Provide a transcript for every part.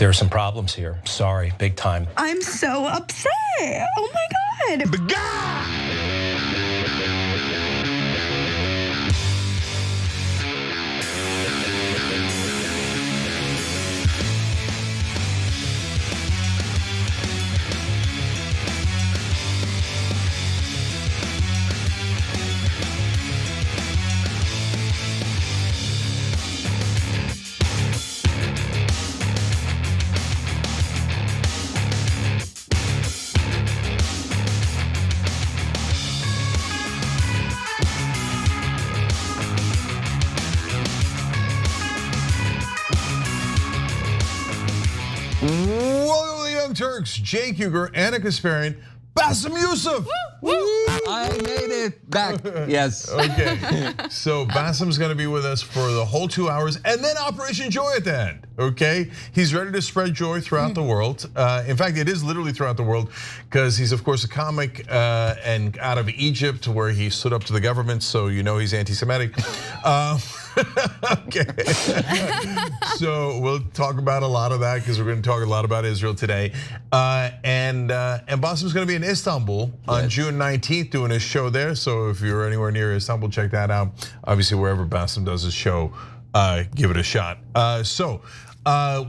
There are some problems here. Sorry, big time. I'm so upset. Oh my God. Welcome to the Young Turks, Jake Huger, Anna Kasparian, Bassem Youssef. I made it back. Yes. Okay. So Bassem's going to be with us for the whole 2 hours, and then Operation Joy at the end. Okay. He's ready to spread joy throughout the world. In fact, it is literally throughout the world, because he's of course a comic and out of Egypt, where he stood up to the government. So you know he's anti-Semitic. Okay. So we'll talk about a lot of that, because we're going to talk a lot about Israel today. And Bassem's going to be in Istanbul on June 19th doing his show there. So if you're anywhere near Istanbul, check that out. Obviously, wherever Bassem does his show, give it a shot.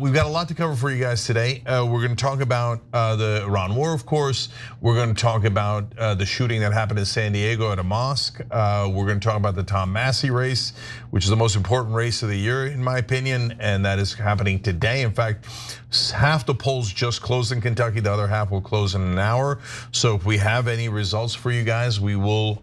We've got a lot to cover for you guys today. We're going to talk about the Iran war, of course. We're going to talk about the shooting that happened in San Diego at a mosque. We're going to talk about the Thomas Massie race, which is the most important race of the year, in my opinion, and that is happening today. In fact, half the polls just closed in Kentucky. The other half will close in an hour. So if we have any results for you guys, we will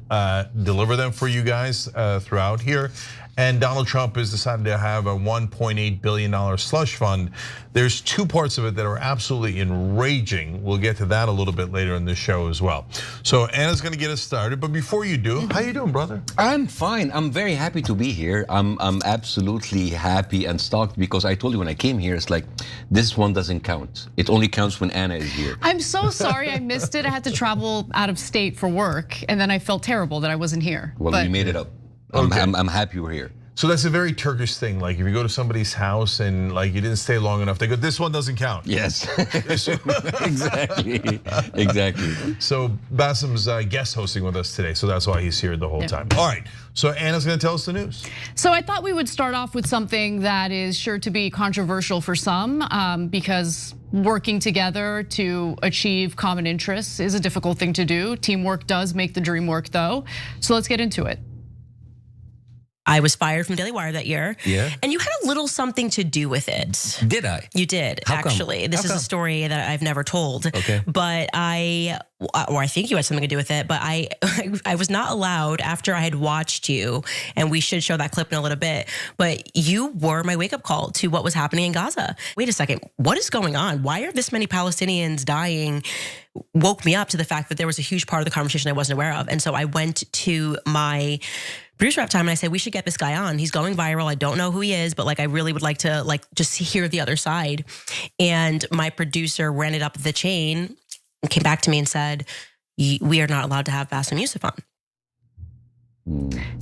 deliver them for you guys throughout here. And Donald Trump has decided to have a $1.8 billion slush fund. There's two parts of it that are absolutely enraging. We'll get to that a little bit later in this show as well. So Anna's gonna get us started, but before you do, how you doing, brother? I'm fine. I'm very happy to be here. I'm absolutely happy and stoked, because I told you when I came here, it's like, this one doesn't count. It only counts when Anna is here. I'm so sorry I missed it. I had to travel out of state for work, and then I felt terrible that I wasn't here. Well, we made it up. I'm happy we're here. So that's a very Turkish thing. Like if you go to somebody's house and like you didn't stay long enough, they go, this one doesn't count. Yes, exactly. So Bassem's guest hosting with us today, so that's why he's here the whole time. All right, so Anna's gonna tell us the news. So I thought we would start off with something that is sure to be controversial for some, because working together to achieve common interests is a difficult thing to do. Teamwork does make the dream work though. So let's get into it. I was fired from Daily Wire that year. Yeah. And you had a little something to do with it. Did I? You did, actually. This is a story that I've never told. Okay. But I think you had something to do with it, but I was not allowed, after I had watched you, and we should show that clip in a little bit, but you were my wake-up call to what was happening in Gaza. Wait a second, what is going on? Why are this many Palestinians dying? Woke me up to the fact that there was a huge part of the conversation I wasn't aware of. And so I went to my producer at the time and I said, we should get this guy on. He's going viral. I don't know who he is, but like I really would like to just hear the other side. And my producer ran it up the chain and came back to me and said, we are not allowed to have Bassem Youssef on.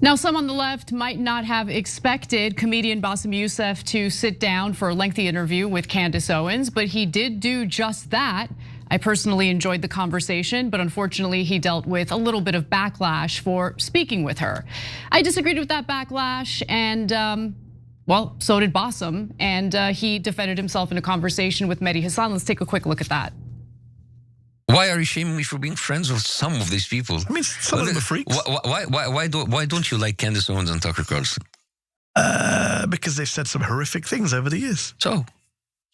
Now, some on the left might not have expected comedian Bassem Youssef to sit down for a lengthy interview with Candace Owens, but he did do just that. I personally enjoyed the conversation, but unfortunately he dealt with a little bit of backlash for speaking with her. I disagreed with that backlash, and well, so did Bassem, and he defended himself in a conversation with Mehdi Hassan. Let's take a quick look at that. Why are you shaming me for being friends with some of these people? I mean, some of them are freaks. Why don't you like Candace Owens and Tucker Carlson? Because they've said some horrific things over the years. So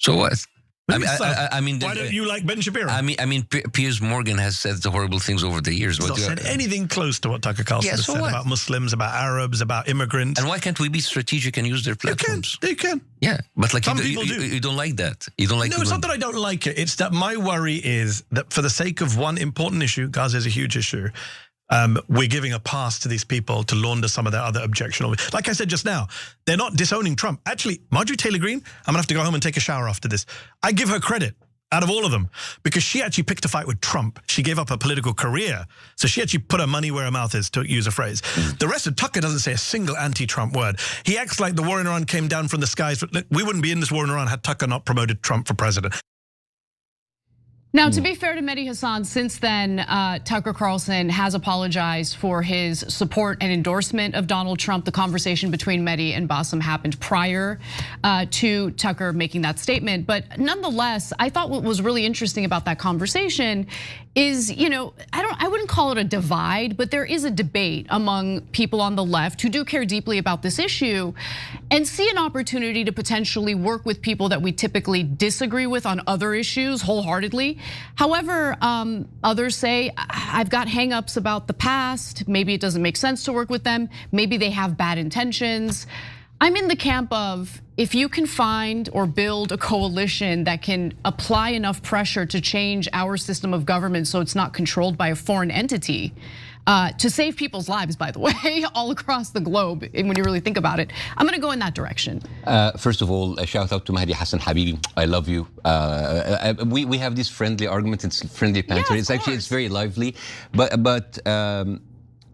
what? I mean, why don't you like Ben Shapiro? I mean, Piers Morgan has said the horrible things over the years. He's not said anything close to what Tucker Carlson has said about Muslims, about Arabs, about immigrants. And why can't we be strategic and use their platforms? You can. Yeah, but like some people do. You don't like that. You don't like. No, it's not that I don't like it. It's that my worry is that for the sake of one important issue, Gaza is a huge issue. We're giving a pass to these people to launder some of their other objectionable. Like I said just now, they're not disowning Trump. Actually, Marjorie Taylor Greene, I'm gonna have to go home and take a shower after this. I give her credit. out of all of them, because she actually picked a fight with Trump. She gave up her political career. So she actually put her money where her mouth is, to use a phrase. The rest of Tucker doesn't say a single anti-Trump word. He acts like the war in Iran came down from the skies. Look, we wouldn't be in this war in Iran had Tucker not promoted Trump for president. Now, to be fair to Mehdi Hasan, since then, Tucker Carlson has apologized for his support and endorsement of Donald Trump. The conversation between Mehdi and Bassem happened prior to Tucker making that statement. But nonetheless, I thought what was really interesting about that conversation is, I wouldn't call it a divide, but there is a debate among people on the left who do care deeply about this issue and see an opportunity to potentially work with people that we typically disagree with on other issues wholeheartedly. However, others say, I've got hangups about the past. Maybe it doesn't make sense to work with them. Maybe they have bad intentions. I'm in the camp of, if you can find or build a coalition that can apply enough pressure to change our system of government so it's not controlled by a foreign entity, to save people's lives, by the way, all across the globe, and when you really think about it, I'm gonna go in that direction. First of all, a shout out to Mehdi Hassan Habibi. I love you. We have this friendly argument, it's friendly banter. Yeah, It's very lively, but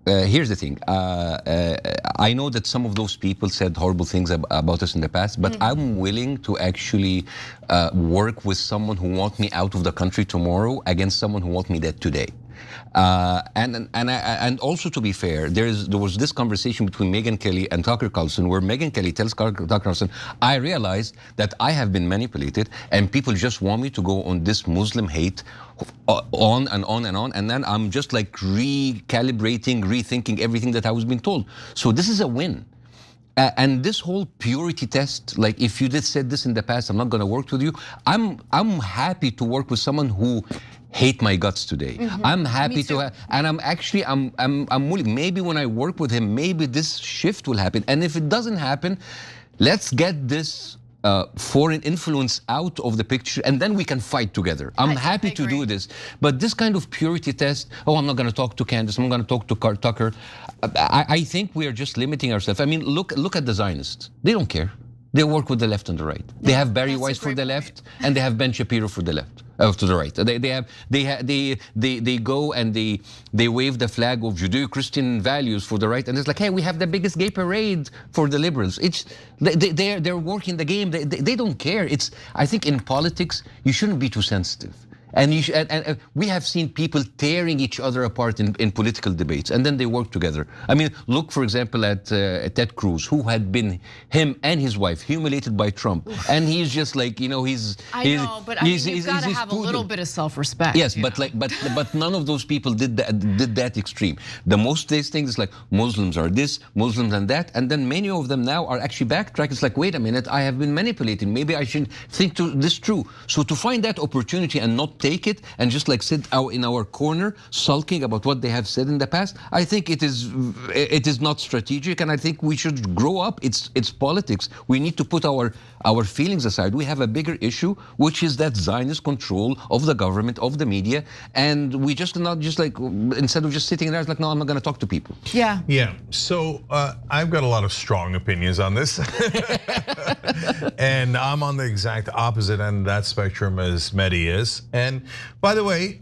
here's the thing. I know that some of those people said horrible things about us in the past, but I'm willing to actually work with someone who wants me out of the country tomorrow against someone who wants me dead today. And also, to be fair, there was this conversation between Megyn Kelly and Tucker Carlson, where Megyn Kelly tells Tucker Carlson, I realized that I have been manipulated and people just want me to go on this Muslim hate on and on and on, and then I'm just like recalibrating, rethinking everything that I was being told. So this is a win. And this whole purity test, like if you said this in the past, I'm not going to work with you. I'm happy to work with someone who hate my guts today. I'm happy to have, and I'm willing. Maybe when I work with him, maybe this shift will happen. And if it doesn't happen, let's get this foreign influence out of the picture, and then we can fight together. I'm happy to do this. But this kind of purity test, I'm not going to talk to Candace, I'm going to talk to Tucker. I think we are just limiting ourselves. I mean, look at the Zionists. They don't care. They work with the left and the right. They have Barry Weiss for the left, and they have Ben Shapiro for the left. To the right, they go and they wave the flag of Judeo-Christian values for the right, and it's like, hey, we have the biggest gay parade for the liberals. They're working the game. They don't care. I think in politics you shouldn't be too sensitive. And we have seen people tearing each other apart in political debates, and then they work together. I mean, look, for example, at Ted Cruz, who had been, him and his wife, humiliated by Trump. And he's just like, you've got to have a little bit of self-respect. Yes, but none of those people did that extreme. The most these things is like, Muslims are this, Muslims and that, and then many of them now are actually backtrack. It's like, wait a minute, I have been manipulated. Maybe I should think this true. So to find that opportunity and not take it and just like sit out in our corner sulking about what they have said in the past, I think it is not strategic, and I think we should grow up. It's politics. We need to put our feelings aside. We have a bigger issue, which is that Zionist control of the government, of the media, and we just not just like, instead of just sitting there, it's like, no, I'm not going to talk to people. Yeah. So I've got a lot of strong opinions on this. And I'm on the exact opposite end of that spectrum as Mehdi is. And by the way,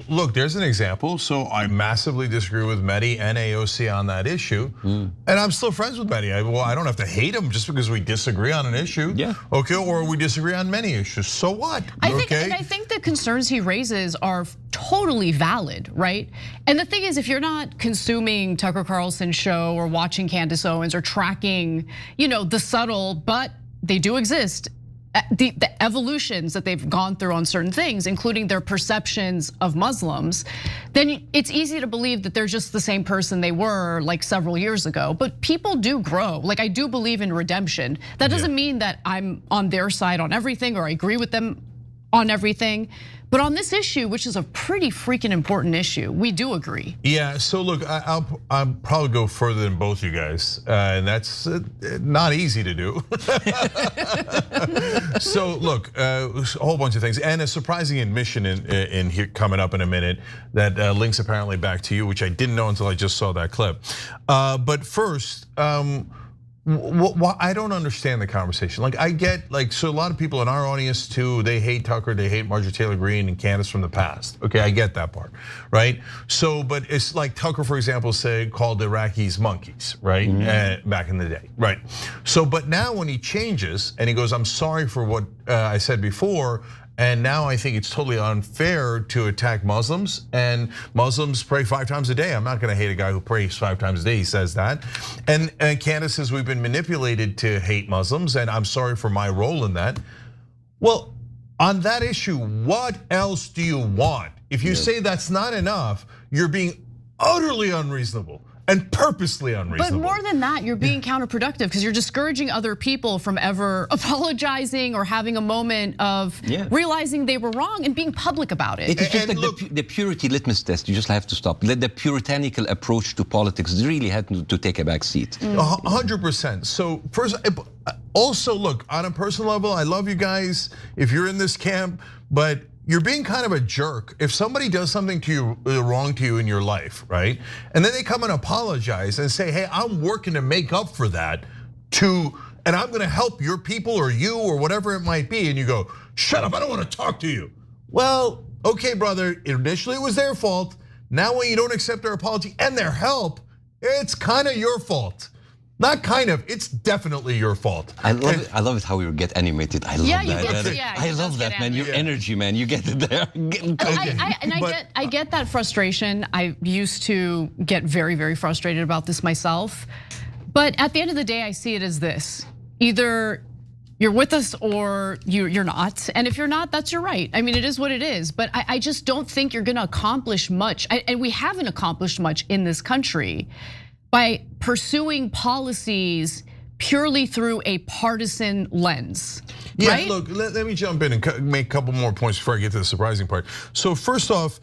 look, there's an example. So I massively disagree with Mehdi and AOC on that issue. And I'm still friends with Mehdi. I don't have to hate him just because we disagree on an issue. Yeah. Okay, or we disagree on many issues. So what? I think the concerns he raises are totally valid, right? And the thing is, if you're not consuming Tucker Carlson's show or watching Candace Owens or tracking, the subtle, but they do exist, the evolutions that they've gone through on certain things, including their perceptions of Muslims, then it's easy to believe that they're just the same person they were like several years ago. But people do grow. Like, I do believe in redemption. That doesn't mean that I'm on their side on everything or I agree with them on everything. But on this issue, which is a pretty freaking important issue, we do agree. Yeah, so look, I'll probably go further than both you guys, and that's not easy to do. So look, a whole bunch of things, and a surprising admission in here coming up in a minute that links apparently back to you, which I didn't know until I just saw that clip. But first, I don't understand the conversation. Like I get so a lot of people in our audience too, they hate Tucker, they hate Marjorie Taylor Greene and Candace from the past. Okay, I get that part, right? So, but it's like Tucker, for example, called Iraqis monkeys, right? Back in the day, right? So, but now when he changes and he goes, I'm sorry for what I said before, and now I think it's totally unfair to attack Muslims, and Muslims pray 5 times a day. I'm not gonna hate a guy who prays 5 times a day, he says that. And Candace says we've been manipulated to hate Muslims, and I'm sorry for my role in that. Well, on that issue, what else do you want? If you say that's not enough, you're being utterly unreasonable and purposely unreasonable. But more than that, you're being counterproductive because you're discouraging other people from ever apologizing or having a moment of realizing they were wrong and being public about it. It's just like the purity litmus test. You just have to stop. The puritanical approach to politics really had to take a back seat. 100%. So first, also look, on a personal level, I love you guys if you're in this camp, but you're being kind of a jerk. If somebody does something to you, wrong to you in your life, right? And then they come and apologize and say, hey, I'm working to make up for that and I'm gonna help your people or you or whatever it might be. And you go, shut up, I don't wanna talk to you. Well, okay, brother, initially it was their fault. Now when you don't accept their apology and their help, it's kind of your fault. Not kind of, it's definitely your fault. I love it how you get animated. I love that. I love that, man. Your energy, man. You get it there. I get that frustration. I used to get very, very frustrated about this myself. But at the end of the day, I see it as this. Either you're with us or you're not. And if you're not, that's your right. I mean, it is what it is. But I just don't think you're gonna accomplish much. And we haven't accomplished much in this country by pursuing policies purely through a partisan lens, right? Look, let me jump in and make a couple more points before I get to the surprising part. So first off,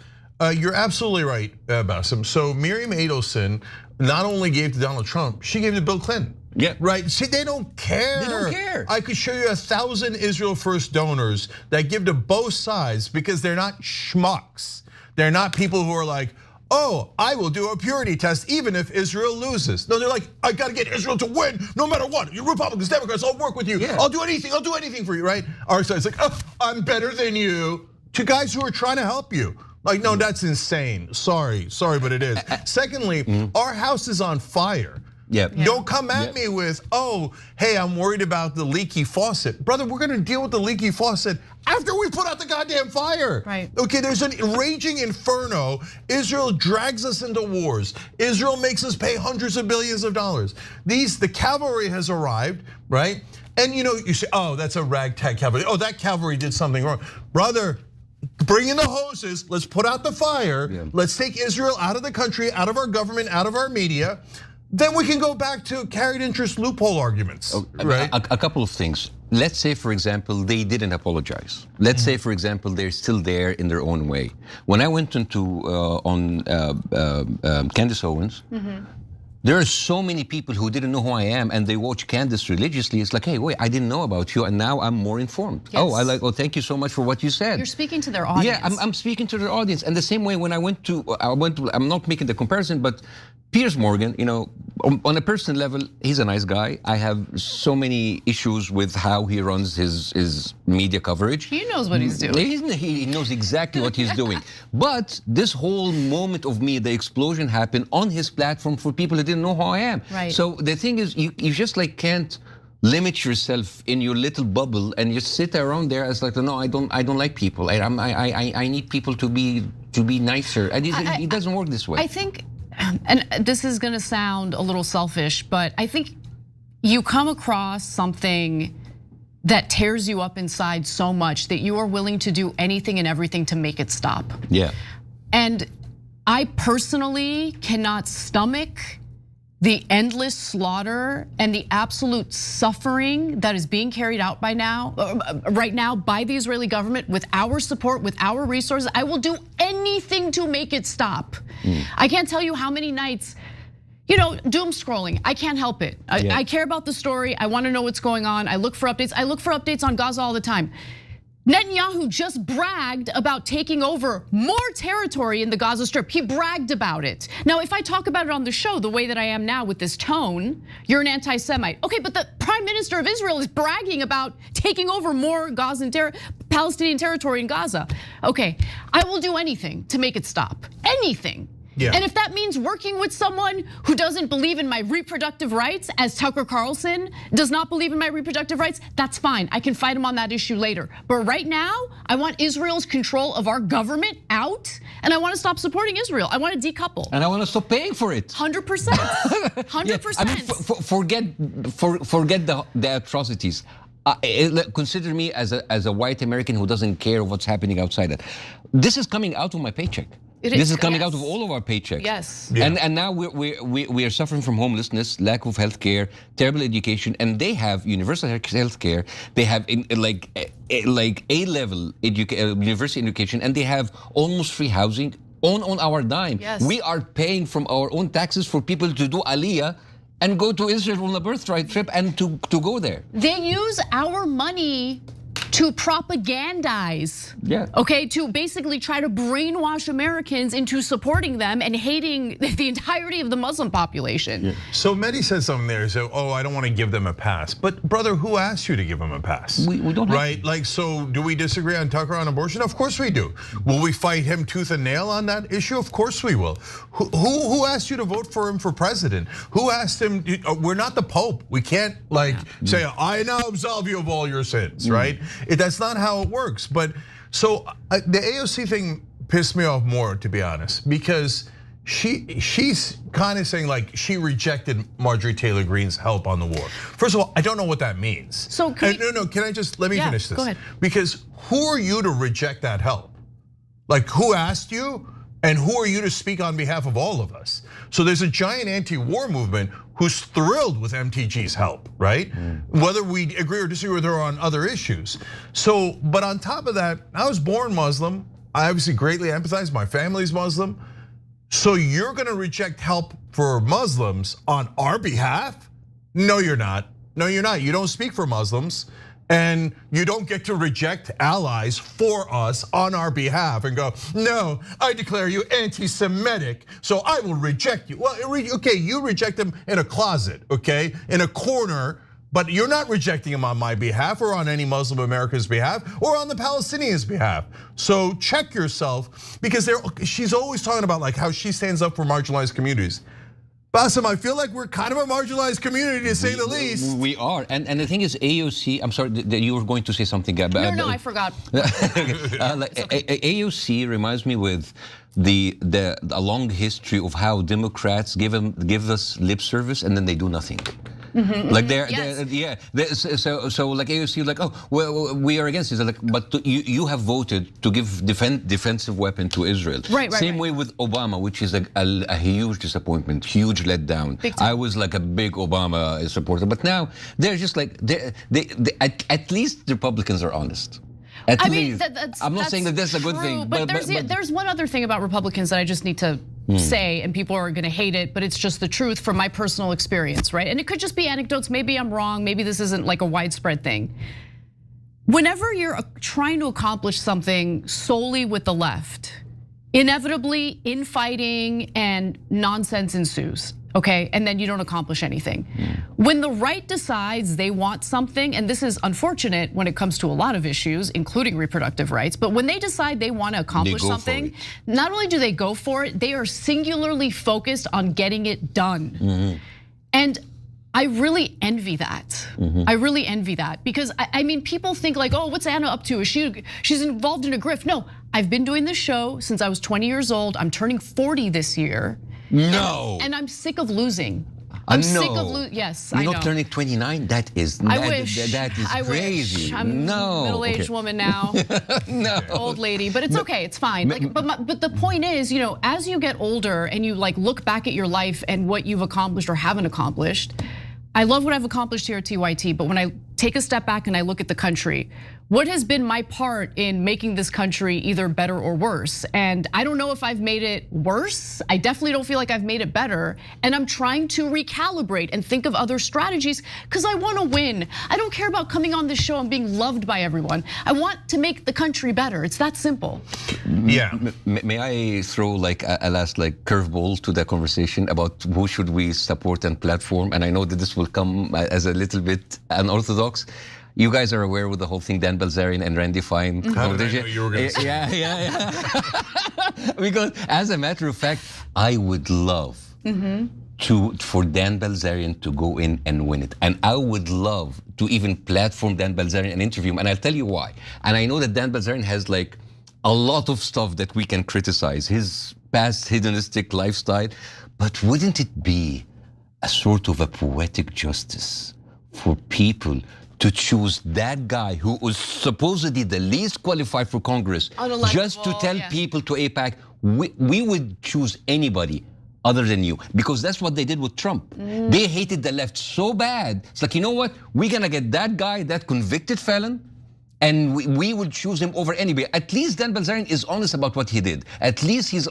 you're absolutely right, Bassem. So Miriam Adelson not only gave to Donald Trump, she gave to Bill Clinton. Yeah. Right, see, they don't care. They don't care. I could show you 1,000 Israel First donors that give to both sides because they're not schmucks. They're not people who are like, oh, I will do a purity test even if Israel loses. No, they're like, I gotta get Israel to win no matter what. You Republicans, Democrats, I'll work with you. I'll do anything for you, right? Our side's like, oh, I'm better than you. To guys who are trying to help you. Like, no, that's insane. Sorry, but it is. Secondly, our house is on fire. Don't come at me with, oh, hey, I'm worried about the leaky faucet. Brother, we're gonna deal with the leaky faucet after we put out the goddamn fire. Right. Okay, there's a raging inferno. Israel drags us into wars. Israel makes us pay hundreds of billions of dollars. The cavalry has arrived, right? And you say, oh, that's a ragtag cavalry. Oh, that cavalry did something wrong. Brother, bring in the hoses, let's put out the fire. Let's take Israel out of the country, out of our government, out of our media. Then we can go back to carried interest loophole arguments, right? A couple of things. Let's say, for example, they didn't apologize. Let's say, for example, they're still there in their own way. When I went into Candace Owens, there are so many people who didn't know who I am and they watch Candace religiously. It's like, hey, wait, I didn't know about you and now I'm more informed. Yes. Oh, thank you so much for what you said. You're speaking to their audience. Yeah, I'm speaking to their audience. And the same way when I went to, I'm not making the comparison, but Piers Morgan, on a personal level, he's a nice guy. I have so many issues with how he runs his media coverage. He knows what he's doing. He knows exactly what he's doing. But this whole moment of me, the explosion happened on his platform for people who didn't know who I am. Right. So the thing is, you just like can't limit yourself in your little bubble and just sit around there as like, no, I don't like people. I need people to be nicer. And it doesn't work this way. I think. And this is gonna sound a little selfish, but I think you come across something that tears you up inside so much that you are willing to do anything and everything to make it stop. Yeah. And I personally cannot stomach the endless slaughter and the absolute suffering that is being carried out right now by the Israeli government with our support, with our resources. I will do anything to make it stop. I can't tell you how many nights, doom scrolling, I can't help it. I care about the story, I wanna know what's going on, I look for updates. I look for updates on Gaza all the time. Netanyahu just bragged about taking over more territory in the Gaza Strip. He bragged about it. Now, if I talk about it on the show the way that I am now with this tone, you're an anti-Semite. Okay, but the Prime Minister of Israel is bragging about taking over more Palestinian territory in Gaza. Okay, I will do anything to make it stop. Anything. Yeah. And if that means working with someone who doesn't believe in my reproductive rights, as Tucker Carlson does not believe in my reproductive rights, that's fine. I can fight him on that issue later. But right now, I want Israel's control of our government out, and I want to stop supporting Israel. I want to decouple. And I want to stop paying for it. 100%. 100%. I mean, forget the atrocities. Consider me as a white American who doesn't care what's happening outside it. This is coming out of my paycheck. This is coming out of all of our paychecks. Yes. Yeah. And now we are suffering from homelessness, lack of health care, terrible education, and they have universal health care. They have like A-level university education, and they have almost free housing on our dime. Yes. We are paying from our own taxes for people to do aliyah and go to Israel on a birthright trip and to go there. They use our money to propagandize, okay, to basically try to brainwash Americans into supporting them and hating the entirety of the Muslim population. Yeah. So Mehdi said something there. So, I don't want to give them a pass. But brother, who asked you to give them a pass? We don't have right? Like, so do we disagree on Tucker on abortion? Of course we do. Will we fight him tooth and nail on that issue? Of course we will. Who asked you to vote for him for president? Who asked him? We're not the Pope. We can't say, I now absolve you of all your sins, right? That's not how it works. But so the AOC thing pissed me off more, to be honest, because she's kind of saying like she rejected Marjorie Taylor Greene's help on the war. First of all, I don't know what that means. So can I just let me finish this? Go ahead. Because who are you to reject that help? Like, who asked you? And who are you to speak on behalf of all of us? So there's a giant anti-war movement who's thrilled with MTG's help, right? Whether we agree or disagree with her on other issues. So, but on top of that, I was born Muslim. I obviously greatly empathize, my family's Muslim. So you're gonna reject help for Muslims on our behalf? No, you're not. No, you're not. You don't speak for Muslims. And you don't get to reject allies for us on our behalf and go, no, I declare you anti-Semitic, so I will reject you. Well, okay, you reject them in a closet, okay, in a corner, but you're not rejecting them on my behalf or on any Muslim America's behalf or on the Palestinians' behalf. So check yourself, because she's always talking about like how she stands up for marginalized communities. Bassem, I feel like we're kind of a marginalized community, to say the least. We are, and the thing is, AOC. I'm sorry that you were going to say something. No, I forgot. AOC reminds me with a long history of how Democrats give us lip service and then they do nothing. Like so like AOC, like, oh, well, we are against this. Like, but you have voted to give defensive weapon to Israel. Right. Same way with Obama, which is a huge disappointment, huge letdown. I was like a big Obama supporter, but now they're just like at least the Republicans are honest. At least. I'm not saying that that's a good thing. But there's one other thing about Republicans that I just need to say, and people are gonna hate it, but it's just the truth from my personal experience, right? And it could just be anecdotes, maybe I'm wrong, maybe this isn't like a widespread thing. Whenever you're trying to accomplish something solely with the left, inevitably infighting and nonsense ensues. Okay, and then you don't accomplish anything. When the right decides they want something, and this is unfortunate when it comes to a lot of issues, including reproductive rights, but when they decide they want to accomplish something, not only do they go for it, they are singularly focused on getting it done. And I really envy that. I really envy that, because I mean, people think like, oh, what's Anna up to? She's involved in a grift. No, I've been doing this show since I was 20 years old. I'm turning 40 this year. No. And I'm sick of losing. I'm sick of losing. Yes, I know. You're not turning 29. That is. I wish. That is crazy. I'm a middle-aged woman now. No. Old lady, but it's okay. It's fine. But the point is, as you get older and you like look back at your life and what you've accomplished or haven't accomplished. I love what I've accomplished here at TYT, but when I take a step back and I look at the country, what has been my part in making this country either better or worse? And I don't know if I've made it worse. I definitely don't feel like I've made it better. And I'm trying to recalibrate and think of other strategies because I want to win. I don't care about coming on this show and being loved by everyone. I want to make the country better. It's that simple. Yeah. May I throw like a last like curveball to the conversation about who should we support and platform? And I know that this will come as a little bit unorthodox. You guys are aware with the whole thing, Dan Bilzerian and Randy Fine. How did I know you were going to say that? Yeah. Because as a matter of fact, I would love for Dan Bilzerian to go in and win it. And I would love to even platform Dan Bilzerian and interview him. And I'll tell you why. And I know that Dan Bilzerian has like a lot of stuff that we can criticize, his past hedonistic lifestyle. But wouldn't it be a sort of a poetic justice for people to choose that guy who was supposedly the least qualified for Congress, just to tell people to AIPAC, we would choose anybody other than you, because that's what they did with Trump. They hated the left so bad. It's like, you know what? We're gonna get that guy, that convicted felon, and we would choose him over anybody. At least Dan Bilzerian is honest about what he did. At least he's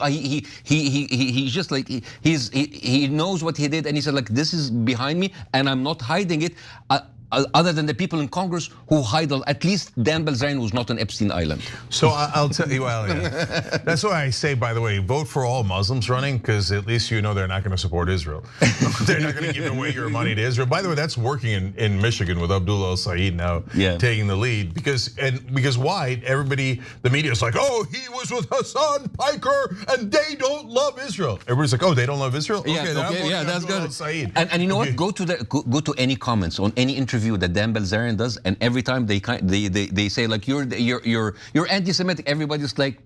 just like he knows what he did, and he said like, this is behind me, and I'm not hiding it. Other than the people in Congress who hide, at least Dan Bilzerian was not on Epstein Island. So I'll tell you, well, yeah. That's why I say, by the way, vote for all Muslims running, because at least you know they're not going to support Israel. They're not going to give away your money to Israel. By the way, that's working in Michigan with Abdullah al-Said now taking the lead. Because why? Everybody, the media is like, oh, he was with Hassan Piker and they don't love Israel. Everybody's like, oh, they don't love Israel? Okay, that's good. And you know what? Go to any comments on any interview that Dan Bilzerian does, and every time they say like you're anti-Semitic, everybody's like,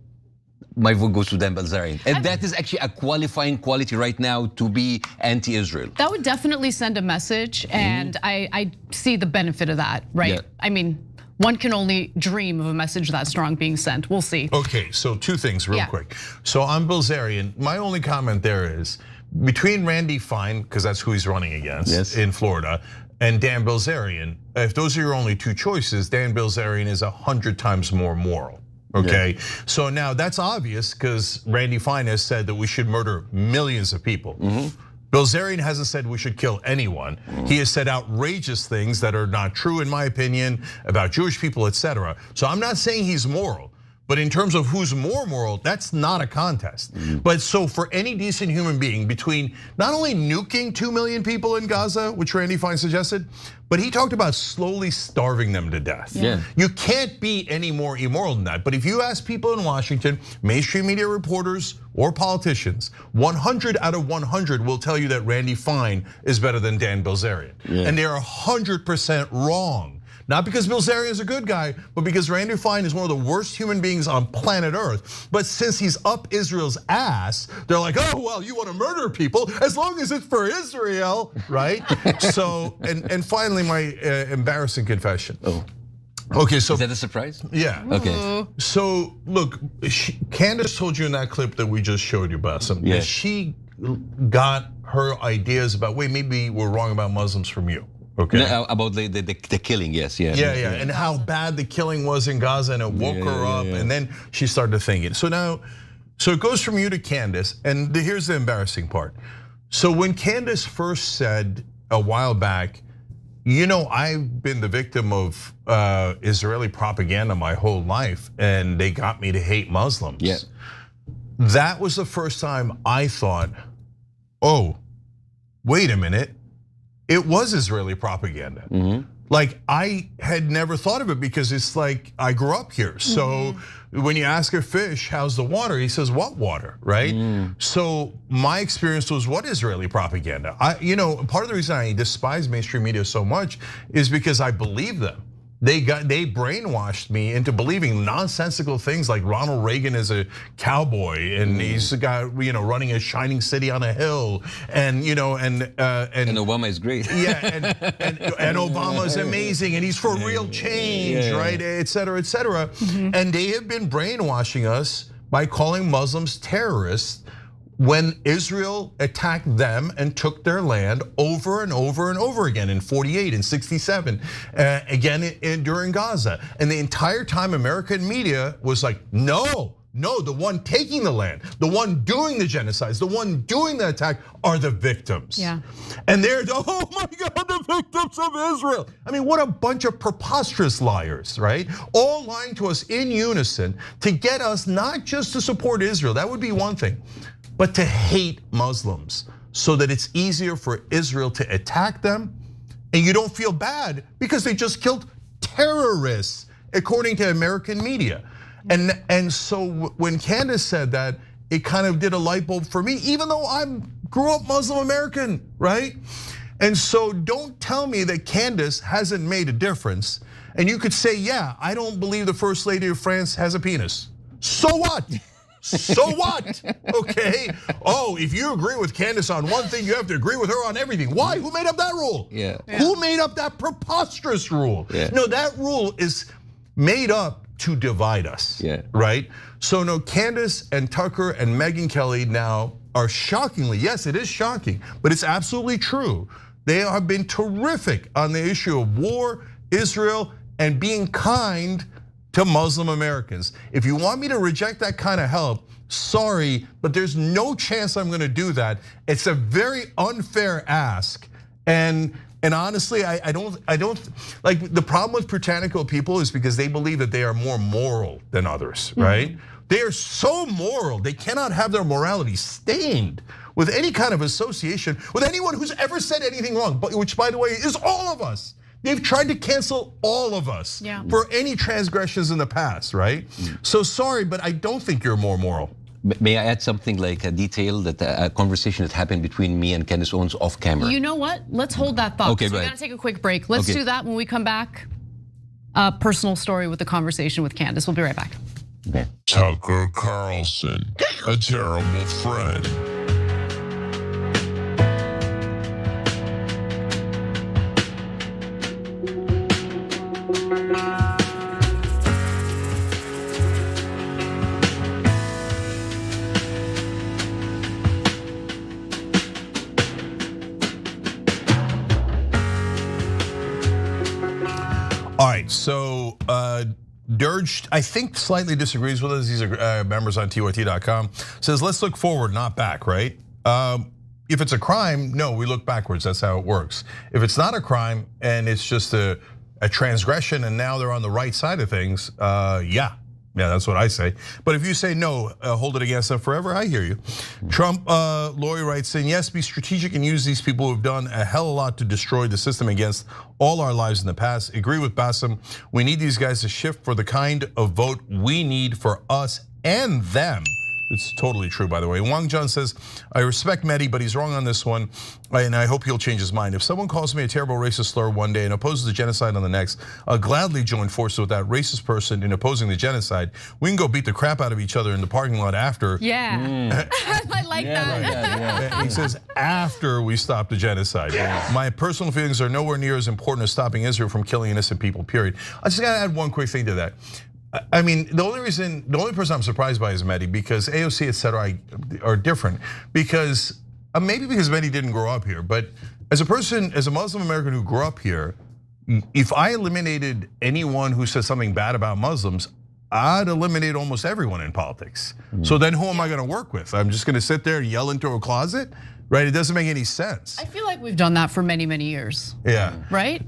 my vote goes to Dan Bilzerian. And that is actually a qualifying quality right now to be anti-Israel. That would definitely send a message, and I see the benefit of that, right? Yeah. I mean, one can only dream of a message that strong being sent. We'll see. Okay, so two things real quick. So on Bilzerian, my only comment there is, between Randy Fine, because that's who he's running against in Florida, and Dan Bilzerian, if those are your only two choices, Dan Bilzerian is 100 times more moral. Okay, so now that's obvious because Randy Fine has said that we should murder millions of people. Bilzerian hasn't said we should kill anyone. He has said outrageous things that are not true, in my opinion, about Jewish people, etc. So I'm not saying he's moral. But in terms of who's more moral, that's not a contest. But so for any decent human being, between not only nuking 2 million people in Gaza, which Randy Fine suggested, but he talked about slowly starving them to death. You can't be any more immoral than that. But if you ask people in Washington, mainstream media reporters or politicians, 100 out of 100 will tell you that Randy Fine is better than Dan Bilzerian. And they are 100% wrong. Not because Bilzerian is a good guy, but because Randy Fine is one of the worst human beings on planet Earth. But since he's up Israel's ass, they're like, oh, well, you want to murder people as long as it's for Israel, right? So, and finally, my embarrassing confession. Okay, so. Is that a surprise? Yeah. Okay. So, look, Candace told you in that clip that we just showed you, Bassem, that she got her ideas about, wait, maybe we're wrong about Muslims from you. Okay. No, about the killing, yes, and how bad the killing was in Gaza, and it woke her up, and then she started thinking. So now, it goes from you to Candace, and here's the embarrassing part. So when Candace first said a while back, you know, I've been the victim of Israeli propaganda my whole life, and they got me to hate Muslims. Yeah. That was the first time I thought, oh, wait a minute. It was Israeli propaganda. Like, I had never thought of it because it's like, I grew up here. So when you ask a fish, how's the water? He says, what water, right? So my experience was, what Israeli propaganda? Part of the reason I despise mainstream media so much is because I believe them. They brainwashed me into believing nonsensical things like Ronald Reagan is a cowboy and he's a guy running a shining city on a hill, and Obama is great. And Obama is amazing and he's for real change, right? Et cetera, et cetera. And they have been brainwashing us by calling Muslims terrorists. when Israel attacked them and took their land over and over and over again in 48 and 67, again during Gaza. And the entire time American media was like, no, the one taking the land, the one doing the genocides, the one doing the attack are the victims. Yeah. And they're, oh my God, the victims of Israel. I mean, what a bunch of preposterous liars, right? All lying to us in unison to get us not just to support Israel, that would be one thing, but to hate Muslims so that it's easier for Israel to attack them. And you don't feel bad because they just killed terrorists, according to American media. And so when Candace said that, it kind of did a light bulb for me, even though I grew up Muslim American, right? And so don't tell me that Candace hasn't made a difference. And you could say, yeah, I don't believe the First Lady of France has a penis. So what? So what? Okay. Oh, if you agree with Candace on one thing, you have to agree with her on everything. Why? Who made up that rule? Yeah. Who made up that preposterous rule? Yeah. No, that rule is made up to divide us, right? So no, Candace and Tucker and Megyn Kelly now are shockingly, yes, it is shocking, but it's absolutely true. They have been terrific on the issue of war, Israel, and being kind to Muslim Americans. If you want me to reject that kind of help, sorry, but there's no chance I'm gonna do that. It's a very unfair ask. And honestly, I don't like the problem with puritanical people is because they believe that they are more moral than others, right? They are so moral, they cannot have their morality stained with any kind of association with anyone who's ever said anything wrong, which by the way is all of us. They've tried to cancel all of us for any transgressions in the past, right? So sorry, but I don't think you're more moral. May I add something like a detail that a conversation that happened between me and Candace Owens off camera? You know what? Let's hold that thought. Okay, we gotta take a quick break. Let's do that when we come back. A personal story with the conversation with Candace. We'll be right back. Okay. Tucker Carlson, a terrible friend. All right, so Dirge, I think slightly disagrees with us. These are members on TYT.com. Says, let's look forward, not back, right? If it's a crime, no, we look backwards, that's how it works. If it's not a crime and it's just a transgression and now they're on the right side of things, yeah, that's what I say. But if you say no, hold it against them forever, I hear you. Trump, Lori writes saying, yes, be strategic and use these people who've done a hell of a lot to destroy the system against all our lives in the past. Agree with Bassem, we need these guys to shift for the kind of vote we need for us and them. It's totally true, by the way. Wang John says, I respect Mehdi, but he's wrong on this one, and I hope he'll change his mind. If someone calls me a terrible racist slur one day and opposes the genocide on the next, I'll gladly join forces with that racist person in opposing the genocide. We can go beat the crap out of each other in the parking lot after. Yeah, I like that. He says, after we stop the genocide. My personal feelings are nowhere near as important as stopping Israel from killing innocent people, period. I just gotta add one quick thing to that. I mean, the only person I'm surprised by is Mehdi, because AOC, et cetera, are different. Because maybe because Mehdi didn't grow up here, but as a person, as a Muslim American who grew up here, if I eliminated anyone who says something bad about Muslims, I'd eliminate almost everyone in politics. So then who am I gonna work with? I'm just gonna sit there and yell into a closet? Right, it doesn't make any sense. I feel like we've done that for many, many years. Yeah. Right?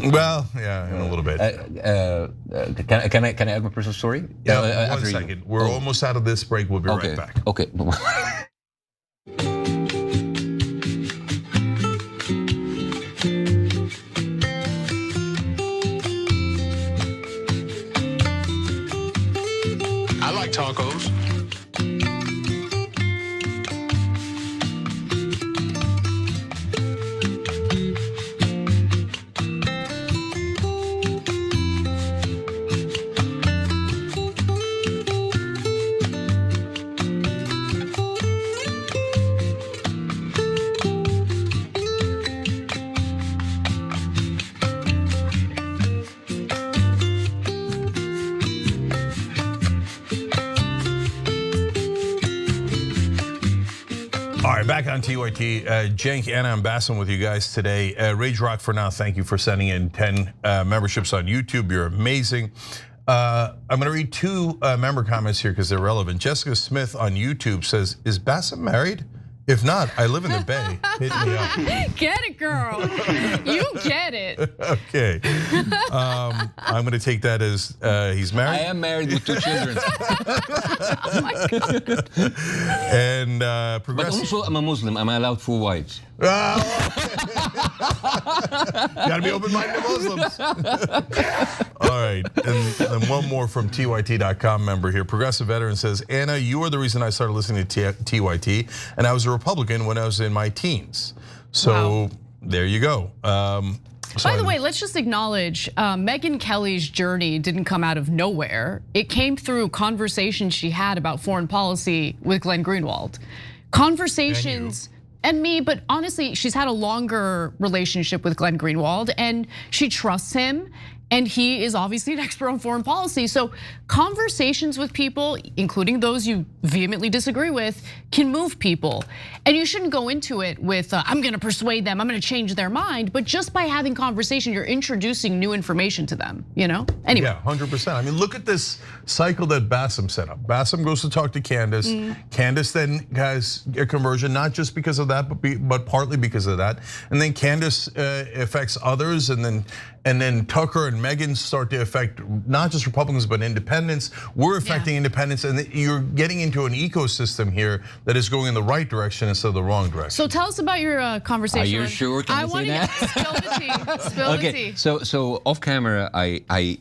Well, yeah, in a little bit. Can I add my personal story? Yeah, 1 second. We're almost out of this break. We'll be right back. Okay. I like tacos. All right, back on TYT. Cenk, Anna, and Bassem with you guys today. Rage Rock for now, thank you for sending in 10 memberships on YouTube. You're amazing. I'm gonna read 2 member comments here because they're relevant. Jessica Smith on YouTube says, is Bassem married? If not, I live in the Bay. Hit me up. Get it, girl. You get it. Okay. I'm gonna take that as he's married. I am married with 2 children. Oh my God. And But progressive. also, I'm a Muslim. Am I allowed 4 wives? Gotta be open-minded to Muslims. All right, and one more from TYT.com member here. Progressive veteran says, Anna, you are the reason I started listening to TYT, and I was a Republican when I was in my teens. So Wow. there you go. By the way, let's just acknowledge Megyn Kelly's journey didn't come out of nowhere. It came through conversations she had about foreign policy with Glenn Greenwald. Conversations and me, but honestly, she's had a longer relationship with Glenn Greenwald and she trusts him. And he is obviously an expert on foreign policy. So conversations with people, including those you vehemently disagree with, can move people. And you shouldn't go into it with, I'm gonna persuade them, I'm gonna change their mind. But just by having conversation, you're introducing new information to them, you know? Anyway. Yeah, 100%. I mean, look at this cycle that Bassem set up. Bassem goes to talk to Candace. Candace then has a conversion, not just because of that, but partly because of that. And then Candace affects others, and then Tucker and Megyn start to affect not just Republicans, but independents. We're affecting independents, and you're getting into an ecosystem here that is going in the right direction instead of the wrong direction. So tell us about your conversation. Are you sure? Can I say that? Spill the tea. Spill the tea. So off camera, I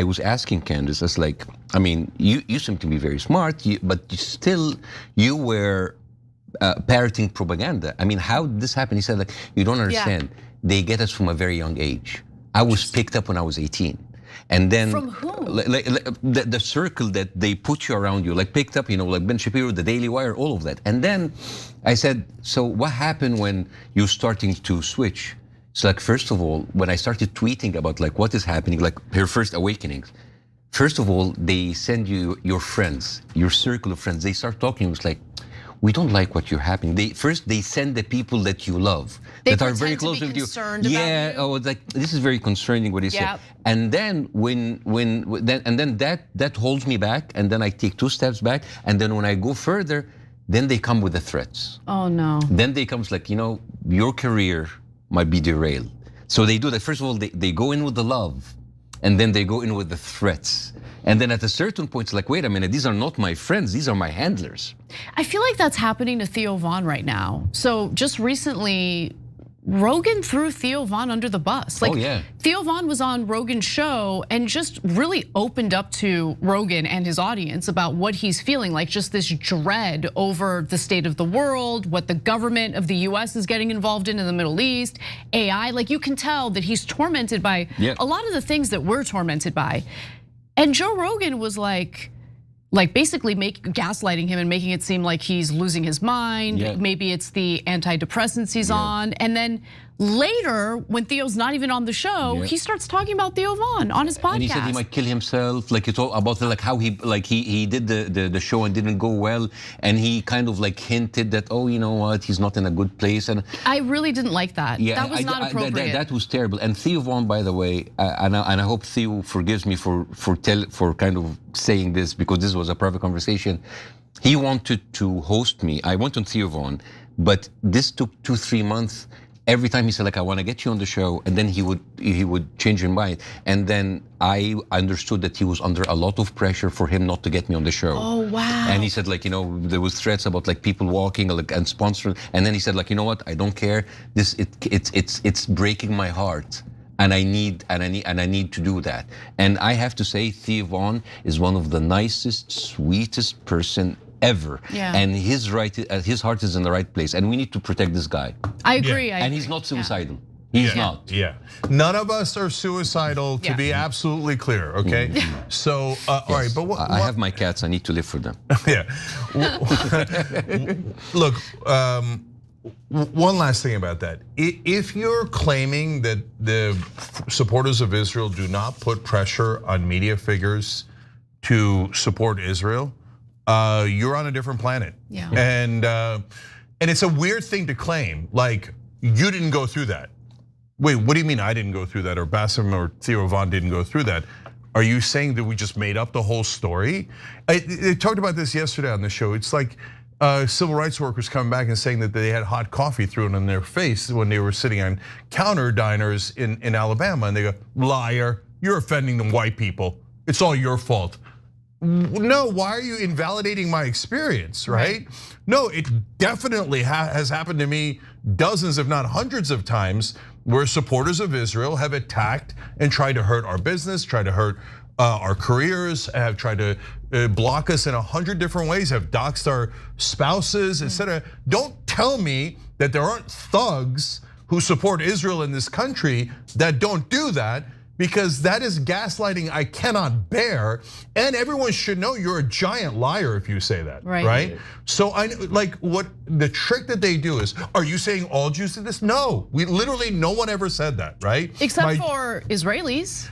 was asking Candace, I was like, I mean, you seem to be very smart, but you were parroting propaganda. I mean, how did this happen? He said, like, you don't understand. They get us from a very young age. I was picked up when I was 18. And then from whom? The circle that they put you around you, like picked up, you know, like Ben Shapiro, the Daily Wire, all of that. And then I said, so what happened when you're starting to switch? So like, first of all, when I started tweeting about like what is happening, like her first awakenings, first of all, they send you your friends, your circle of friends. They start talking. It was like, we don't like what you're happening. First they send the people that you love, that are very close with you. Yeah, oh, like this is very concerning what he said. And then that holds me back, and then I take 2 steps back, and then when I go further, then they come with the threats. Oh no. Then they comes like, you know, your career might be derailed. So they do that. First of all, they go in with the love, and then they go in with the threats. And then at a certain point, it's like, wait a minute, these are not my friends, these are my handlers. I feel like that's happening to Theo Von right now. So just recently, Rogan threw Theo Von under the bus. Like, Theo Von was on Rogan's show and just really opened up to Rogan and his audience about what he's feeling, like just this dread over the state of the world, what the government of the US is getting involved in the Middle East, AI. Like, you can tell that he's tormented by a lot of the things that we're tormented by. And Joe Rogan was like basically gaslighting him and making it seem like he's losing his mind. Maybe it's the antidepressants he's on. And then later, when Theo's not even on the show, he starts talking about Theo Von on his podcast. And he said he might kill himself. Like it's all about like how he did the show and didn't go well, and he kind of like hinted that, oh, you know what, he's not in a good place. And I really didn't like that. That was not appropriate. That was terrible. And Theo Von, by the way, and I hope Theo forgives me for kind of saying this, because this was a private conversation. He wanted to host me. I went on Theo Von, but this took 2-3 months. Every time he said, like, I want to get you on the show, and then he would change his mind. And then I understood that he was under a lot of pressure for him not to get me on the show. Oh, wow. And he said, like, you know, there was threats about like people walking and sponsoring. And then he said, like, you know what, I don't care. It's breaking my heart. And I need to do that. And I have to say, Theo Von is one of the nicest, sweetest person ever. And his heart is in the right place, and we need to protect this guy. I agree. And he's not suicidal. He's not. None of us are suicidal, to be absolutely clear, okay? So, all right, but what? I have my cats, I need to live for them. Look, one last thing about that. If you're claiming that the supporters of Israel do not put pressure on media figures to support Israel, you're on a different planet. And it's a weird thing to claim, like, you didn't go through that. Wait, what do you mean I didn't go through that, or Bassem or Theo Von didn't go through that? Are you saying that we just made up the whole story? I talked about this yesterday on the show. It's like civil rights workers coming back and saying that they had hot coffee thrown in their face when they were sitting on counter diners in Alabama, and they go, liar, you're offending the white people. It's all your fault. No, why are you invalidating my experience, right? No, it definitely has happened to me dozens, if not hundreds of times, where supporters of Israel have attacked and tried to hurt our business, tried to hurt our careers, have tried to block us in 100 different ways, have doxed our spouses, etc. Don't tell me that there aren't thugs who support Israel in this country that don't do that, because that is gaslighting I cannot bear, and everyone should know you're a giant liar if you say that, right? So I like what the trick that they do is, are you saying all Jews did this? No, we literally, no one ever said that, right? Except for Israelis.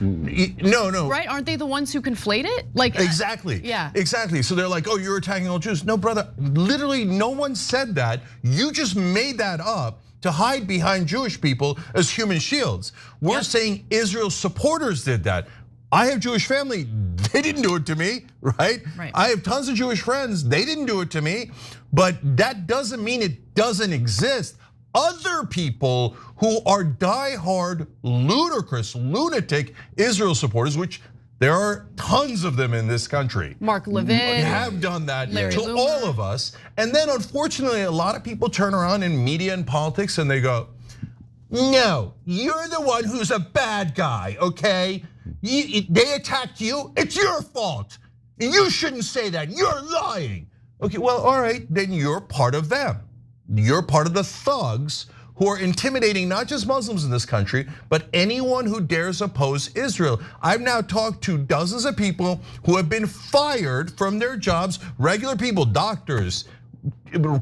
No. Right, aren't they the ones who conflate it? Like Exactly, yeah. Exactly, so they're like, oh, you're attacking all Jews. No, brother, literally no one said that. You just made that up to hide behind Jewish people as human shields. We're saying Israel supporters did that. I have Jewish family, they didn't do it to me, right? I have tons of Jewish friends, they didn't do it to me, but that doesn't mean it doesn't exist. Other people who are diehard, ludicrous, lunatic Israel supporters, which there are tons of them in this country. Mark Levin have done that Larry to Loomer. all of us. And then unfortunately, a lot of people turn around in media and politics and they go, no, you're the one who's a bad guy, okay? They attacked you, it's your fault. You shouldn't say that, you're lying. Okay, well, all right, then you're part of them. You're part of the thugs who are intimidating not just Muslims in this country, but anyone who dares oppose Israel. I've now talked to dozens of people who have been fired from their jobs, regular people, doctors,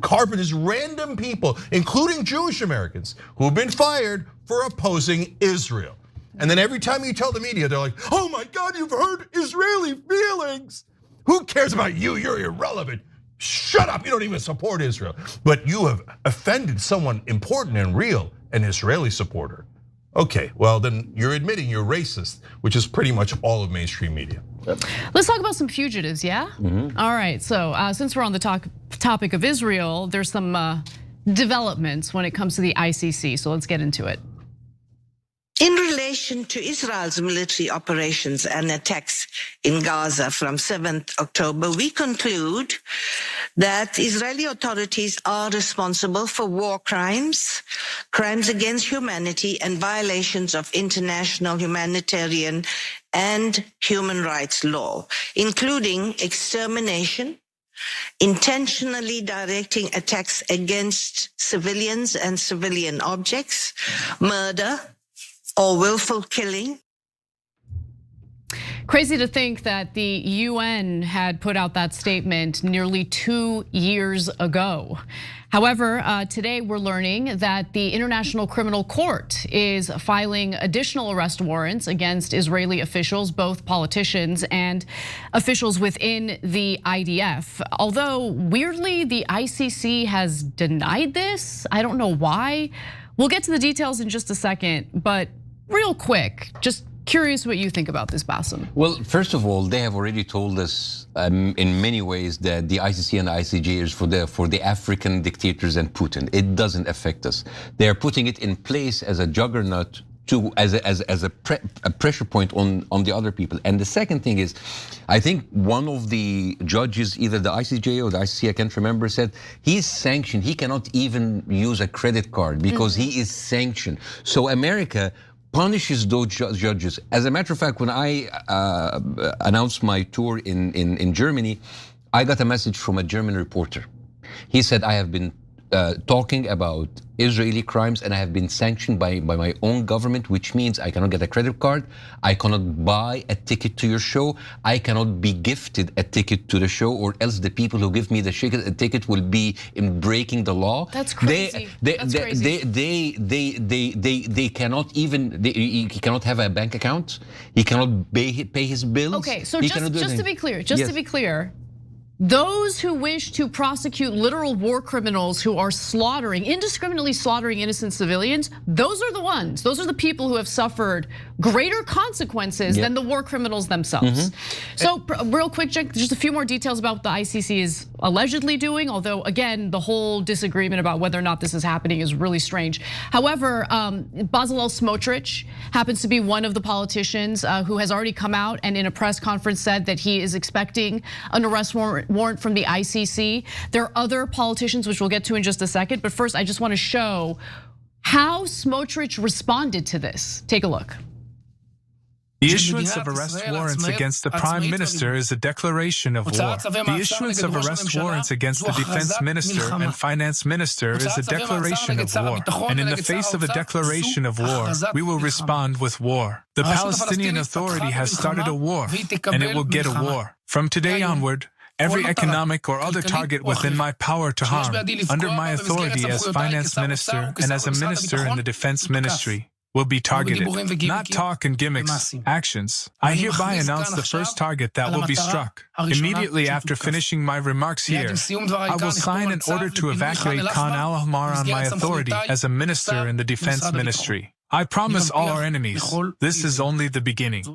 carpenters, random people, including Jewish Americans, who have been fired for opposing Israel. And then every time you tell the media, they're like, oh my God, you've hurt Israeli feelings. Who cares about you? You're irrelevant. Shut up, you don't even support Israel. But you have offended someone important and real, an Israeli supporter. Okay, well then you're admitting you're racist, which is pretty much all of mainstream media. Let's talk about some fugitives, yeah? All right, so since we're on the topic of Israel, there's some developments when it comes to the ICC, so let's get into it. In relation to Israel's military operations and attacks in Gaza from 7th October, we conclude that Israeli authorities are responsible for war crimes, crimes against humanity, and violations of international humanitarian and human rights law, including extermination, intentionally directing attacks against civilians and civilian objects, murder, or willful killing. Crazy to think that the UN had put out that statement nearly 2 years ago. However, today we're learning that the International Criminal Court is filing additional arrest warrants against Israeli officials, both politicians and officials within the IDF. Although weirdly, the ICC has denied this. I don't know why. We'll get to the details in just a second, but real quick, just curious what you think about this, Bassem. Well, first of all, they have already told us in many ways that the ICC and the ICJ is for the African dictators and Putin. It doesn't affect us. They are putting it in place as a juggernaut as a pressure point on the other people. And the second thing is, I think one of the judges, either the ICJ or the ICC, I can't remember, said he's sanctioned. He cannot even use a credit card because he is sanctioned. So America punishes those judges. As a matter of fact, when I announced my tour in Germany, I got a message from a German reporter. He said, I have been talking about Israeli crimes and I have been sanctioned by my own government, which means I cannot get a credit card, I cannot buy a ticket to your show, I cannot be gifted a ticket to the show, or else the people who give me the ticket will be in breaking the law. That's crazy. They cannot even, he cannot have a bank account, he cannot pay his bills. Okay, so just to be clear, Those who wish to prosecute literal war criminals who are indiscriminately slaughtering innocent civilians, those are the ones. Those are the people who have suffered greater consequences than the war criminals themselves. So real quick, just a few more details about what the ICC is allegedly doing, although again, the whole disagreement about whether or not this is happening is really strange. However, Bezalel Smotrich happens to be one of the politicians who has already come out and in a press conference said that he is expecting an arrest warrant from the ICC. There are other politicians, which we'll get to in just a second, but first I just want to show how Smotrich responded to this. Take a look. The issuance of arrest warrants against the Prime Minister is a declaration of war. The issuance of arrest warrants against the Defense Minister and Finance Minister is a declaration of war. And in the face of a declaration of war, we will respond with war. The Palestinian Authority has started a war, and it will get a war. From today onward, every economic or other target within my power to harm, under my authority as Finance Minister and as a Minister in the Defense Ministry, will be targeted. Not talk and gimmicks, actions. I hereby announce the first target that will be struck. Immediately after finishing my remarks here, I will sign an order to evacuate Khan al-Ahmar on my authority as a minister in the Defense Ministry. I promise all our enemies, this is only the beginning.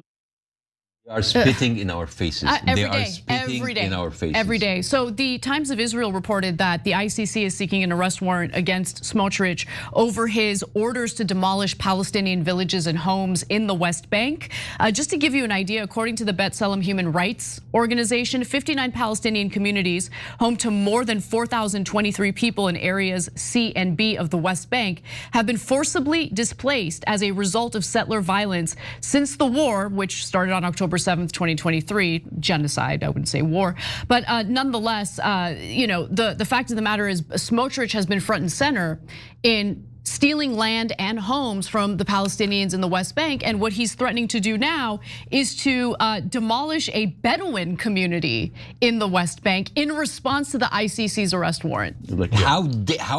They are spitting in our faces. Every day. In our faces. Every day. So the Times of Israel reported that the ICC is seeking an arrest warrant against Smotrich over his orders to demolish Palestinian villages and homes in the West Bank. Just to give you an idea, according to the B'Tselem Human Rights Organization, 59 Palestinian communities, home to more than 4,023 people in areas C and B of the West Bank, have been forcibly displaced as a result of settler violence since the war, which started on October 7th, 2023, genocide, I wouldn't say war. But nonetheless, the fact of the matter is Smotrich has been front and center in stealing land and homes from the Palestinians in the West Bank. And what he's threatening to do now is to demolish a Bedouin community in the West Bank in response to the ICC's arrest warrant. Like, how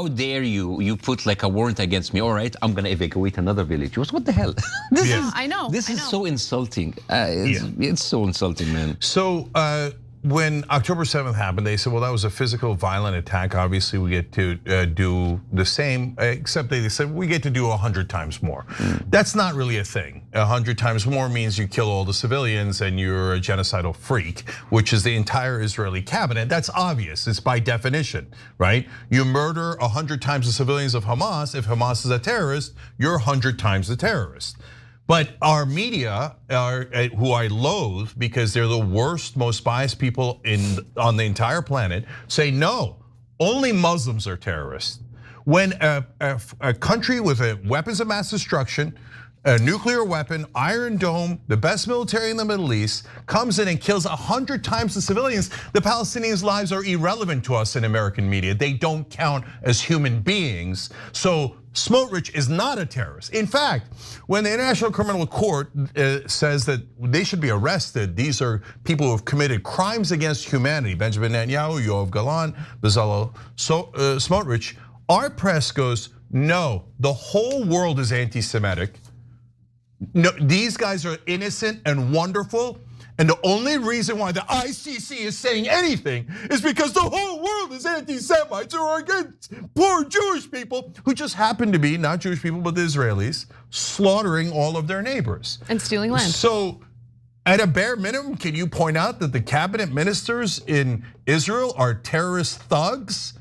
dare you put like a warrant against me? All right, I'm gonna evacuate another village. What the hell? I know. This is so insulting. It's so insulting, man. So when October 7th happened, they said, well, that was a physical violent attack. Obviously, we get to do the same, except they said we get to do 100 times more. That's not really a thing. 100 times more means you kill all the civilians and you're a genocidal freak, which is the entire Israeli cabinet. That's obvious, it's by definition, right? You murder 100 times the civilians of Hamas. If Hamas is a terrorist, you're 100 times the terrorist. But our media, who I loathe because they're the worst, most biased people on the entire planet, say no, only Muslims are terrorists. When a country with weapons of mass destruction, a nuclear weapon, Iron Dome, the best military in the Middle East, comes in and kills 100 times the civilians, the Palestinians' lives are irrelevant to us in American media. They don't count as human beings. So Smotrich is not a terrorist. In fact, when the International Criminal Court says that they should be arrested, these are people who have committed crimes against humanity, Benjamin Netanyahu, Yoav Galan, Bezalel Smotrich, our press goes, no, the whole world is anti-Semitic. No, these guys are innocent and wonderful. And the only reason why the ICC is saying anything is because the whole world is anti-Semites who are against poor Jewish people who just happen to be, not Jewish people, but the Israelis, slaughtering all of their neighbors. And stealing land. So at a bare minimum, can you point out that the cabinet ministers in Israel are terrorist thugs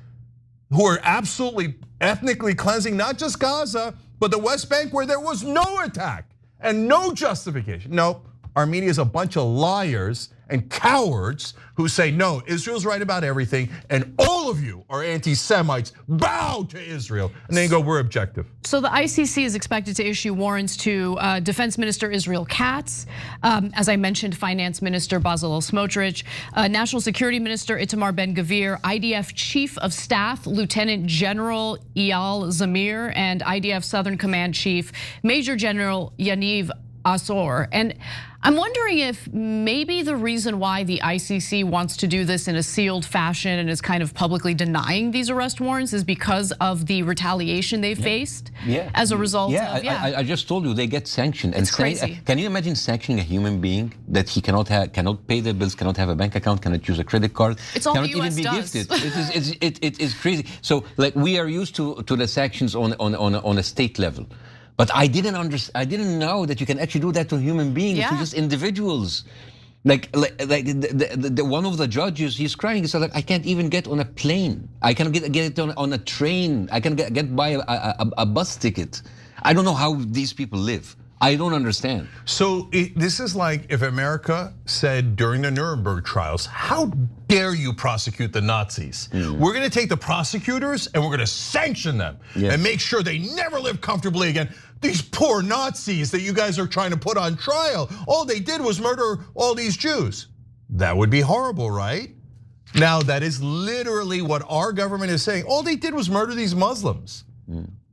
who are absolutely ethnically cleansing not just Gaza, but the West Bank where there was no attack and no justification? Nope. Our media is a bunch of liars and cowards who say, no, Israel's right about everything, and all of you are anti-Semites, bow to Israel. And then you go, we're objective. So the ICC is expected to issue warrants to Defense Minister Israel Katz, as I mentioned, Finance Minister Bezalel Smotrich, National Security Minister Itamar Ben-Gvir, IDF Chief of Staff Lieutenant General Eyal Zamir, and IDF Southern Command Chief Major General Yaniv Asor. And I'm wondering if maybe the reason why the ICC wants to do this in a sealed fashion and is kind of publicly denying these arrest warrants is because of the retaliation they faced as a result of, I just told you they get sanctioned. It's crazy. Can you imagine sanctioning a human being that he cannot pay the bills, cannot have a bank account, cannot use a credit card, it's all cannot the US even be does. gifted? It is crazy. So like we are used to the sanctions on a state level. But I didn't know that you can actually do that to human beings, to just individuals. Like the one of the judges, he's crying. He's like, I can't even get on a plane. I can't get on a train. I can get by a bus ticket. I don't know how these people live. I don't understand. So this is like if America said during the Nuremberg trials, how dare you prosecute the Nazis? We're gonna take the prosecutors and we're gonna sanction them and make sure they never live comfortably again. These poor Nazis that you guys are trying to put on trial, all they did was murder all these Jews. That would be horrible, right? Now that is literally what our government is saying. All they did was murder these Muslims.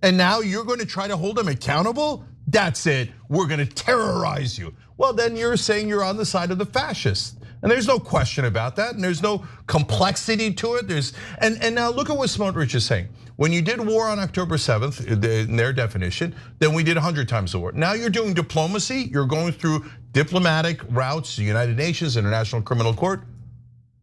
And now you're going to try to hold them accountable? That's it, we're gonna terrorize you. Well, then you're saying you're on the side of the fascists. And there's no question about that, and there's no complexity to it. And now look at what Smotrich is saying. When you did war on October 7th, in their definition, then we did 100 times the war. Now you're doing diplomacy, you're going through diplomatic routes, the United Nations, International Criminal Court.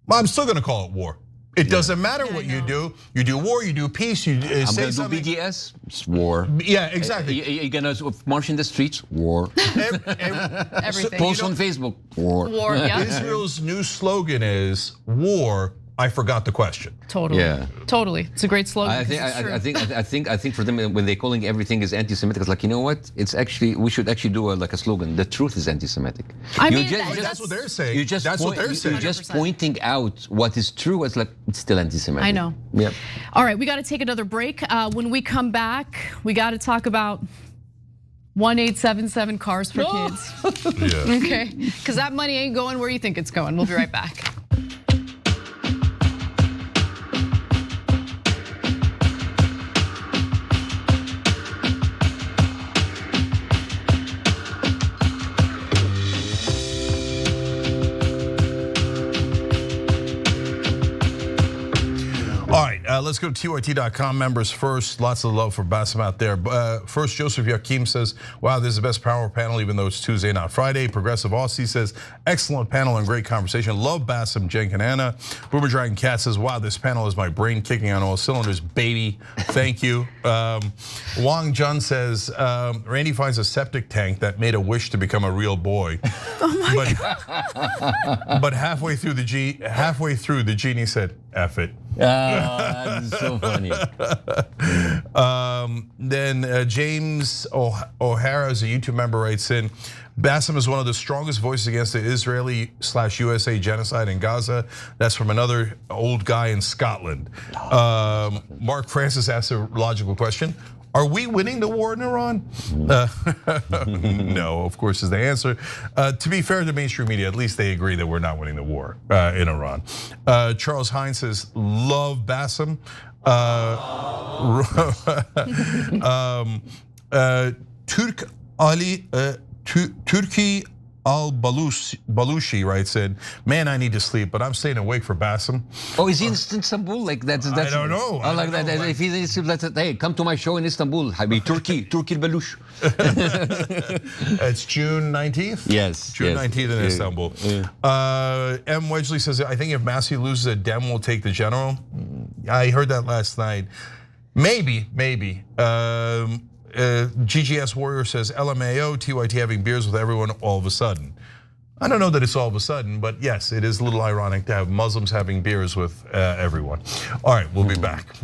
Well, I'm still gonna call it war. It doesn't matter what you do. You do war, you do peace, you say something. I'm gonna do BDS, it's war. Yeah, exactly. You're gonna march in the streets, war. Everything. Post on Facebook, war. War, yeah. Israel's new slogan is war. I forgot the question. Totally. Yeah. Totally. It's a great slogan. I think for them when they're calling everything is anti-Semitic, it's like, you know what? It's actually we should actually do like a slogan. The truth is anti-Semitic. I mean, that's what they're saying. That's what they're saying. You're just pointing out what is true. It's like it's still anti-Semitic. I know. Yep. All right, we got to take another break. When we come back, we got to talk about 1877 cars for kids. Okay, because that money ain't going where you think it's going. We'll be right back. All right, let's go to TYT.com members first. Lots of love for Bassem out there. First, Joseph Yakim says, wow, this is the best power panel, even though it's Tuesday, not Friday. Progressive Aussie says, excellent panel and great conversation. Love Bassem, Jen and Anna. Boomer Dragon Cat says, wow, this panel is my brain kicking on all cylinders, baby. Thank you. Wang Jun says, Randy finds a septic tank that made a wish to become a real boy. Oh my God. But halfway through, the genie said, F it. That's so funny. Then James O'Hara, as a YouTube member, writes in, Bassem is one of the strongest voices against the Israeli/USA genocide in Gaza. That's from another old guy in Scotland. Mark Francis asked a logical question. Are we winning the war in Iran? No, of course, is the answer. To be fair to mainstream media, at least they agree that we're not winning the war in Iran. Charles Hines says, love Bassem. Turkey Al-Balushi writes in, man, I need to sleep, but I'm staying awake for Bassem. Oh, is he in Istanbul? Like that's I don't know. I like that. If he's in Istanbul, let's say, hey, come to my show in Istanbul. Turkey Balush. It's June 19th? Yes. June 19th in Istanbul. M. Wedgley says, I think if Massie loses a Dem will take the general. I heard that last night. Maybe. GGS Warrior says, LMAO, TYT having beers with everyone all of a sudden. I don't know that it's all of a sudden, but yes, it is a little ironic to have Muslims having beers with everyone. All right, we'll be back.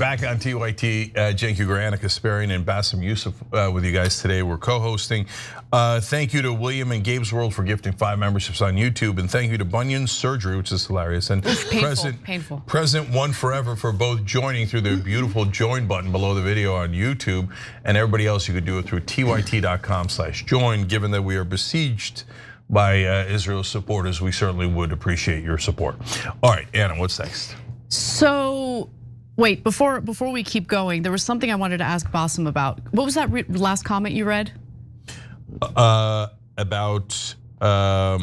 back on TYT. Cenk Ugarian, Kasparian, and Bassem Youssef with you guys today. We're co-hosting. Thank you to William and Gabe's World for gifting 5 memberships on YouTube, and thank you to Bunyan Surgery, which is hilarious, and Present One Forever for both joining through the beautiful join button below the video on YouTube, and everybody else you could do it through tyt.com/join. Given that we are besieged by Israel supporters, we certainly would appreciate your support. All right, Anna, what's next? So, wait, before we keep going, there was something I wanted to ask Bassem about. What was that last comment you read? About okay, I'll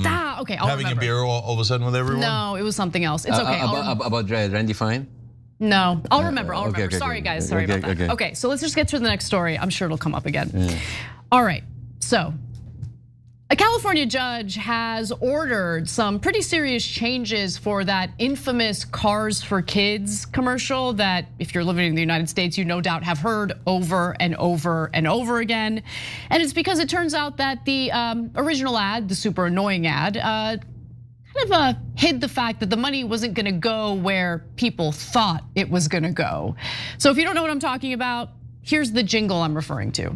having remember. a beer all of a sudden with everyone? No, it was something else. It's okay. About Randy Fine? No, I'll remember. Okay, Sorry, guys. Sorry about that. Okay, so let's just get to the next story. I'm sure it'll come up again. All right, so a California judge has ordered some pretty serious changes for that infamous Cars for Kids commercial that, if you're living in the United States, you no doubt have heard over and over and over again. And it's because it turns out that the original ad, the super annoying ad, kind of hid the fact that the money wasn't gonna go where people thought it was gonna go. So if you don't know what I'm talking about, here's the jingle I'm referring to.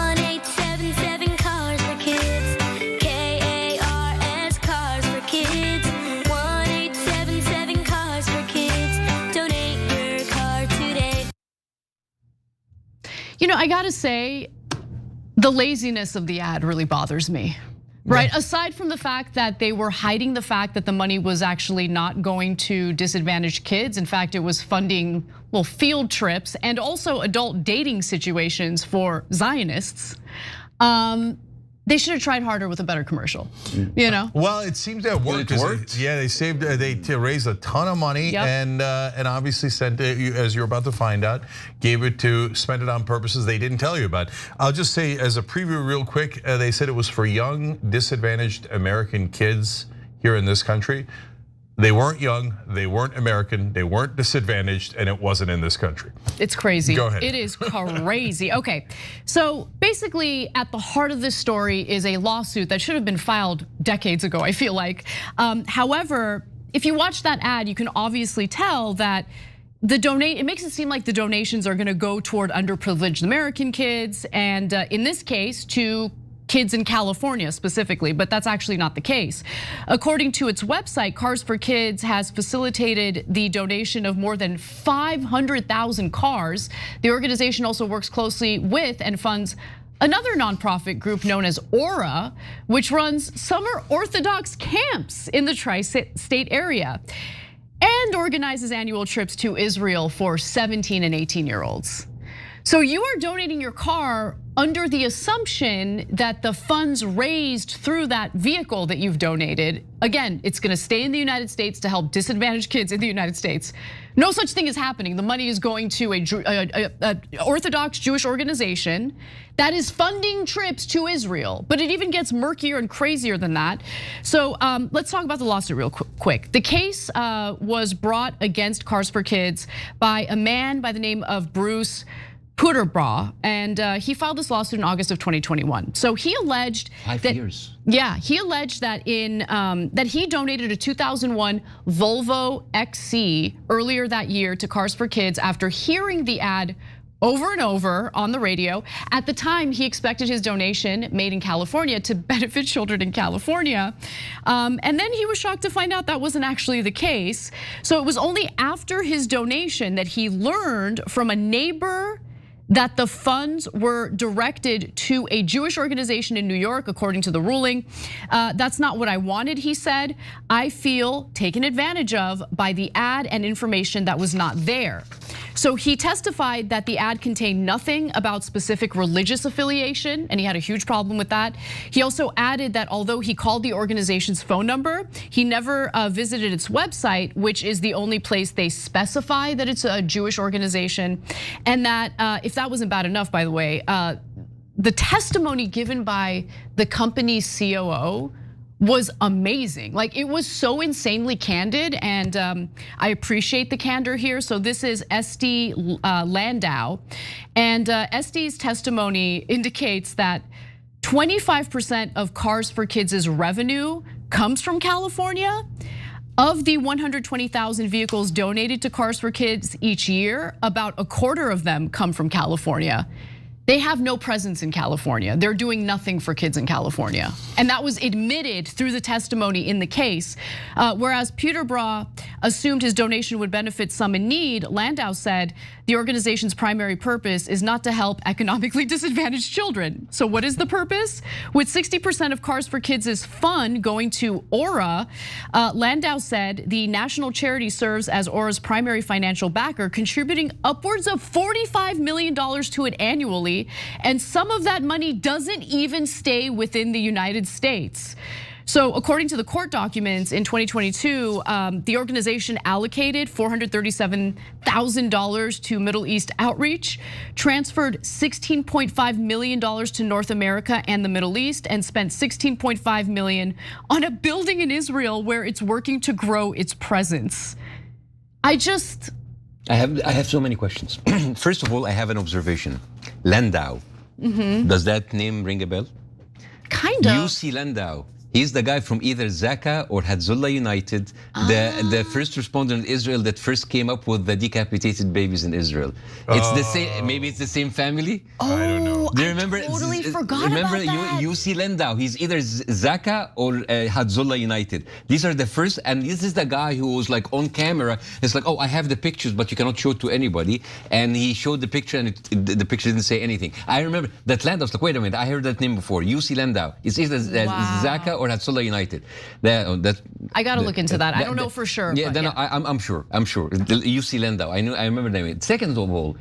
1877 Cars for Kids, KARS Cars for Kids, 1877 Cars for Kids, donate your car today. You know, I gotta say, the laziness of the ad really bothers me. Right, aside from the fact that they were hiding the fact that the money was actually not going to disadvantaged kids. In fact, it was funding, well, field trips and also adult dating situations for Zionists. They should have tried harder with a better commercial, you know? Well, it seems to have worked. It worked. They raised a ton of money, and obviously sent it, as you're about to find out, spent it on purposes they didn't tell you about. I'll just say as a preview real quick, they said it was for young, disadvantaged American kids here in this country. They weren't young, they weren't American, they weren't disadvantaged, and it wasn't in this country. It's crazy. Go ahead. It is crazy. Okay, so basically at the heart of this story is a lawsuit that should have been filed decades ago, I feel like. However, if you watch that ad, you can obviously tell that it makes it seem like the donations are gonna go toward underprivileged American kids, and in this case, to kids in California specifically, but that's actually not the case. According to its website, Cars for Kids has facilitated the donation of more than 500,000 cars. The organization also works closely with and funds another nonprofit group known as Aura, which runs summer Orthodox camps in the tri-state area and organizes annual trips to Israel for 17 and 18-year-olds. So you are donating your car under the assumption that the funds raised through that vehicle that you've donated, again, it's gonna stay in the United States to help disadvantaged kids in the United States. No such thing is happening. The money is going to a Orthodox Jewish organization that is funding trips to Israel, but it even gets murkier and crazier than that. So let's talk about the lawsuit real quick. The case was brought against Cars for Kids by a man by the name of Bruce Puderbaugh, and he filed this lawsuit in August of 2021. So he alleged 5 years. Yeah, he alleged that that he donated a 2001 Volvo XC earlier that year to Cars for Kids after hearing the ad over and over on the radio. At the time, he expected his donation made in California to benefit children in California. And then he was shocked to find out that wasn't actually the case. So it was only after his donation that he learned from a neighbor that the funds were directed to a Jewish organization in New York, according to the ruling. That's not what I wanted, he said. I feel taken advantage of by the ad and information that was not there. So he testified that the ad contained nothing about specific religious affiliation, and he had a huge problem with that. He also added that although he called the organization's phone number, he never visited its website, which is the only place they specify that it's a Jewish organization. And that if that wasn't bad enough, by the way, the testimony given by the company's COO was amazing. Like, it was so insanely candid, and I appreciate the candor here. So this is Esty Landau, and Esty's testimony indicates that 25% of Cars for Kids' revenue comes from California. Of the 120,000 vehicles donated to Cars for Kids each year, about a quarter of them come from California. They have no presence in California. They're doing nothing for kids in California. And that was admitted through the testimony in the case. Whereas Peterborough assumed his donation would benefit some in need, Landau said the organization's primary purpose is not to help economically disadvantaged children. So what is the purpose? With 60% of Cars for Kids' fund going to Aura, Landau said the national charity serves as Aura's primary financial backer, contributing upwards of $45 million to it annually. And some of that money doesn't even stay within the United States. So according to the court documents in 2022, the organization allocated $437,000 to Middle East outreach, transferred $16.5 million to North America and the Middle East, and spent $16.5 million on a building in Israel where it's working to grow its presence. I have so many questions. First of all, I have an observation. Landau. Does that name ring a bell? Kind of. UC Landau. He's the guy from either Zaka or Hezbollah United, the first responder in Israel that first came up with the decapitated babies in Israel. It's the same. Maybe it's the same family. I don't know. Do you remember? I totally forgot remember about that. UC Landau. He's either Zaka or Hezbollah United. These are the first, and this is the guy who was like on camera. It's like, oh, I have the pictures, but you cannot show it to anybody. And he showed the picture, and the picture didn't say anything. I remember that Landau. I was like, wait a minute, I heard that name before. UC Landau. It's either Zaka or Hezbollah United. I gotta look into that. I don't know for sure. Yeah, then I'm sure. UC Landau. I remember the name. Second of all,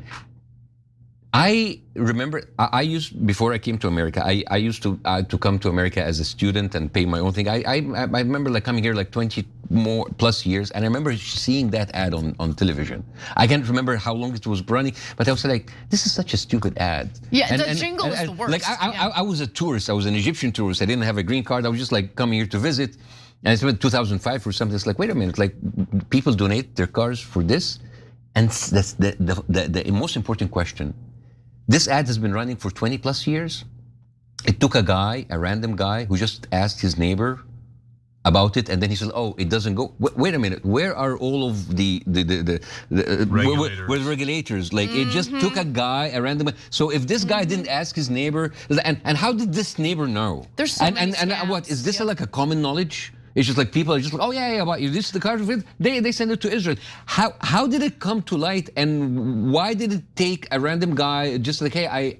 I remember I used, before I came to America, I used to come to America as a student and pay my own thing. I remember like coming here like 20 more plus years, and I remember seeing that ad on television. I can't remember how long it was running, but I was like, this is such a stupid ad. Yeah, the jingle is the worst. Like I was a tourist. I was an Egyptian tourist. I didn't have a green card. I was just like coming here to visit. And it's been 2005 or something. It's like, wait a minute, like people donate their cars for this, and that's the most important question. This ad has been running for 20 plus years. It took a random guy who just asked his neighbor about it, and then he said, "Oh, it doesn't go." Wait a minute, where are all of the regulators? Like it just took a random. So if this guy didn't ask his neighbor, and how did this neighbor know? There's so many and what is this like a common knowledge? It's just like people are just like, oh yeah, about you. This is the car. They send it to Israel. How did it come to light, and why did it take a random guy just like, hey,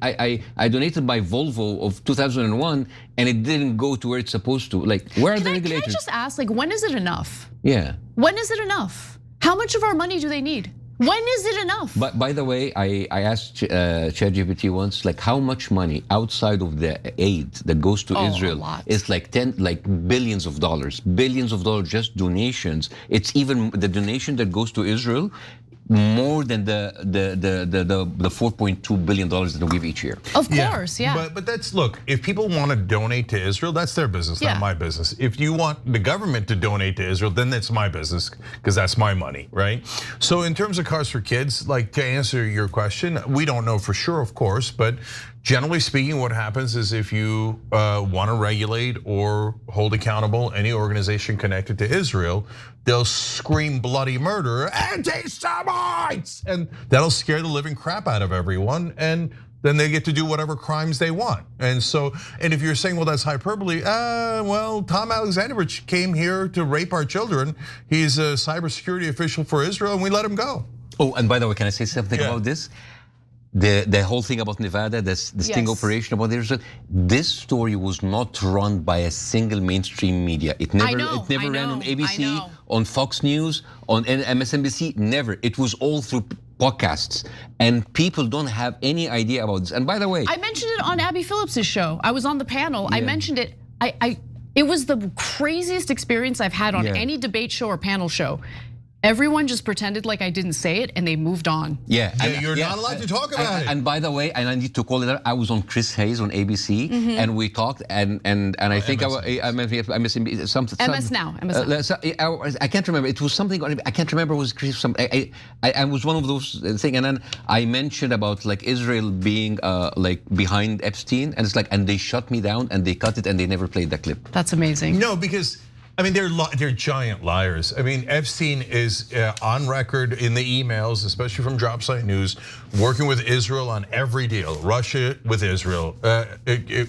I donated my Volvo of 2001, and it didn't go to where it's supposed to? Like, where are the regulators? Can I just ask, like, when is it enough? Yeah. When is it enough? How much of our money do they need? When is it enough? But by the way, I asked ChatGPT once, like how much money outside of the aid that goes to Israel is like billions of dollars just donations. It's even the donation that goes to Israel more than the $4.2 billion that we give each year. Of course, yeah. But that's, look, if people want to donate to Israel, that's their business, not my business. If you want the government to donate to Israel, then that's my business, because that's my money, right? So in terms of Cars for Kids, like to answer your question, we don't know for sure, of course, but generally speaking, what happens is if you want to regulate or hold accountable any organization connected to Israel, they'll scream bloody murder, anti-Semites, and that'll scare the living crap out of everyone, and then they get to do whatever crimes they want. And so, and if you're saying, well, that's hyperbole, well, Tom Alexandrovich came here to rape our children. He's a cybersecurity official for Israel, and we let him go. Oh, and by the way, can I say something about this? The whole thing about Nevada, this sting operation about Israel, this story was not run by a single mainstream media. It never ran on ABC, on Fox News, on MSNBC, never. It was all through podcasts, and people don't have any idea about this. And by the way, I mentioned it on Abby Phillips's show. I was on the panel. I mentioned it. It was the craziest experience I've had on any debate show or panel show. Everyone just pretended like I didn't say it, and they moved on. Yeah, you're not allowed to talk about it. And by the way, and I need to call it out, I was on Chris Hayes on ABC, and we talked, and I think I MS now. I can't remember. It was something. I can't remember. It was Chris. I was one of those things, and then I mentioned about like Israel being like behind Epstein, and it's like, and they shut me down, and they cut it, and they never played that clip. That's amazing. No, because I mean, they're giant liars. I mean, Epstein is on record in the emails, especially from Dropsite News, working with Israel on every deal. Russia with Israel,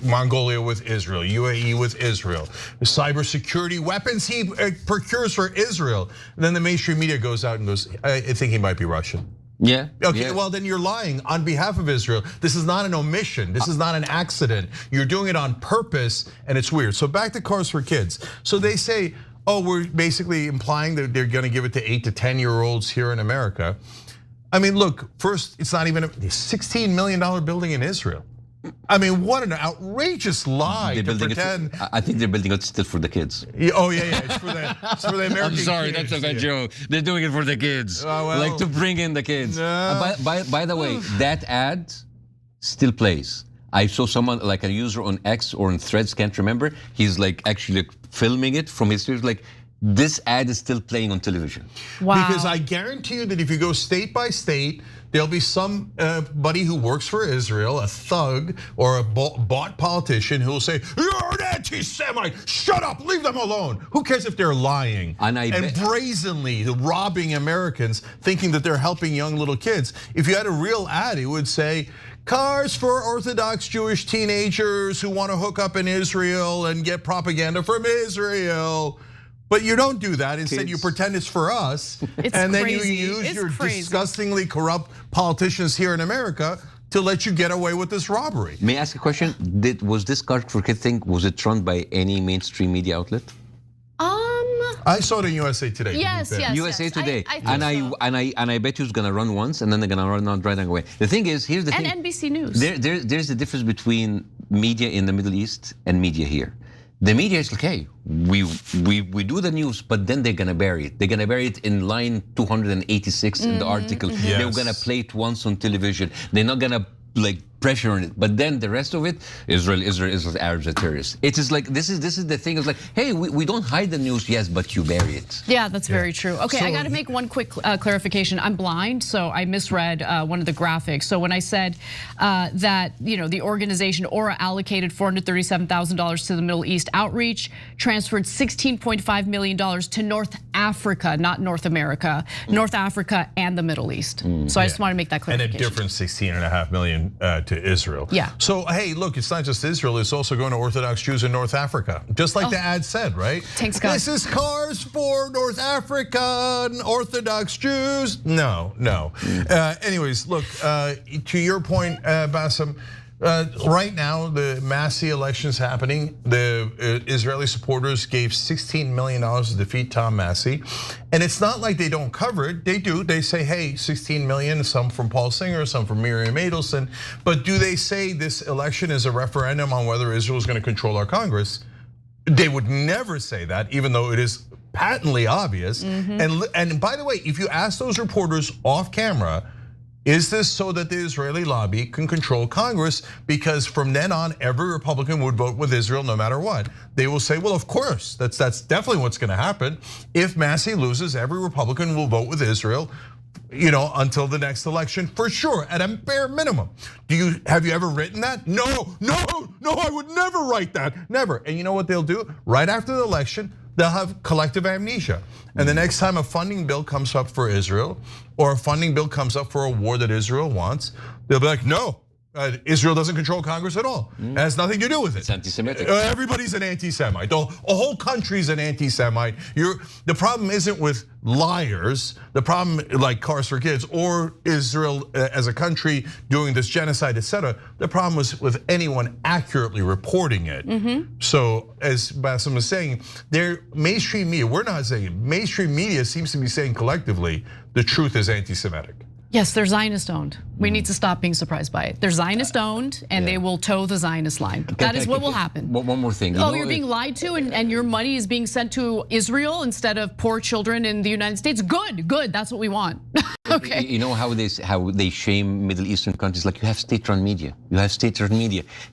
Mongolia with Israel, UAE with Israel. The cybersecurity weapons he procures for Israel. And then the mainstream media goes out and goes, I think he might be Russian. Yeah. Okay, yeah. well then you're lying on behalf of Israel. This is not an omission. This is not an accident. You're doing it on purpose, and it's weird. So back to Cars for Kids. So they say, oh, we're basically implying that they're gonna give it to 8 to 10-year-olds here in America. I mean, look, first, it's not even a $16 million building in Israel. I mean, what an outrageous lie to pretend. I think they're building it still for the kids. Oh yeah, it's for the American I'm sorry, kids. that's a bad joke. They're doing it for the kids, like to bring in the kids. No. By the way, that ad still plays. I saw someone, like a user on X or on Threads, can't remember. He's like actually filming it from his series, like, this ad is still playing on television. Wow. Because I guarantee you that if you go state by state, there'll be somebody who works for Israel, a thug or a bought politician who will say, you're an anti-Semite, shut up, leave them alone. Who cares if they're lying and brazenly robbing Americans, thinking that they're helping young little kids. If you had a real ad, it would say, cars for Orthodox Jewish teenagers who want to hook up in Israel and get propaganda from Israel. But you don't do that. Instead, you pretend it's for us. And then you use your disgustingly corrupt politicians here in America to let you get away with this robbery. May I ask a question? Was this Cars for Kids thing, was it run by any mainstream media outlet? I saw it in USA Today. Yes. USA Today, I and I bet you it's gonna run once, and then they're gonna run out right away. The thing is, here's the thing. And NBC News. There's the difference between media in the Middle East and media here. The media is like, hey, we do the news, but then they're gonna bury it. They're gonna bury it in line 286 in the article. They're gonna play it once on television. They're not gonna like pressure on it, but then the rest of it, Israel, Arabs are terrorists. It is like this is the thing. It's like, hey, we don't hide the news, yes, but you bury it. Yeah, that's very true. Okay, I got to make one quick clarification. I'm blind, so I misread one of the graphics. So when I said that the organization Aura allocated $437,000 to the Middle East outreach, transferred $16.5 million to North Africa, not North America, North Africa and the Middle East. So I just want to make that clarification. And a different $16.5 million to Israel. Yeah. So hey, look, it's not just Israel, it's also going to Orthodox Jews in North Africa. Just like the ad said, right? Thanks, God. This is cars for North African Orthodox Jews. No. Anyways, look, to your point, Bassem, right now, the Massie election's happening. The Israeli supporters gave $16 million to defeat Thomas Massie. And it's not like they don't cover it. They do. They say, hey, 16 million, some from Paul Singer, some from Miriam Adelson. But do they say this election is a referendum on whether Israel is going to control our Congress? They would never say that, even though it is patently obvious. And by the way, if you ask those reporters off camera, is this so that the Israeli lobby can control Congress? Because from then on, every Republican would vote with Israel no matter what. They will say, well, of course, that's definitely what's gonna happen. If Massie loses, every Republican will vote with Israel, until the next election, for sure, at a bare minimum. Have you ever written that? No, I would never write that, never. And you know what they'll do? Right after the election, they'll have collective amnesia. And the next time a funding bill comes up for Israel, or a funding bill comes up for a war that Israel wants, they'll be like, no, Israel doesn't control Congress at all. It has nothing to do with it. It's anti-Semitic. Everybody's an anti-Semite. A whole country's an anti-Semite. The problem isn't with liars. The problem, like Cars for Kids or Israel as a country doing this genocide, etc. The problem was with anyone accurately reporting it. So as Bassem was saying, their mainstream media, we're not saying it, mainstream media seems to be saying collectively the truth is anti-Semitic. Yes, they're Zionist owned. We need to stop being surprised by it. They're Zionist owned and they will toe the Zionist line. That is what will happen. One more thing. You're being lied to and your money is being sent to Israel instead of poor children in the United States. Good, that's what we want. Okay. You know how they shame Middle Eastern countries, like you have state-run media.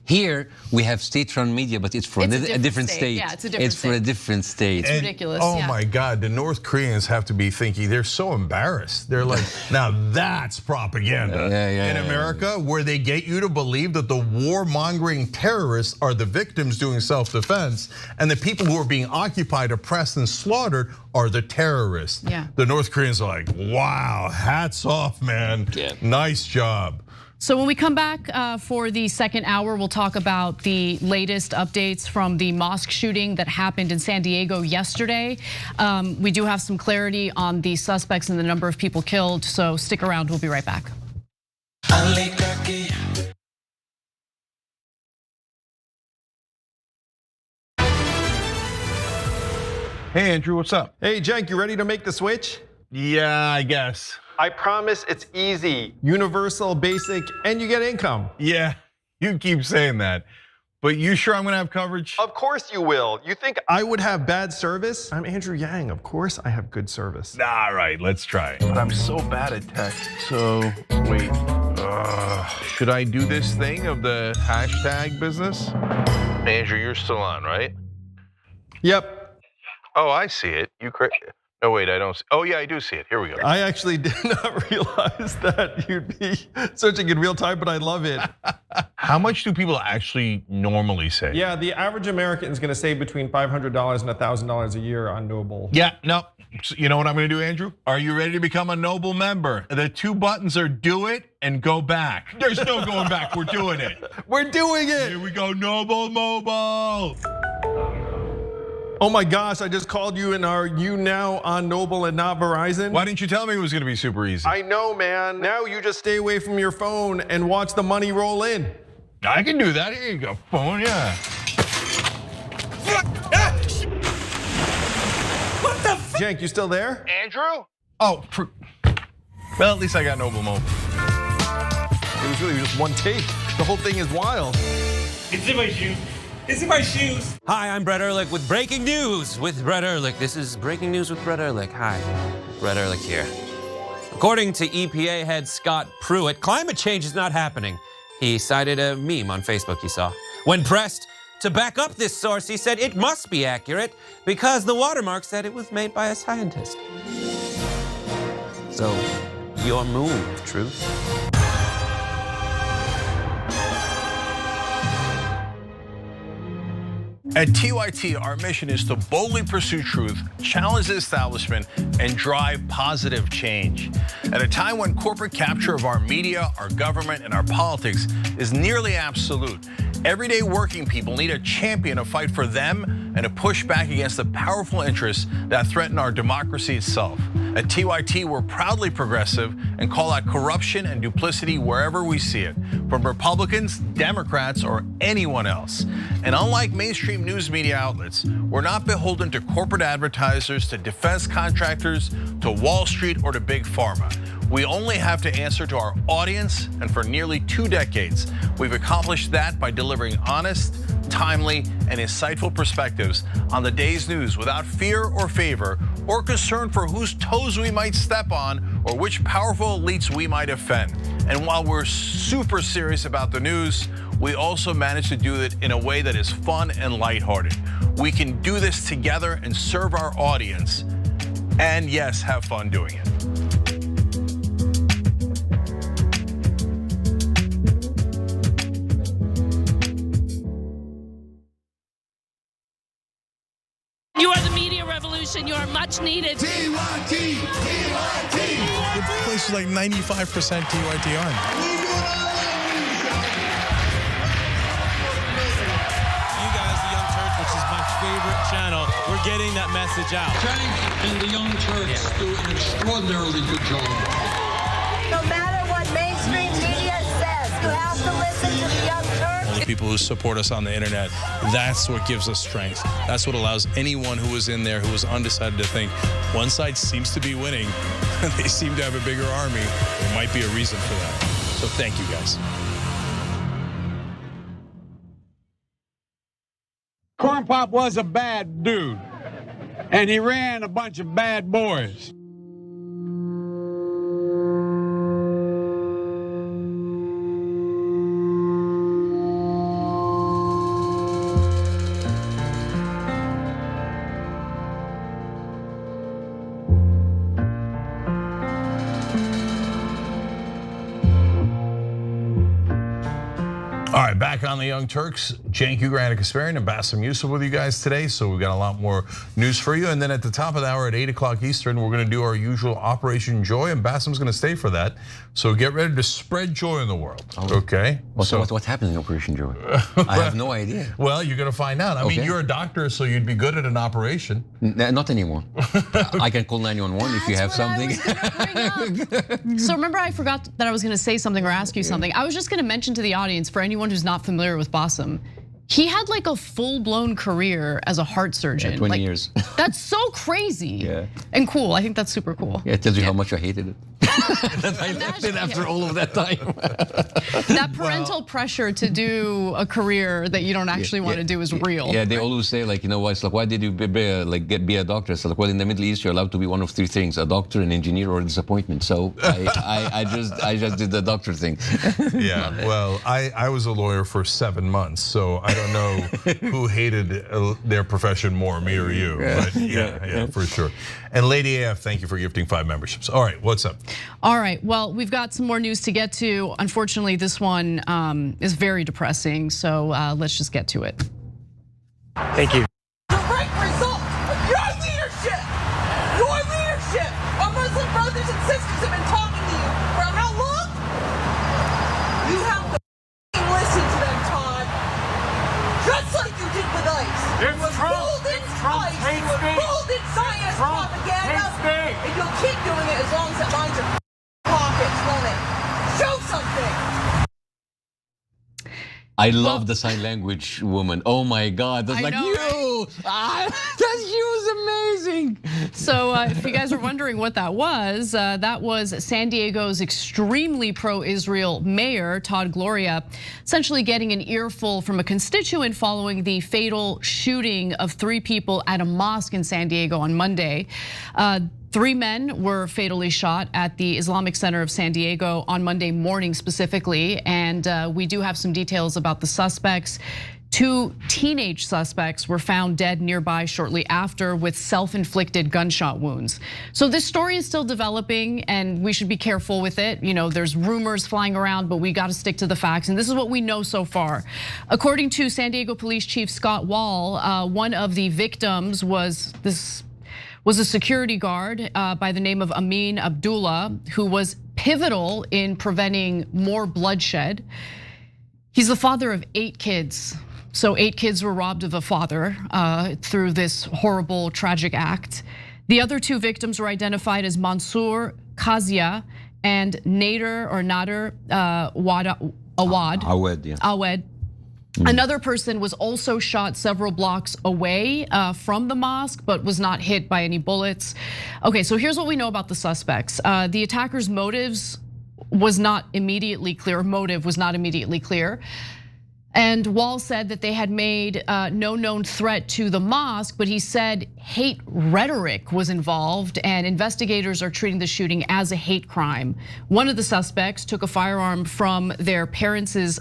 Here we have state-run media, but it's for a different state. Yeah, it's a different state. For a different state. It's ridiculous. Oh my God, the North Koreans have to be thinking, they're so embarrassed. They're like, now that's propaganda. in America where they get you to believe that the warmongering terrorists are the victims doing self-defense and the people who are being occupied, oppressed, and slaughtered are the terrorists. Yeah. The North Koreans are like, wow, hats off, man. Yeah. Nice job. So when we come back for the second hour, we'll talk about the latest updates from the mosque shooting that happened in San Diego yesterday. We do have some clarity on the suspects and the number of people killed, so stick around, we'll be right back. Hey, Andrew, what's up? Hey, Cenk, you ready to make the switch? Yeah, I guess. I promise it's easy, universal, basic, and you get income. Yeah, you keep saying that. But you sure I'm gonna have coverage? Of course you will. You think I would have bad service? I'm Andrew Yang. Of course I have good service. All right, let's try it. But I'm so bad at text. So, wait. Should I do this thing of the hashtag business? Andrew, you're still on, right? Yep. Oh, I see it. No, wait, I don't see. Oh, yeah, I do see it. Here we go. I actually did not realize that you'd be searching in real time, but I love it. How much do people actually normally say? Yeah, the average American is gonna save between $500 and $1,000 a year on Noble. Yeah, no. You know what I'm gonna do, Andrew? Are you ready to become a Noble member? The two buttons are do it and go back. There's no going back, we're doing it. We're doing it! Here we go, Noble Mobile. Oh my gosh, I just called you and are you now on Noble and not Verizon? Why didn't you tell me it was gonna be super easy? I know, man. Now you just stay away from your phone and watch the money roll in. I can do that. Here you go, phone, yeah. What the f? Cenk, you still there? Andrew? Oh, well, at least I got Noble Mobile. It was really just one take. The whole thing is wild. It's in my shoes. It's in my shoes. Hi, I'm Brett Ehrlich with breaking news with Brett Ehrlich. This is breaking news with Brett Ehrlich. Hi, Brett Ehrlich here. According to EPA head Scott Pruitt, climate change is not happening. He cited a meme on Facebook he saw. When pressed to back up this source, he said it must be accurate because the watermark said it was made by a scientist. So, your move, Truth. At TYT, our mission is to boldly pursue truth, challenge the establishment, and drive positive change. At a time when corporate capture of our media, our government, and our politics is nearly absolute, everyday working people need a champion to fight for them and to push back against the powerful interests that threaten our democracy itself. At TYT, we're proudly progressive and call out corruption and duplicity wherever we see it, from Republicans, Democrats, or anyone else. And unlike mainstream news media outlets, we're not beholden to corporate advertisers, to defense contractors, to Wall Street, or to Big Pharma. We only have to answer to our audience, and for nearly 2 decades, we've accomplished that by delivering honest, timely, and insightful perspectives on the day's news without fear or favor or concern for whose toes we might step on or which powerful elites we might offend. And while we're super serious about the news, we also manage to do it in a way that is fun and lighthearted. We can do this together and serve our audience, and yes, have fun doing it. You are the media revolution. You are much needed. TYT, TYT. The place is like 95% TYT on. You guys, the Young Turks, which is my favorite channel, we're getting that message out. Cenk and the Young Turks do an extraordinarily good job. No matter what mainstream media says, you have to listen to the Young Turks. The people who support us on the internet, that's what gives us strength. That's what allows anyone who was in there who was undecided to think one side seems to be winning, they seem to have a bigger army. There might be a reason for that. So thank you guys. Corn Pop was a bad dude, and he ran a bunch of bad boys. Back on the Young Turks, Cenk Ugrana Kasparian and Bassem Youssef with you guys today. So we've got a lot more news for you. And then at the top of the hour at 8 o'clock Eastern, we're gonna do our usual Operation Joy, and Bassem's gonna stay for that. So get ready to spread joy in the world, okay? What happens in Operation Joy? I have no idea. Well, you're gonna find out. I mean, you're a doctor, so you'd be good at an operation. Not anymore. I can call 911 if you have something. So remember, I forgot that I was gonna say something or ask you something. I was just gonna mention to the audience, for anyone who's not familiar with Bassem, he had like a full-blown career as a heart surgeon. Yeah, 20 years. That's so crazy and cool. I think that's super cool. Yeah, it tells you how much I hated it. That I left it after all of that time. That parental pressure to do a career that you don't actually want to do is real. Yeah, they always say, like, you know, it's like, why did you be a doctor? So like, well, in the Middle East, you're allowed to be one of three things: a doctor, an engineer, or a disappointment. So I just did the doctor thing. Yeah, well, I was a lawyer for 7 months, so I don't know who hated their profession more, me or you. But yeah, for sure. And Lady AF, thank you for gifting 5 memberships. All right, what's up? All right, well, we've got some more news to get to. Unfortunately, this one is very depressing, so let's just get to it. Thank you. Direct result of your leadership! Your leadership! Our Muslim brothers and sisters have been talking to you for how long? You have to listen to them, Todd. Just like you did with ICE. You were rolled in ICE. You were rolled in science propaganda. And you'll keep doing it as long as it lines your pockets, won't it? Show something! I love the sign language woman. Oh my God, that's like know, you. Right? That's you is amazing. So if you guys are wondering what that was San Diego's extremely pro-Israel mayor, Todd Gloria, essentially getting an earful from a constituent following the fatal shooting of 3 people at a mosque in San Diego on Monday. 3 men were fatally shot at the Islamic Center of San Diego on Monday morning specifically, and we do have some details about the suspects. 2 teenage suspects were found dead nearby shortly after with self-inflicted gunshot wounds. So this story is still developing, and we should be careful with it. You know, there's rumors flying around, but we got to stick to the facts, and this is what we know so far. According to San Diego Police Chief Scott Wall, one of the victims was a security guard by the name of Amin Abdullah, who was pivotal in preventing more bloodshed. He's the father of 8 kids. So 8 kids were robbed of a father through this horrible, tragic act. The other 2 victims were identified as Mansour Kazia and Nader Awad. Another person was also shot several blocks away from the mosque, but was not hit by any bullets. Okay, so here's what we know about the suspects. The attackers' motive was not immediately clear. And Wall said that they had made no known threat to the mosque, but he said hate rhetoric was involved, and investigators are treating the shooting as a hate crime. One of the suspects took a firearm from their parents'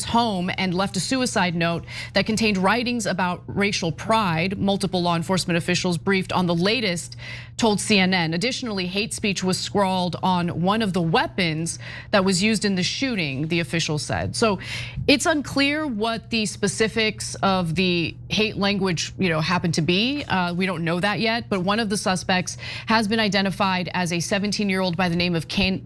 home and left a suicide note that contained writings about racial pride. Multiple law enforcement officials briefed on the latest told CNN. Additionally, hate speech was scrawled on one of the weapons that was used in the shooting, the official said. So it's unclear what the specifics of the hate language, happened to be. We don't know that yet, but one of the suspects has been identified as a 17-year-old by the name of Kane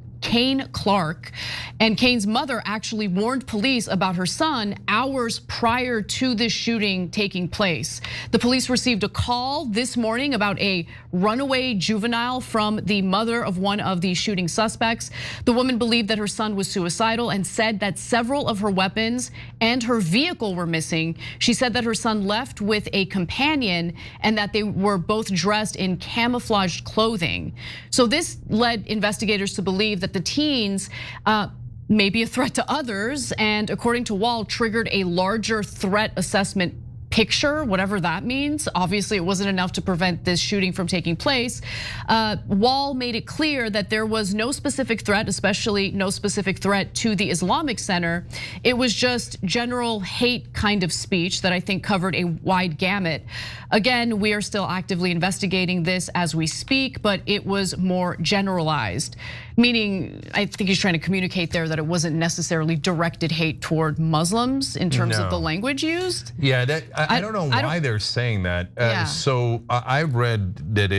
Clark, and Kane's mother actually warned police about her son hours prior to this shooting taking place. The police received a call this morning about a runaway juvenile from the mother of one of the shooting suspects. The woman believed that her son was suicidal and said that several of her weapons and her vehicle were missing. She said that her son left with a companion and that they were both dressed in camouflaged clothing. So this led investigators to believe that the teens may be a threat to others, and according to Wall, triggered a larger threat assessment picture, whatever that means. Obviously, it wasn't enough to prevent this shooting from taking place. Wall made it clear that there was no specific threat, especially no specific threat to the Islamic Center. It was just general hate kind of speech that I think covered a wide gamut. Again, we are still actively investigating this as we speak, but it was more generalized. Meaning, I think he's trying to communicate there that it wasn't necessarily directed hate toward Muslims in terms of the language used. Yeah, I don't know why they're saying that. So I've read that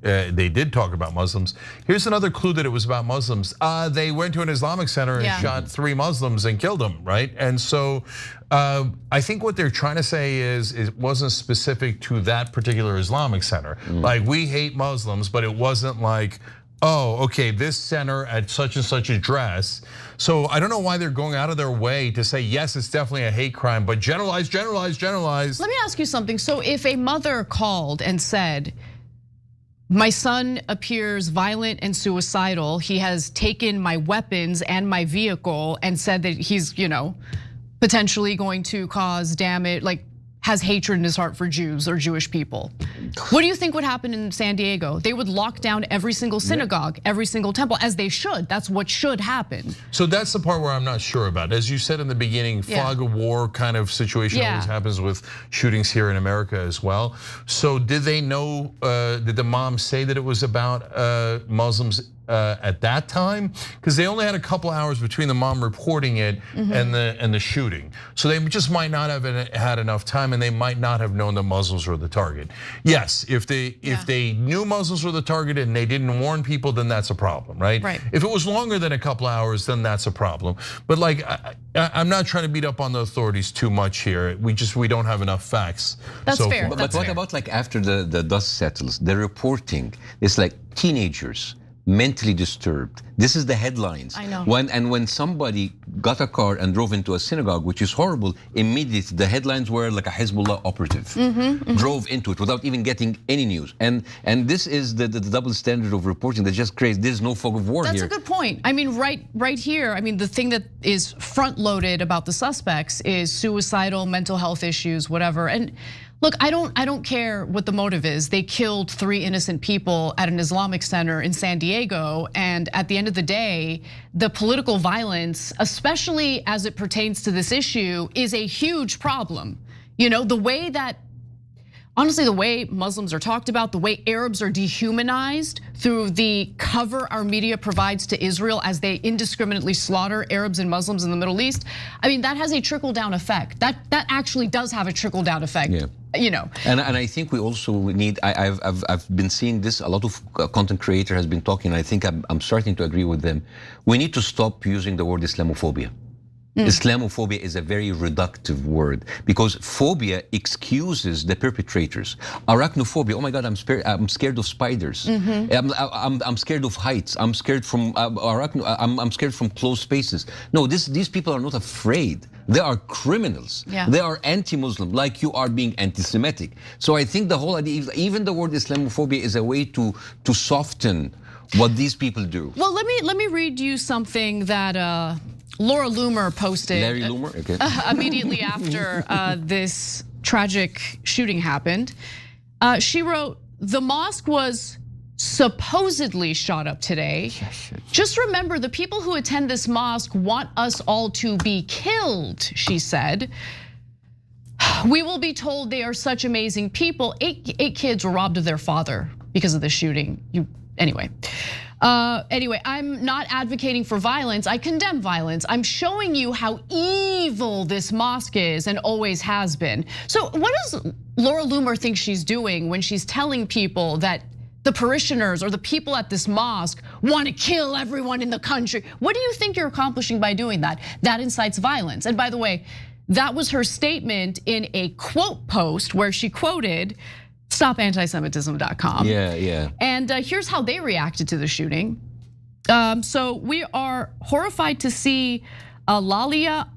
they did talk about Muslims. Here's another clue that it was about Muslims. They went to an Islamic center and shot 3 Muslims and killed them, right? And so I think what they're trying to say is it wasn't specific to that particular Islamic center. Like, we hate Muslims, but it wasn't like, oh, okay, this center at such and such address. So I don't know why they're going out of their way to say, yes, it's definitely a hate crime, but generalize. Let me ask you something. So if a mother called and said, my son appears violent and suicidal, he has taken my weapons and my vehicle and said that he's, potentially going to cause damage, like has hatred in his heart for Jews or Jewish people. What do you think would happen in San Diego? They would lock down every single synagogue, every single temple, as they should. That's what should happen. So that's the part where I'm not sure about. As you said in the beginning, fog of war kind of situation always happens with shootings here in America as well. So did they know, did the mom say that it was about Muslims at that time? Because they only had a couple hours between the mom reporting it and the shooting. So they just might not have had enough time, and they might not have known that Muslims were the target. Yes, if they knew Muslims were the target and they didn't warn people, then that's a problem, right? If it was longer than a couple hours, then that's a problem. But like, I'm not trying to beat up on the authorities too much here. We don't have enough facts. That's fair. But what about like after the dust settles, the reporting is like teenagers mentally disturbed. This is the headlines. I know. When somebody got a car and drove into a synagogue, which is horrible, immediately the headlines were like a Hezbollah operative drove into it without even getting any news. And this is the double standard of reporting that's just crazy. There's no fog of war here. That's a good point. I mean, right here, I mean, the thing that is front loaded about the suspects is suicidal, mental health issues, whatever. And look, I don't care what the motive is. They killed 3 innocent people at an Islamic center in San Diego, and at the end of the day, the political violence, especially as it pertains to this issue, is a huge problem. The way that, honestly, the way Muslims are talked about, the way Arabs are dehumanized through the cover our media provides to Israel as they indiscriminately slaughter Arabs and Muslims in the Middle East. I mean, that has a trickle-down effect. That actually does have a trickle-down effect. And I think we also need. I've been seeing this. A lot of content creator has been talking. I think I'm starting to agree with them. We need to stop using the word Islamophobia. Islamophobia is a very reductive word because phobia excuses the perpetrators. Arachnophobia, oh my God, I'm scared of spiders. I'm scared of heights. I'm scared from I'm scared from closed spaces. No, these people are not afraid. They are criminals. They are anti-Muslim, like you are being anti-Semitic. So I think the whole idea, even the word Islamophobia, is a way to soften what these people do. Well, let me read you something that Laura Loomer posted. Larry Loomer, okay. Immediately after this tragic shooting happened. She wrote, the mosque was supposedly shot up today. Just remember, the people who attend this mosque want us all to be killed, she said. We will be told they are such amazing people. Eight kids were robbed of their father because of the shooting. Anyway, I'm not advocating for violence. I condemn violence. I'm showing you how evil this mosque is and always has been. So what does Laura Loomer think she's doing when she's telling people that the parishioners or the people at this mosque want to kill everyone in the country? What do you think you're accomplishing by doing that? That incites violence. And by the way, that was her statement in a quote post where she quoted stopantisemitism.com. Yeah. And here's how they reacted to the shooting. So we are horrified to see Lalia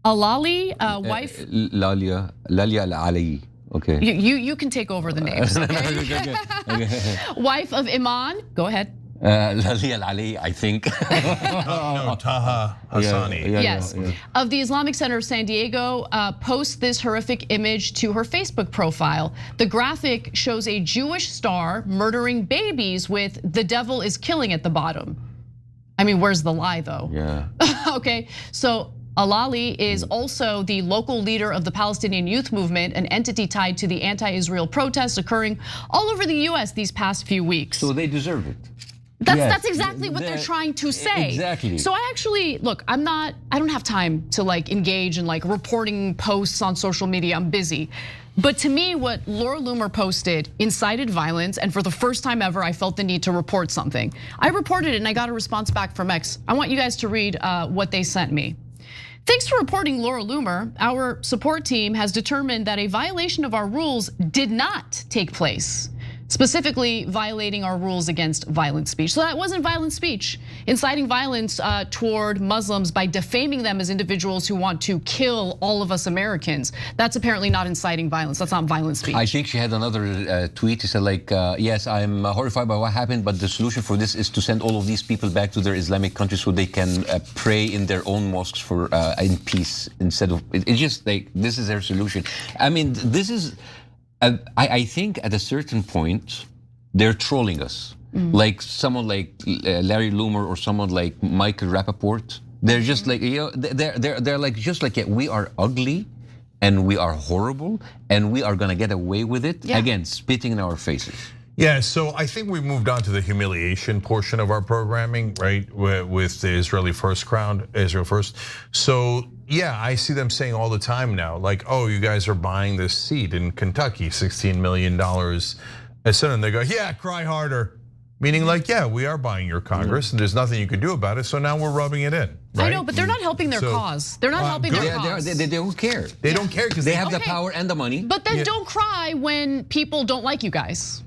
Alali, wife. Lalia Al-Ali. Okay. You can take over the names. Okay? Wife of Iman. Go ahead. Lalia Al-Ali, I think. No, Taha Hassani. Yes. Of the Islamic Center of San Diego, posts this horrific image to her Facebook profile. The graphic shows a Jewish star murdering babies with "the devil is killing" at the bottom. I mean, where's the lie though? Yeah. Okay, so Al-Ali is also the local leader of the Palestinian Youth Movement, an entity tied to the anti-Israel protests occurring all over the US these past few weeks. So they deserve it. That's exactly what they're trying to say. Exactly. So I actually, look, I don't have time to like engage in like reporting posts on social media, I'm busy. But to me, what Laura Loomer posted incited violence, and for the first time ever, I felt the need to report something. I reported it and I got a response back from X. I want you guys to read what they sent me. Thanks for reporting, Laura Loomer. Our support team has determined that a violation of our rules did not take place, specifically violating our rules against violent speech. So that wasn't violent speech. Inciting violence toward Muslims by defaming them as individuals who want to kill all of us Americans. That's apparently not inciting violence. That's not violent speech. I think she had another tweet. She said like, yes, I'm horrified by what happened, but the solution for this is to send all of these people back to their Islamic country so they can pray in their own mosques for in peace instead of, it's just like, this is their solution. I mean, this is, I think at a certain point, they're trolling us. Like someone like Larry Loomer or someone like Michael Rappaport. They're just like, you know, they're like, just like, yeah, we are ugly and we are horrible and we are gonna get away with it. Yeah. Again, spitting in our faces. Yeah, so I think we moved on to the humiliation portion of our programming, right? With the Israeli First crowd, Israel First. So yeah, I see them saying all the time now, like, oh, you guys are buying this seat in Kentucky, $16 million a Senate. And they go, yeah, cry harder. Meaning like, yeah, we are buying your Congress and there's nothing you can do about it. So now we're rubbing it in. Right? I know, but they're not helping their cause. They're not helping their cause. They don't care. They don't care because they have the power and the money. But then don't cry when people don't like you guys.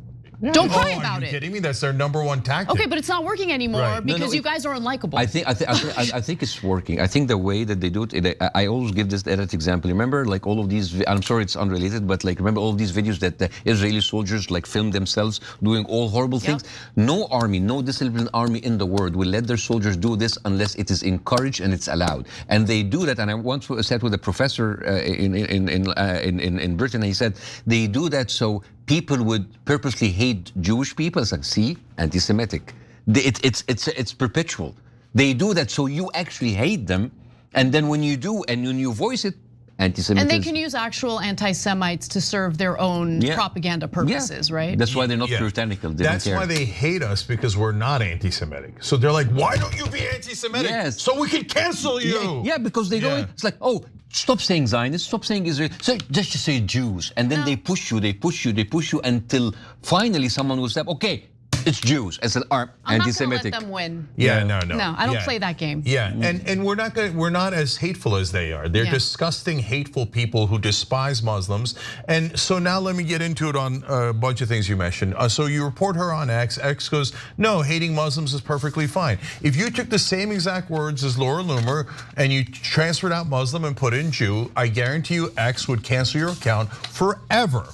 Don't cry about it. Are you kidding me? That's their #1 tactic. Okay, but it's not working anymore because you guys are unlikable. I think it's working. I think the way that they do it, I always give this edit example. Remember, like all of these, I'm sorry it's unrelated, but like remember all of these videos that the Israeli soldiers like film themselves doing all horrible things? No army, no disciplined army in the world will let their soldiers do this unless it is encouraged and it's allowed. And they do that. And I once sat with a professor in Britain, and he said they do that so people would purposely hate Jewish people. It's like, see, anti-Semitic. It's perpetual. They do that so you actually hate them, and then when you do and when you voice it, anti-Semitism. And they can use actual anti-Semites to serve their own propaganda purposes, right? That's why they're not puritanical. That's why they hate us, because we're not anti-Semitic. So they're like, why don't you be anti-Semitic? Yes. So we can cancel you. Yeah, because they go, it's like, oh, stop saying Zionists, stop saying Israel, so just say Jews. And then they push you until finally someone will say, okay, it's Jews as an anti-Semitic. I'm not gonna let them win. Yeah, no. No, I don't play that game. Yeah, and we're not as hateful as they are. They're disgusting, hateful people who despise Muslims. And so now let me get into it on a bunch of things you mentioned. So you report her on X. X goes, no, hating Muslims is perfectly fine. If you took the same exact words as Laura Loomer and you transferred out Muslim and put in Jew, I guarantee you X would cancel your account forever.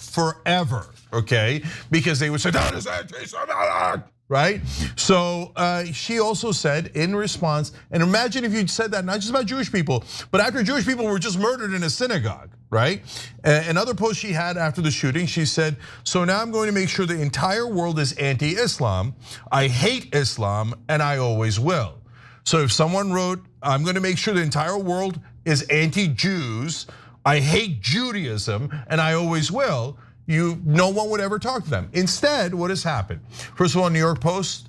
Okay, because they would say that is anti-Semitic, right? So she also said in response, and imagine if you'd said that not just about Jewish people, but after Jewish people were just murdered in a synagogue, right? Another post she had after the shooting, she said, so now I'm going to make sure the entire world is anti-Islam. I hate Islam and I always will. So if someone wrote, I'm going to make sure the entire world is anti-Jews, I hate Judaism and I always will, no one would ever talk to them. Instead, what has happened? First of all, New York Post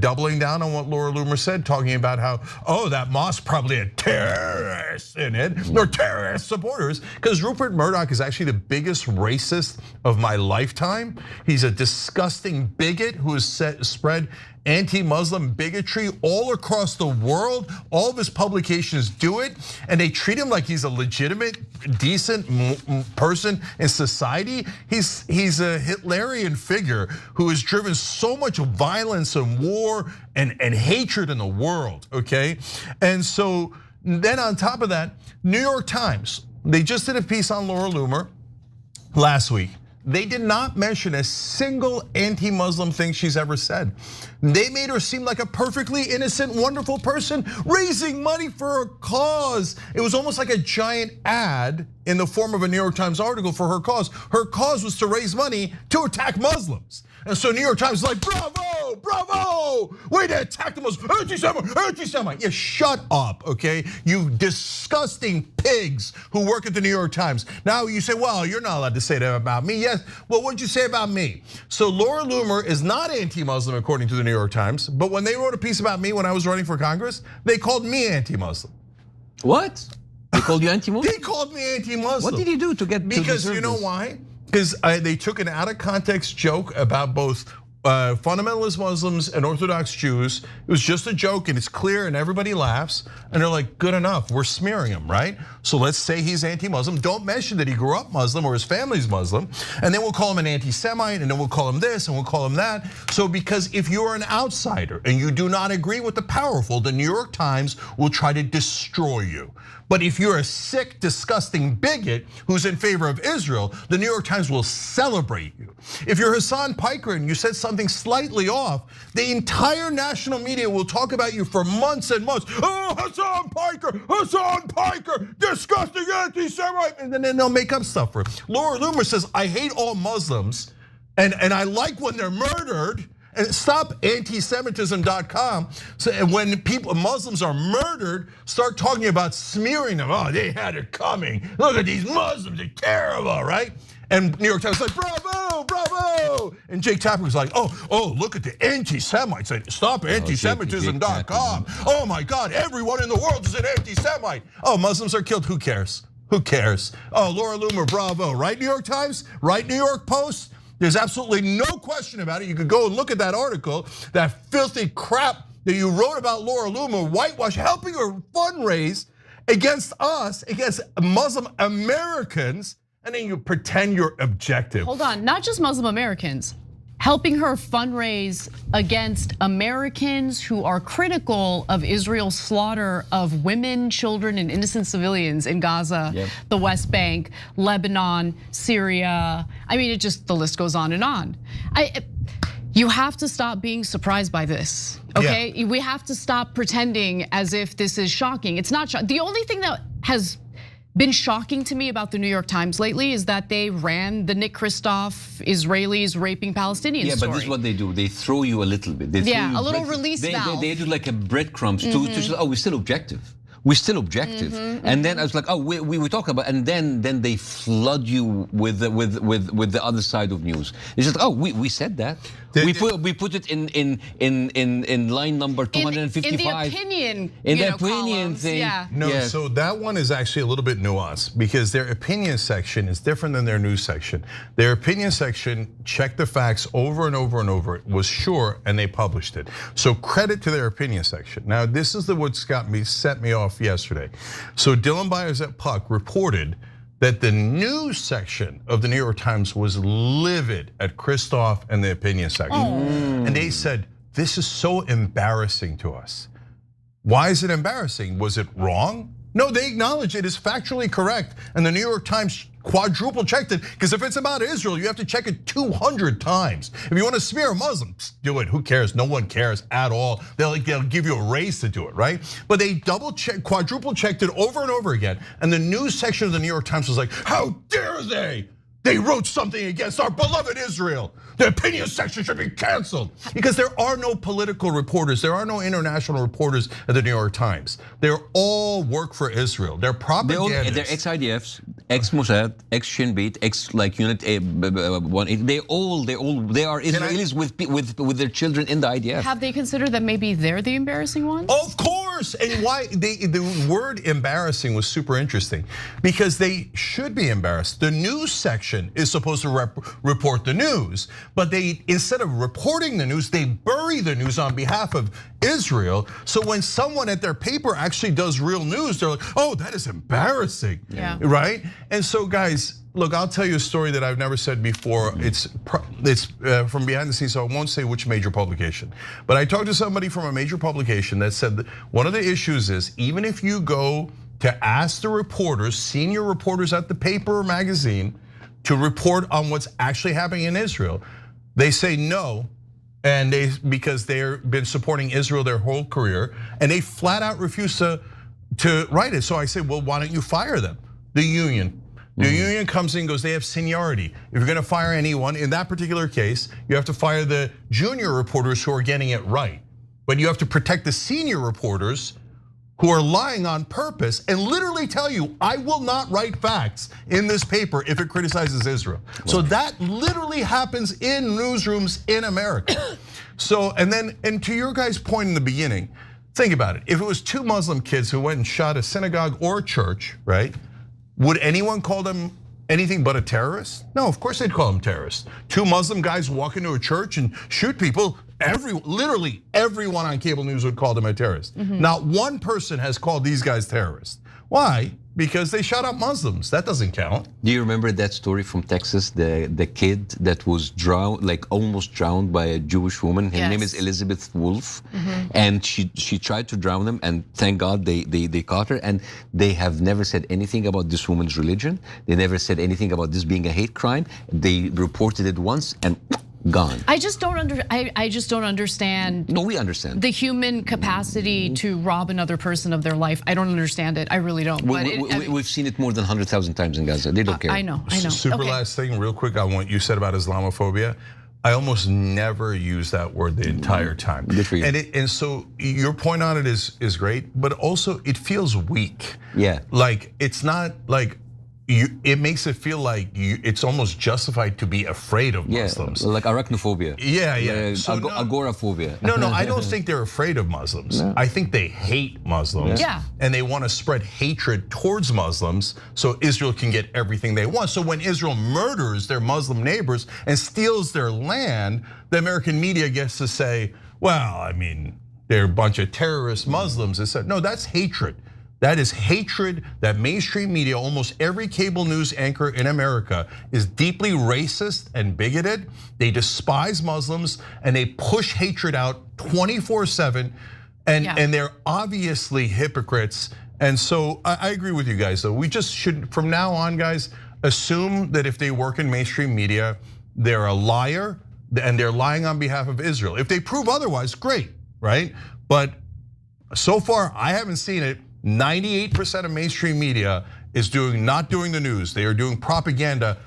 doubling down on what Laura Loomer said, talking about how, oh, that mosque probably had terrorists in it, or terrorist supporters, because Rupert Murdoch is actually the biggest racist of my lifetime. He's a disgusting bigot who has spread anti-Muslim bigotry all across the world. All of his publications do it, and they treat him like he's a legitimate, decent person in society. He's a Hitlerian figure who has driven so much violence and war and hatred in the world, okay? And so then on top of that, New York Times, they just did a piece on Laura Loomer last week. they did not mention a single anti-Muslim thing she's ever said. They made her seem like a perfectly innocent, wonderful person raising money for a cause. It was almost like a giant ad in the form of a New York Times article for her cause. Her cause was to raise money to attack Muslims. And so New York Times is like, bravo, bravo, way to attack the Muslims, anti-Semite, anti-Semite. Yeah, shut up, okay? You disgusting pigs who work at the New York Times. Now you say, well, you're not allowed to say that about me. Yes, well, what'd you say about me? So Laura Loomer is not anti-Muslim according to the New York Times, but when they wrote a piece about me when I was running for Congress, they called me anti-Muslim. What? They called you anti-Muslim? They called me anti-Muslim. What did you do to get Because to you know why? Because they took an out of context joke about both fundamentalist Muslims and Orthodox Jews. It was just a joke and it's clear and everybody laughs. And they're like, good enough, we're smearing him, right? So let's say he's anti-Muslim. Don't mention that he grew up Muslim or his family's Muslim. And then we'll call him an anti-Semite and then we'll call him this and we'll call him that. So because if you're an outsider and you do not agree with the powerful, the New York Times will try to destroy you. But if you're a sick, disgusting bigot who's in favor of Israel, the New York Times will celebrate you. If you're Hassan Piker and you said something slightly off, the entire national media will talk about you for months and months. Oh, Hassan Piker, disgusting anti-Semite, and then they'll make up stuff for it. Laura Loomer says, I hate all Muslims, and I like when they're murdered. And stop antisemitism.com. So when Muslims are murdered, start talking about smearing them. Oh, they had it coming. Look at these Muslims, they're terrible, right? And New York Times is like, bravo, bravo. And Jake Tapper was like, oh, look at the anti-Semites. Stop antisemitism.com. Oh my God, everyone in the world is an anti-Semite. Oh, Muslims are killed, who cares? Who cares? Oh, Laura Loomer, bravo. Right, New York Times? Right, New York Post? There's absolutely no question about it. You could go and look at that article, that filthy crap that you wrote about Laura Loomer, whitewash, helping her fundraise against us, against Muslim Americans, and then you pretend you're objective. Hold on, not just Muslim Americans. Helping her fundraise against Americans who are critical of Israel's slaughter of women, children, and innocent civilians in Gaza, the West Bank, Lebanon, Syria. I mean, the list goes on and on. You have to stop being surprised by this, okay? Yeah. We have to stop pretending as if this is shocking. It's not shocking. The only thing that has been shocking to me about the New York Times lately is that they ran the Nick Kristof Israelis raping Palestinians story. Yeah, but this is what they do. They throw you a little bit. A little release valve. They do like a breadcrumbs to say, oh, we're still objective. We're still objective, and then I was like, oh, we talk about, and then they flood you with the other side of news. It's just, oh, we said that. We put it in line number 255. In the opinion, columns, thing. Yeah. No, so that one is actually a little bit nuanced because their opinion section is different than their news section. Their opinion section checked the facts over and over and over. It was sure, and they published it. So credit to their opinion section. Now this is what set me off yesterday. So Dylan Byers at Puck reported that the news section of the New York Times was livid at Kristof and the opinion section. And they said, this is so embarrassing to us. Why is it embarrassing? Was it wrong? No, they acknowledge it is factually correct. And the New York Times quadruple checked it, because if it's about Israel, you have to check it 200 times. If you want to smear a Muslim, do it, who cares? No one cares at all. They'll give you a raise to do it, right? But they quadruple checked it over and over again. And the news section of the New York Times was like, how dare they? They wrote something against our beloved Israel. The opinion section should be canceled. Because there are no political reporters, there are no international reporters at the New York Times. They're all work for Israel. They're propagandists. They're ex-IDFs, ex-Mossad, ex-Shin Bet, ex-Unit 180. They are Israelis with their children in the IDF. Have they considered that maybe they're the embarrassing ones? Of course, and why the word embarrassing was super interesting because they should be embarrassed. The news section is supposed to report the news, but they, instead of reporting the news, they bury the news on behalf of Israel. So when someone at their paper actually does real news, they're like, oh, that is embarrassing, right? And so guys, look, I'll tell you a story that I've never said before. It's from behind the scenes, so I won't say which major publication. But I talked to somebody from a major publication that said that one of the issues is, even if you go to ask the reporters, senior reporters at the paper or magazine, to report on what's actually happening in Israel. They say no, and because they've been supporting Israel their whole career, and they flat out refuse to write it. So I say, well, why don't you fire them? The union. The union comes in and goes, they have seniority. If you're gonna fire anyone, in that particular case, you have to fire the junior reporters who are getting it right. But you have to protect the senior reporters who are lying on purpose and literally tell you, I will not write facts in this paper if it criticizes Israel. So that literally happens in newsrooms in America. So, and to your guys' point in the beginning, think about it. If it was 2 Muslim kids who went and shot a synagogue or a church, right? Would anyone call them anything but a terrorist? No, of course they'd call them terrorists. 2 Muslim guys walk into a church and shoot people. Literally everyone on cable news would call them a terrorist. Not one person has called these guys terrorists. Why? Because they shot up Muslims. That doesn't count. Do you remember that story from Texas? The kid that was drowned, like almost drowned by a Jewish woman. Her name is Elizabeth Wolf, and she tried to drown him, and thank God they caught her. And they have never said anything about this woman's religion. They never said anything about this being a hate crime. They reported it once and gone. I just don't understand. No, we understand the human capacity to rob another person of their life. I don't understand it. I really don't. We've seen it more than 100,000 times in Gaza. They don't care. I know. Super last thing, real quick. I want you said about Islamophobia. I almost never use that word the entire time. Good for you. And so your point on it is great, but also it feels weak. Yeah. Like it's not like. It makes it feel like it's almost justified to be afraid of Muslims. Like arachnophobia. Yeah. So agoraphobia. No, I don't think they're afraid of Muslims. No. I think they hate Muslims. Yeah. And they want to spread hatred towards Muslims so Israel can get everything they want. So when Israel murders their Muslim neighbors and steals their land, the American media gets to say, well, I mean, they're a bunch of terrorist Muslims. No, that's hatred. That is hatred that mainstream media, almost every cable news anchor in America is deeply racist and bigoted. They despise Muslims and they push hatred out 24/7 and they're obviously hypocrites. And so I agree with you guys though. We just should, from now on guys, assume that if they work in mainstream media, they're a liar and they're lying on behalf of Israel. If they prove otherwise, great, right? But so far, I haven't seen it. 98% of mainstream media is not doing the news. They are doing propaganda,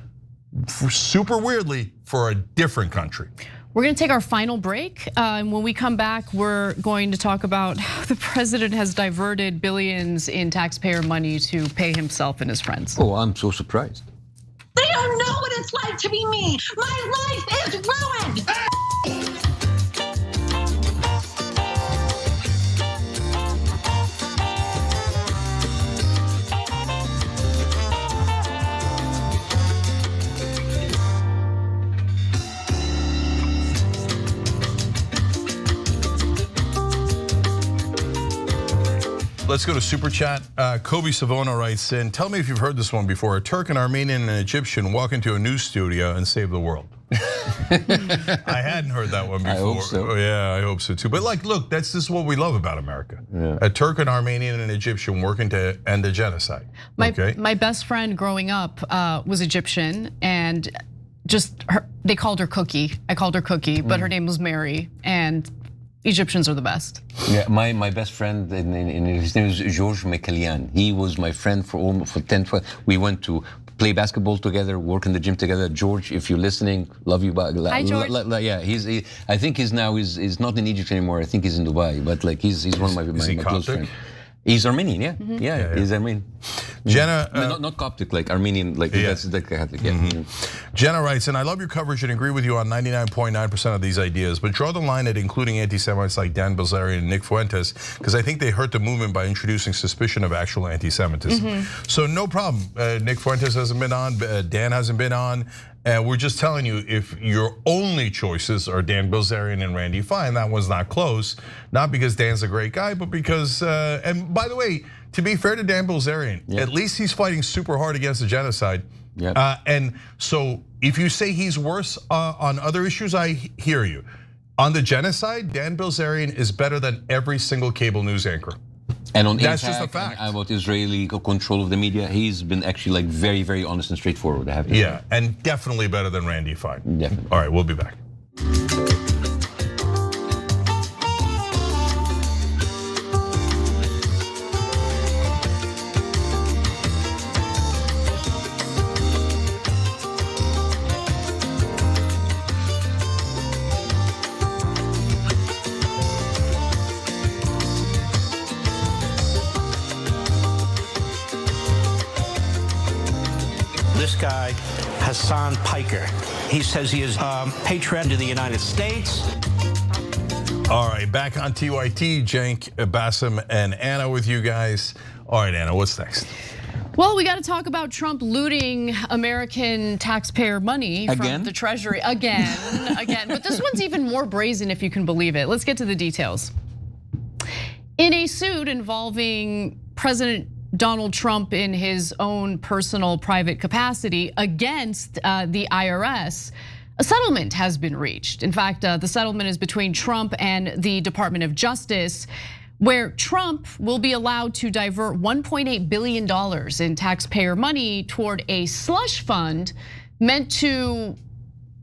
super weirdly, for a different country. We're going to take our final break. And when we come back, we're going to talk about how the president has diverted billions in taxpayer money to pay himself and his friends. Oh, I'm so surprised. They don't know what it's like to be me. My life is ruined. Let's go to Super Chat. Kobe Savona writes in, tell me if you've heard this one before. A Turk, an Armenian, and an Egyptian walk into a news studio and save the world. I hadn't heard that one before. I hope so. Yeah, I hope so too. But like, look, this is what we love about America. Yeah. A Turk, an Armenian, and an Egyptian working to end the genocide. My best friend growing up was Egyptian, and they called her Cookie. I called her Cookie, but her name was Mary, and Egyptians are the best. Yeah, my best friend, his name is George Mekalian. He was my friend for 10, 12. We went to play basketball together, work in the gym together. George, if you're listening, love you. Hi, George. Yeah, I think he's not in Egypt anymore. I think he's in Dubai, but like he's one of my close friends. He's Armenian, yeah. Yeah, he's Armenian. Jenna, not Coptic, like Armenian, like that's the Catholic. Yeah. Jenna writes, and I love your coverage and agree with you on 99.9% of these ideas, but draw the line at including anti-Semites like Dan Bilzerian and Nick Fuentes, because I think they hurt the movement by introducing suspicion of actual anti-Semitism. So no problem. Nick Fuentes hasn't been on, Dan hasn't been on. And we're just telling you, if your only choices are Dan Bilzerian and Randy Fine, that one's not close. Not because Dan's a great guy, but because, and by the way, to be fair to Dan Bilzerian, at least he's fighting super hard against the genocide. And so if you say he's worse on other issues, I hear you. On the genocide, Dan Bilzerian is better than every single cable news anchor. And on that's AIPAC, just a fact. and about Israeli control of the media, he's been actually like very, very honest and straightforward. I have to say. Yeah, and definitely better than Randy Fine. Definitely. All right, we'll be back. This guy, Hassan Piker. He says he is patriot to the United States. All right, back on TYT, Cenk, Bassem, and Anna with you guys. All right, Anna, what's next? Well, we got to talk about Trump looting American taxpayer money from the Treasury again. But this one's even more brazen, if you can believe it. Let's get to the details. In a suit involving President Donald Trump in his own personal private capacity against the IRS, a settlement has been reached. In fact, the settlement is between Trump and the Department of Justice, where Trump will be allowed to divert $1.8 billion in taxpayer money toward a slush fund meant to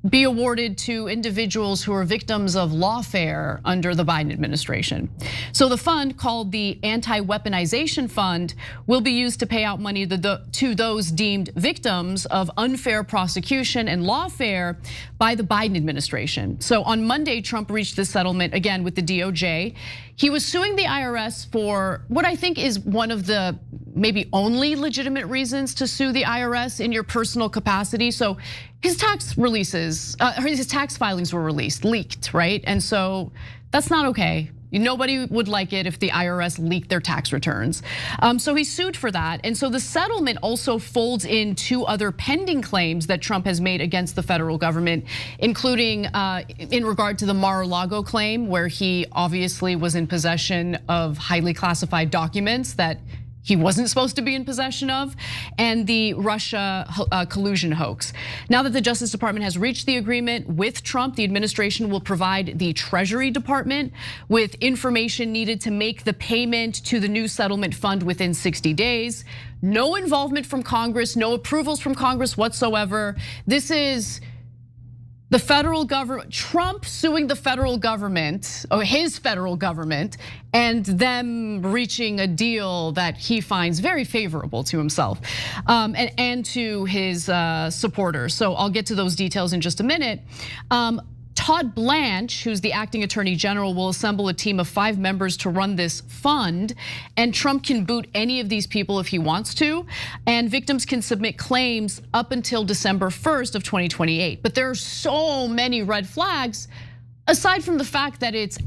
be awarded to individuals who are victims of lawfare under the Biden administration. So the fund, called the Anti-Weaponization Fund, will be used to pay out money to those deemed victims of unfair prosecution and lawfare by the Biden administration. So on Monday, Trump reached this settlement again with the DOJ. He was suing the IRS for what I think is one of the maybe only legitimate reasons to sue the IRS in your personal capacity. So his tax releases, his tax filings were leaked, right? And so that's not okay. Nobody would like it if the IRS leaked their tax returns. So he sued for that. And so the settlement also folds in two other pending claims that Trump has made against the federal government, including in regard to the Mar-a-Lago claim, where he obviously was in possession of highly classified documents that he wasn't supposed to be in possession of, and the Russia collusion hoax. Now that the Justice Department has reached the agreement with Trump, the administration will provide the Treasury Department with information needed to make the payment to the new settlement fund within 60 days. No involvement from Congress, no approvals from Congress whatsoever. This is the federal government, Trump suing the federal government, or his federal government, and them reaching a deal that he finds very favorable to himself and to his supporters. So I'll get to those details in just a minute. Todd Blanche, who's the acting attorney general, will assemble a team of 5 members to run this fund. And Trump can boot any of these people if he wants to. And victims can submit claims up until December 1st of 2028. But there are so many red flags, aside from the fact that it's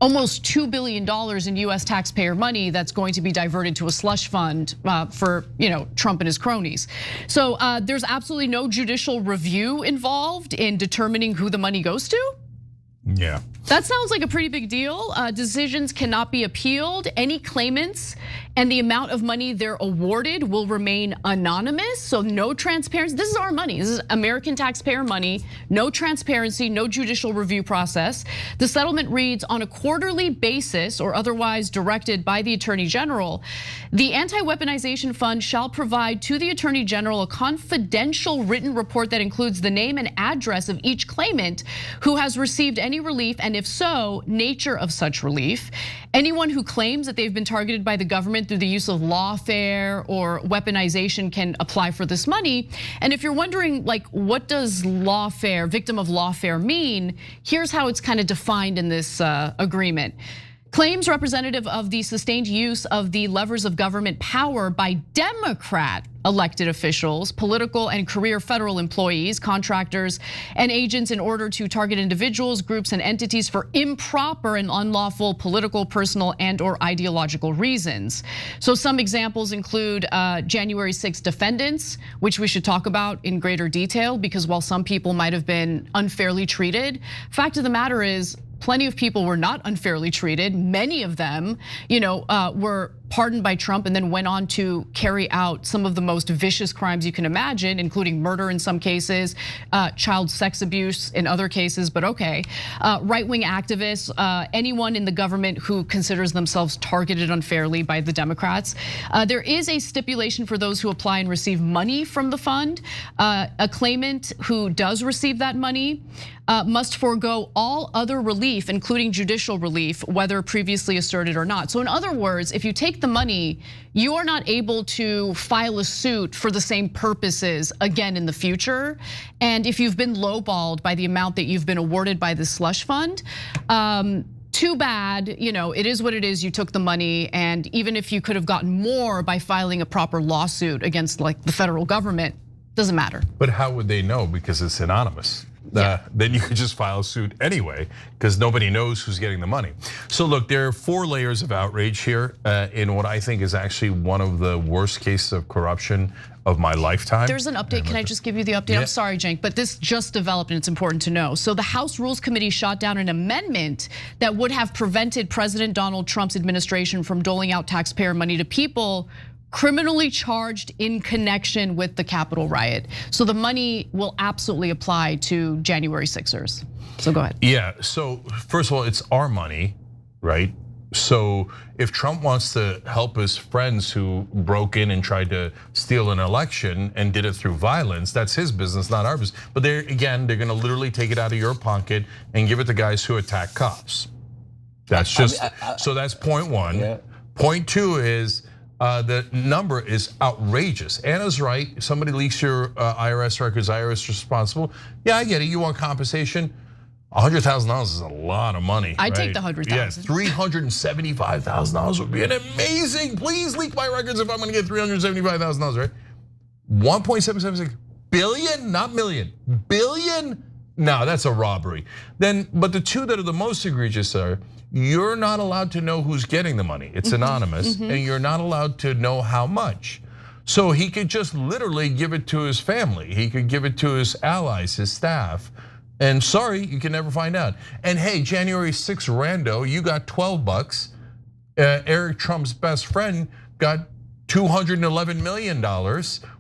almost $2 billion in US taxpayer money that's going to be diverted to a slush fund for Trump and his cronies. So there's absolutely no judicial review involved in determining who the money goes to. Yeah. That sounds like a pretty big deal. Decisions cannot be appealed. Any claimants and the amount of money they're awarded will remain anonymous. So no transparency. This is our money. This is American taxpayer money. No transparency, no judicial review process. The settlement reads, on a quarterly basis or otherwise directed by the Attorney General, the Anti-Weaponization Fund shall provide to the Attorney General a confidential written report that includes the name and address of each claimant who has received any relief, and if so, nature of such relief. Anyone who claims that they've been targeted by the government through the use of lawfare or weaponization can apply for this money. And if you're wondering, like, what does lawfare, victim of lawfare mean? Here's how it's kind of defined in this agreement. Claims representative of the sustained use of the levers of government power by Democrat elected officials, political and career federal employees, contractors, and agents in order to target individuals, groups, and entities for improper and unlawful political, personal, and/or ideological reasons. So some examples include January 6 defendants, which we should talk about in greater detail, because while some people might have been unfairly treated, fact of the matter is, plenty of people were not unfairly treated. Many of them, were pardoned by Trump and then went on to carry out some of the most vicious crimes you can imagine, including murder in some cases, child sex abuse in other cases, but okay. Right-wing activists, anyone in the government who considers themselves targeted unfairly by the Democrats. There is a stipulation for those who apply and receive money from the fund. A claimant who does receive that money must forego all other relief, including judicial relief, whether previously asserted or not. So in other words, if you take the money, you are not able to file a suit for the same purposes again in the future. And if you've been lowballed by the amount that you've been awarded by the slush fund, too bad, it is what it is. You took the money, and even if you could have gotten more by filing a proper lawsuit against like the federal government, doesn't matter. But how would they know? Because it's anonymous. Then you could just file a suit anyway, because nobody knows who's getting the money. So look, there are 4 layers of outrage here in what I think is actually one of the worst cases of corruption of my lifetime. There's an update. Can I just give you the update? Yeah. I'm sorry, Cenk, but this just developed and it's important to know. So the House Rules Committee shot down an amendment that would have prevented President Donald Trump's administration from doling out taxpayer money to people criminally charged in connection with the Capitol riot. So the money will absolutely apply to January 6ers. So go ahead. Yeah, so first of all, it's our money, right? So if Trump wants to help his friends who broke in and tried to steal an election and did it through violence, that's his business, not our business. But they're gonna literally take it out of your pocket and give it to guys who attack cops. That's just, so that's point 1. Yeah. Point 2 is, the number is outrageous. Anna's right. Somebody leaks your IRS records, IRS is responsible. Yeah, I get it. You want compensation. $100,000 is a lot of money. I'd take the $100,000. Yeah, $375,000 would be an amazing. Please leak my records if I'm going to get $375,000, right? 1.776 billion, not million, billion. No, that's a robbery. Then, but the 2 that are the most egregious are, you're not allowed to know who's getting the money. It's anonymous, and you're not allowed to know how much. So he could just literally give it to his family. He could give it to his allies, his staff. And sorry, you can never find out. And hey, January 6th rando, you got $12. Eric Trump's best friend got $211 million,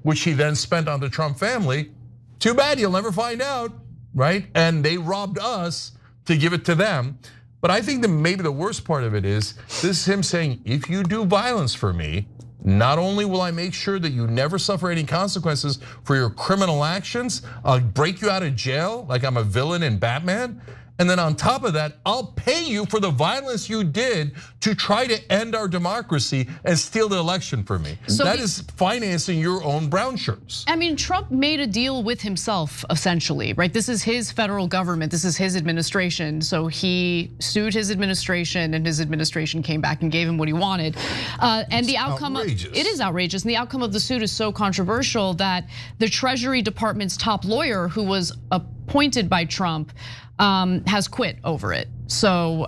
which he then spent on the Trump family. Too bad, you'll never find out, right? And they robbed us to give it to them. But I think that maybe the worst part of it is, this is him saying, if you do violence for me, not only will I make sure that you never suffer any consequences for your criminal actions, I'll break you out of jail like I'm a villain in Batman. And then on top of that, I'll pay you for the violence you did to try to end our democracy and steal the election for me. So that is financing your own brown shirts. I mean, Trump made a deal with himself, essentially, right? This is his federal government, this is his administration. So he sued his administration, and his administration came back and gave him what he wanted. And the outcome of it is outrageous. And the outcome of the suit is so controversial that the Treasury Department's top lawyer, who was appointed by Trump, has quit over it. So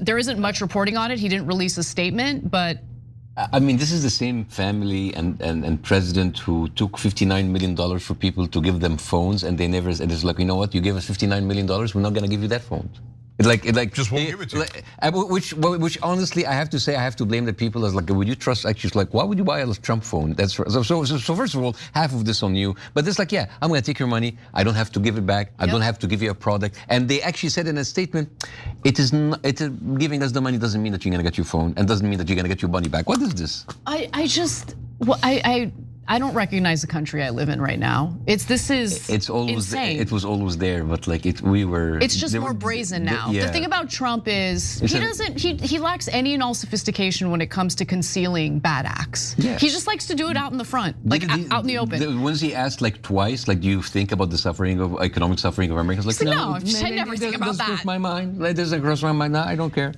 there isn't much reporting on it. He didn't release a statement, but I mean, this is the same family and president who took $59 million for people to give them phones, and they never. And it's like, you know what? You gave us $59 million. We're not gonna give you that phone. It just won't give it to you. Which honestly, I have to say, I have to blame the people as like, would you trust actually? Like, why would you buy a Trump phone? That's so first of all, half of this on you. But it's like, yeah, I'm gonna take your money. I don't have to give it back. I don't have to give you a product. And they actually said in a statement, giving us the money doesn't mean that you're gonna get your phone, and doesn't mean that you're gonna get your money back. What is this? I don't recognize the country I live in right now. It's always insane. It was always there, but like It's just more brazen now. The thing about Trump is he lacks any and all sophistication when it comes to concealing bad acts. Yeah. He just likes to do it out in the front, out in the open. Once he asked like twice, like, do you think about the economic suffering of Americans? Like, no, I never think about that. Cross my mind. Like, doesn't cross my mind. No, I don't care.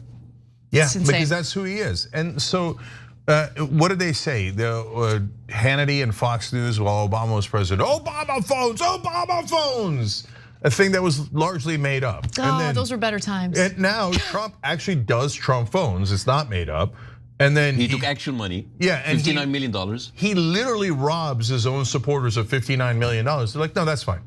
Yeah, because that's who he is. And so, what did they say? The Hannity and Fox News while Obama was president. Obama phones. A thing that was largely made up. And then, those were better times. And now Trump actually does Trump phones. It's not made up. And then he took actual money. Yeah, and $59 million. He literally robs his own supporters of $59 million. They're like, no, that's fine.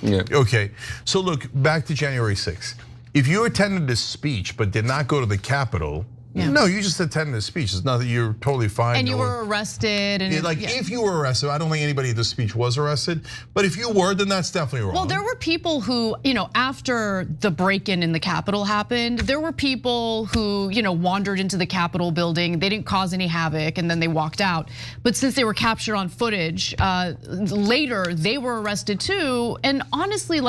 Yeah. Okay. So look, back to January 6th. if you attended this speech but did not go to the Capitol, no, you just attended the speech. It's not that you're totally fine. And you were arrested. And if you were arrested, I don't think anybody at the speech was arrested. But if you were, then that's definitely wrong. Well, there were people who, after the break-in in the Capitol happened, there were people who, wandered into the Capitol building. They didn't cause any havoc, and then they walked out. But since they were captured on footage, later they were arrested too. And honestly,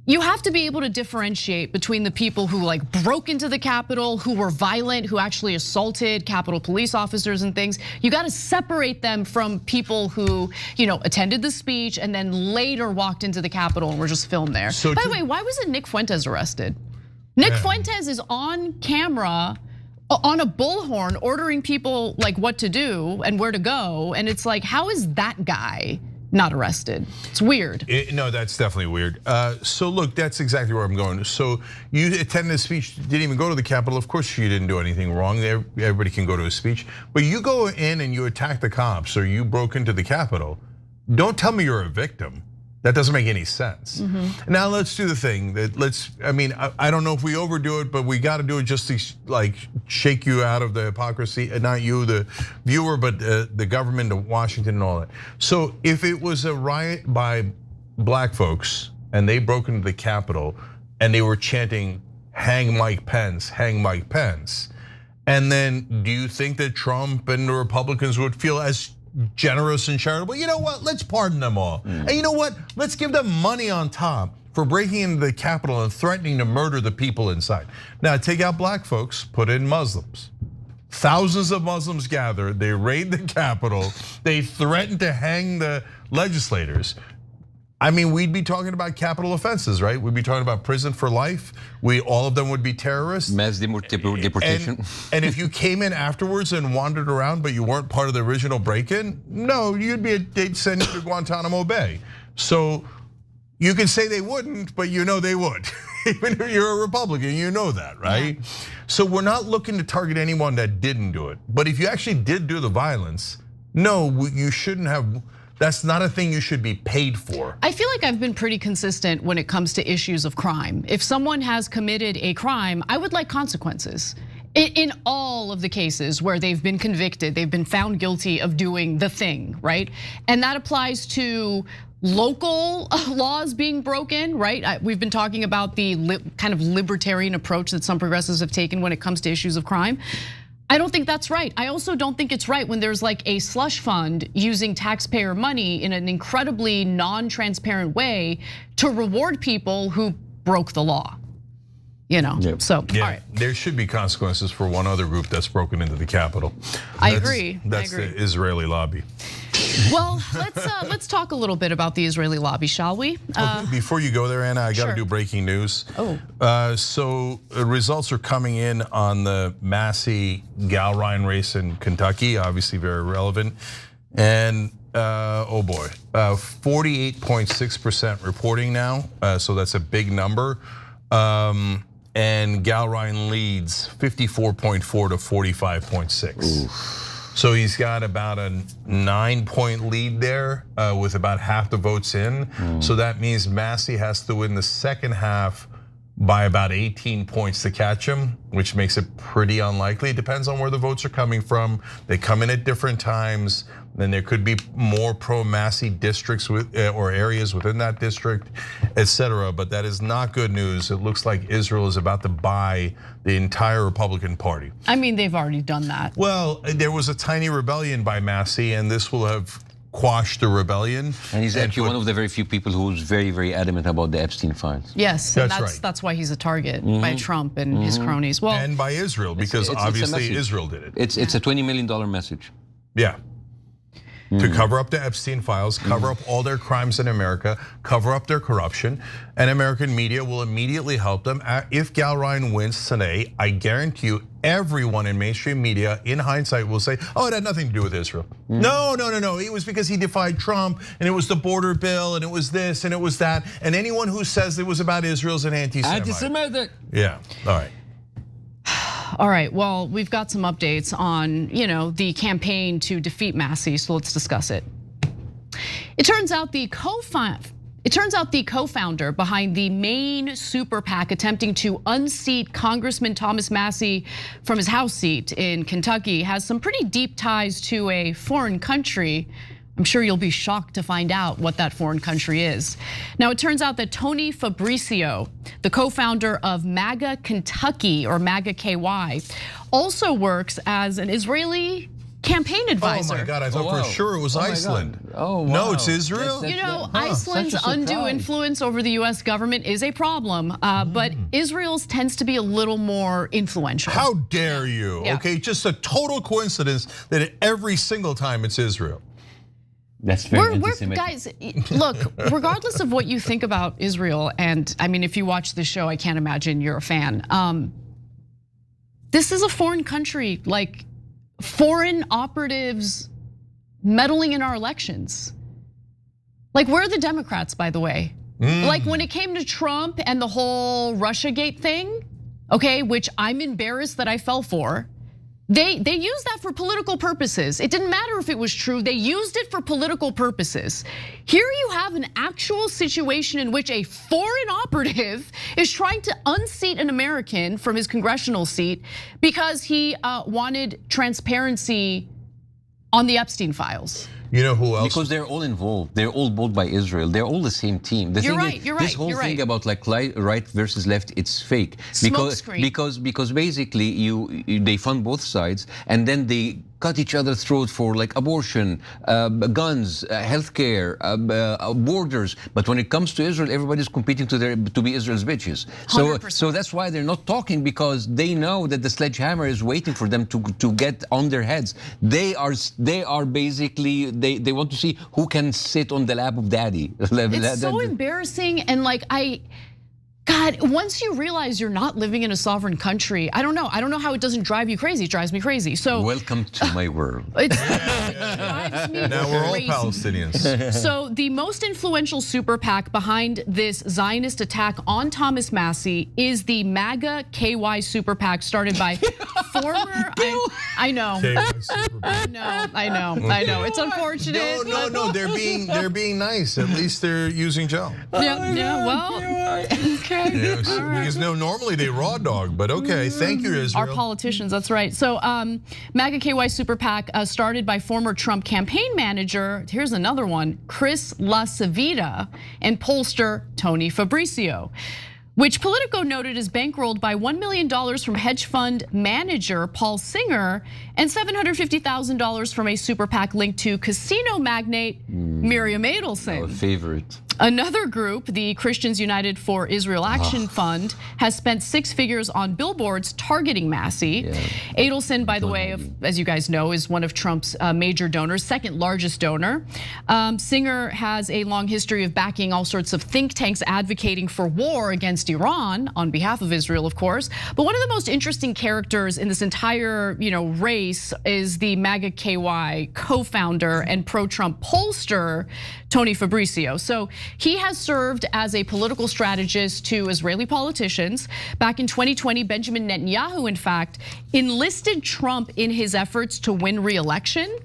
you have to be able to differentiate between the people who broke into the Capitol, who were violent, who actually assaulted Capitol police officers and things. You got to separate them from people who, attended the speech and then later walked into the Capitol and were just filmed there. By the way, why wasn't Nick Fuentes arrested? Nick Fuentes is on camera on a bullhorn ordering people what to do and where to go. And it's how is that guy not arrested? It's weird. No, that's definitely weird. So look, that's exactly where I'm going. So you attended a speech, didn't even go to the Capitol. Of course you didn't do anything wrong. Everybody can go to a speech. But you go in and you attack the cops or you broke into the Capitol. Don't tell me you're a victim. That doesn't make any sense. Now let's do the thing that I don't know if we overdo it, but we got to do it just to shake you out of the hypocrisy, not you, the viewer, but the government of Washington and all that. So if it was a riot by black folks and they broke into the Capitol and they were chanting, "Hang Mike Pence, hang Mike Pence," and then do you think that Trump and the Republicans would feel as generous and charitable? You know what? Let's pardon them all. And you know what? Let's give them money on top for breaking into the Capitol and threatening to murder the people inside. Now take out black folks, put in Muslims. Thousands of Muslims gather, they raid the Capitol, they threaten to hang the legislators. We'd be talking about capital offenses, right? We'd be talking about prison for life. All of them would be terrorists. Mass deportation. And if you came in afterwards and wandered around, but you weren't part of the original break-in, no, they'd send you to Guantanamo Bay. So you can say they wouldn't, but they would. Even if you're a Republican, you know that, right? Yeah. So we're not looking to target anyone that didn't do it. But if you actually did do the violence, no, you shouldn't have. That's not a thing you should be paid for. I feel like I've been pretty consistent when it comes to issues of crime. If someone has committed a crime, I would like consequences. In all of the cases where they've been convicted, they've been found guilty of doing the thing, right? And that applies to local laws being broken, right? We've been talking about the kind of libertarian approach that some progressives have taken when it comes to issues of crime. I don't think that's right. I also don't think it's right when there's a slush fund using taxpayer money in an incredibly non-transparent way to reward people who broke the law. So, all right. There should be consequences for one other group that's broken into the Capitol. I agree. That's the Israeli lobby. Well, let's talk a little bit about the Israeli lobby, shall we? Okay, before you go there, Anna, I got to do breaking news. So results are coming in on the Massie Galrine race in Kentucky, obviously very relevant. And oh boy, 48.6% reporting now. So that's a big number. And Galrine leads 54.4 to 45.6. So he's got about a 9-point lead there with about half the votes in. So that means Massie has to win the second half by about 18 points to catch him, which makes it pretty unlikely. It depends on where the votes are coming from. They come in at different times. Then there could be more pro-Massie districts or areas within that district, etc. But that is not good news. It looks like Israel is about to buy the entire Republican Party. They've already done that. Well, there was a tiny rebellion by Massie, and this will have quashed the rebellion. And he's actually one of the very few people who's very, very adamant about the Epstein files. Yes, and that's why he's a target by Trump and his cronies. Well, and by Israel, because obviously Israel did it. It's a $20 million message. Yeah. To cover up the Epstein files, cover up all their crimes in America, cover up their corruption, and American media will immediately help them. If Galrine wins today, I guarantee you everyone in mainstream media, in hindsight, will say, oh, it had nothing to do with Israel. No, it was because he defied Trump, and it was the border bill, and it was this, and it was that, and anyone who says it was about Israel is an anti-Semite. Anti-Semitic. Yeah, all right. All right, well, we've got some updates on, the campaign to defeat Massie, so let's discuss it. It turns out the It turns out the co-founder behind the main super PAC attempting to unseat Congressman Thomas Massie from his House seat in Kentucky has some pretty deep ties to a foreign country. I'm sure you'll be shocked to find out what that foreign country is. Now, it turns out that Tony Fabrizio, the co-founder of MAGA Kentucky, or MAGA KY, also works as an Israeli campaign advisor. Oh my God, I thought for sure it was Iceland. Oh, wow. No, it's Israel? You know, Iceland's undue influence over the US government is a problem, but Israel's tends to be a little more influential. How dare you? Yeah. Okay, just a total coincidence that every single time it's Israel. That's very we're guys, look, regardless of what you think about Israel, and I mean, if you watch this show, I can't imagine you're a fan. This is a foreign country, like foreign operatives meddling in our elections. Like, where are the Democrats, by the way? Like, when it came to Trump and the whole Russiagate thing, okay, which I'm embarrassed that I fell for. They used that for political purposes. It didn't matter if it was true, they used it for political purposes. Here you have an actual situation in which a foreign operative is trying to unseat an American from his congressional seat because he wanted transparency on the Epstein files. You know who else? Because they're all involved. They're all bought by Israel. They're all the same team. You're right. This whole thing about like right versus left, it's fake. Because basically they fund both sides and then they cut each other's throat for like abortion, guns, healthcare, borders. But when it comes to Israel, everybody's competing to be Israel's bitches. So that's why they're not talking, because they know that the sledgehammer is waiting for them to get on their heads. They are basically they want to see who can sit on the lap of daddy. It's so embarrassing, and like God, once you realize you're not living in a sovereign country, I don't know how it doesn't drive you crazy. It drives me crazy. So welcome to my world. It drives me now we're all crazy. Palestinians. So the most influential super PAC behind this Zionist attack on Thomas Massie is the MAGA KY super PAC started by former. I know. I know. It's unfortunate. No. They're being nice. At least they're using gel. Yeah. Well. Okay. Because normally they raw dog, but okay. Thank you, Israel. Our politicians, that's right. So MAGA KY super PAC started by former Trump campaign manager, here's another one, Chris LaCivita, and pollster Tony Fabrizio, which Politico noted is bankrolled by $1 million from hedge fund manager Paul Singer and $750,000 from a super PAC linked to casino magnate Miriam Adelson. Our favorite. Another group, the Christians United for Israel Action Fund, has spent 6 figures on billboards targeting Massie. Adelson, by the way, as you guys know, is one of Trump's major donors, second largest donor. Singer has a long history of backing all sorts of think tanks advocating for war against Iran on behalf of Israel, of course. But one of the most interesting characters in this entire, race is the MAGA KY co-founder and pro-Trump pollster, Tony Fabrizio. So he has served as a political strategist to Israeli politicians. Back in 2020, Benjamin Netanyahu, in fact, enlisted Trump in his efforts to win re-election.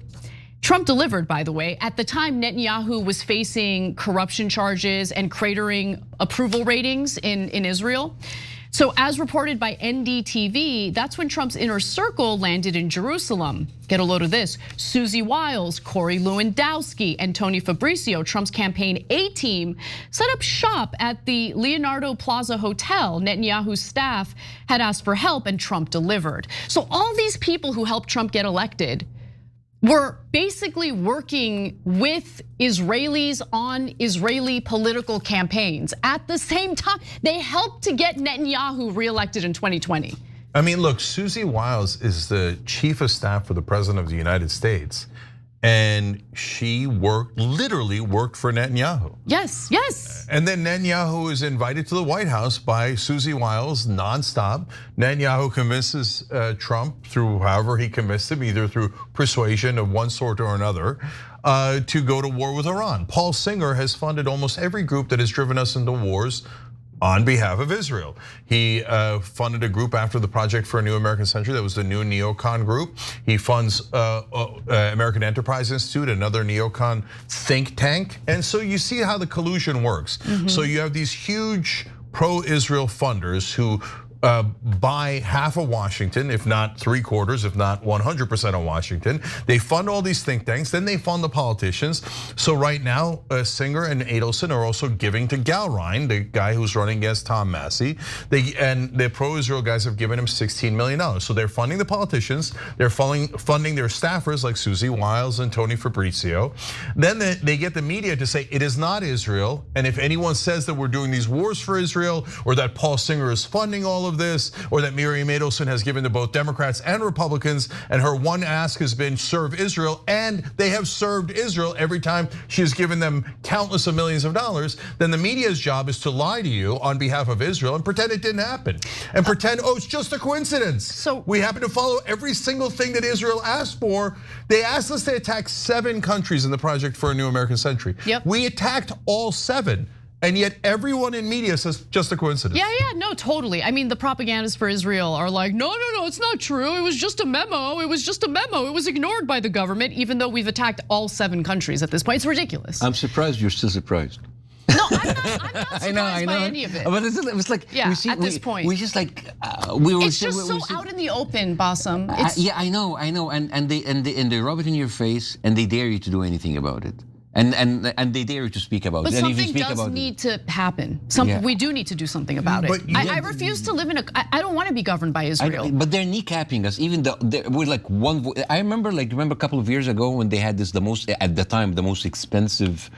Trump delivered, by the way. At the time, Netanyahu was facing corruption charges and cratering approval ratings in Israel. So as reported by NDTV, that's when Trump's inner circle landed in Jerusalem. Get a load of this. Susie Wiles, Corey Lewandowski, and Tony Fabrizio, Trump's campaign A-team, set up shop at the Leonardo Plaza Hotel. Netanyahu's staff had asked for help and Trump delivered. So all these people who helped Trump get elected were basically working with Israelis on Israeli political campaigns. At the same time, they helped to get Netanyahu reelected in 2020. I mean, look, Susie Wiles is the chief of staff for the president of the United States. And she literally worked for Netanyahu. Yes. And then Netanyahu is invited to the White House by Susie Wiles nonstop. Netanyahu convinces Trump through however he convinced him, either through persuasion of one sort or another, to go to war with Iran. Paul Singer has funded almost every group that has driven us into wars on behalf of Israel. He funded a group after the Project for a New American Century that was the new neocon group. He funds American Enterprise Institute, another neocon think tank. And so you see how the collusion works. So you have these huge pro-Israel funders who buy half of Washington, if not 3/4, if not 100% of Washington. They fund all these think tanks, then they fund the politicians. So right now, Singer and Adelson are also giving to Galrein, the guy who's running against Tom Massie. And the pro-Israel guys have given him $16 million. So they're funding the politicians, they're funding their staffers like Susie Wiles and Tony Fabrizio. Then they get the media to say it is not Israel. And if anyone says that we're doing these wars for Israel, or that Paul Singer is funding all of this, or that Miriam Adelson has given to both Democrats and Republicans, and her one ask has been serve Israel, and they have served Israel every time she has given them countless of millions of dollars, then the media's job is to lie to you on behalf of Israel and pretend it didn't happen. And pretend, it's just a coincidence. So we happen to follow every single thing that Israel asked for. They asked us to attack 7 countries in the Project for a New American Century. We attacked all 7. And yet everyone in media says just a coincidence. Yeah, no, totally. I mean, the propagandists for Israel are like, no, it's not true. It was just a memo. It was just a memo. It was ignored by the government, even though we've attacked all 7 countries at this point. It's ridiculous. I'm surprised you're still surprised. No, I'm not surprised by any of it. But it was like, at this point, we just like we were. It's just so out in the open, Bassem. Yeah, I know, and they rub it in your face, and they dare you to do anything about it. And they dare to speak about it. But something does need to happen. We do need to do something about it. I refuse to live in I don't want to be governed by Israel. But they're kneecapping us. Even though we're like one. I remember a couple of years ago when they had this at the time the most expensive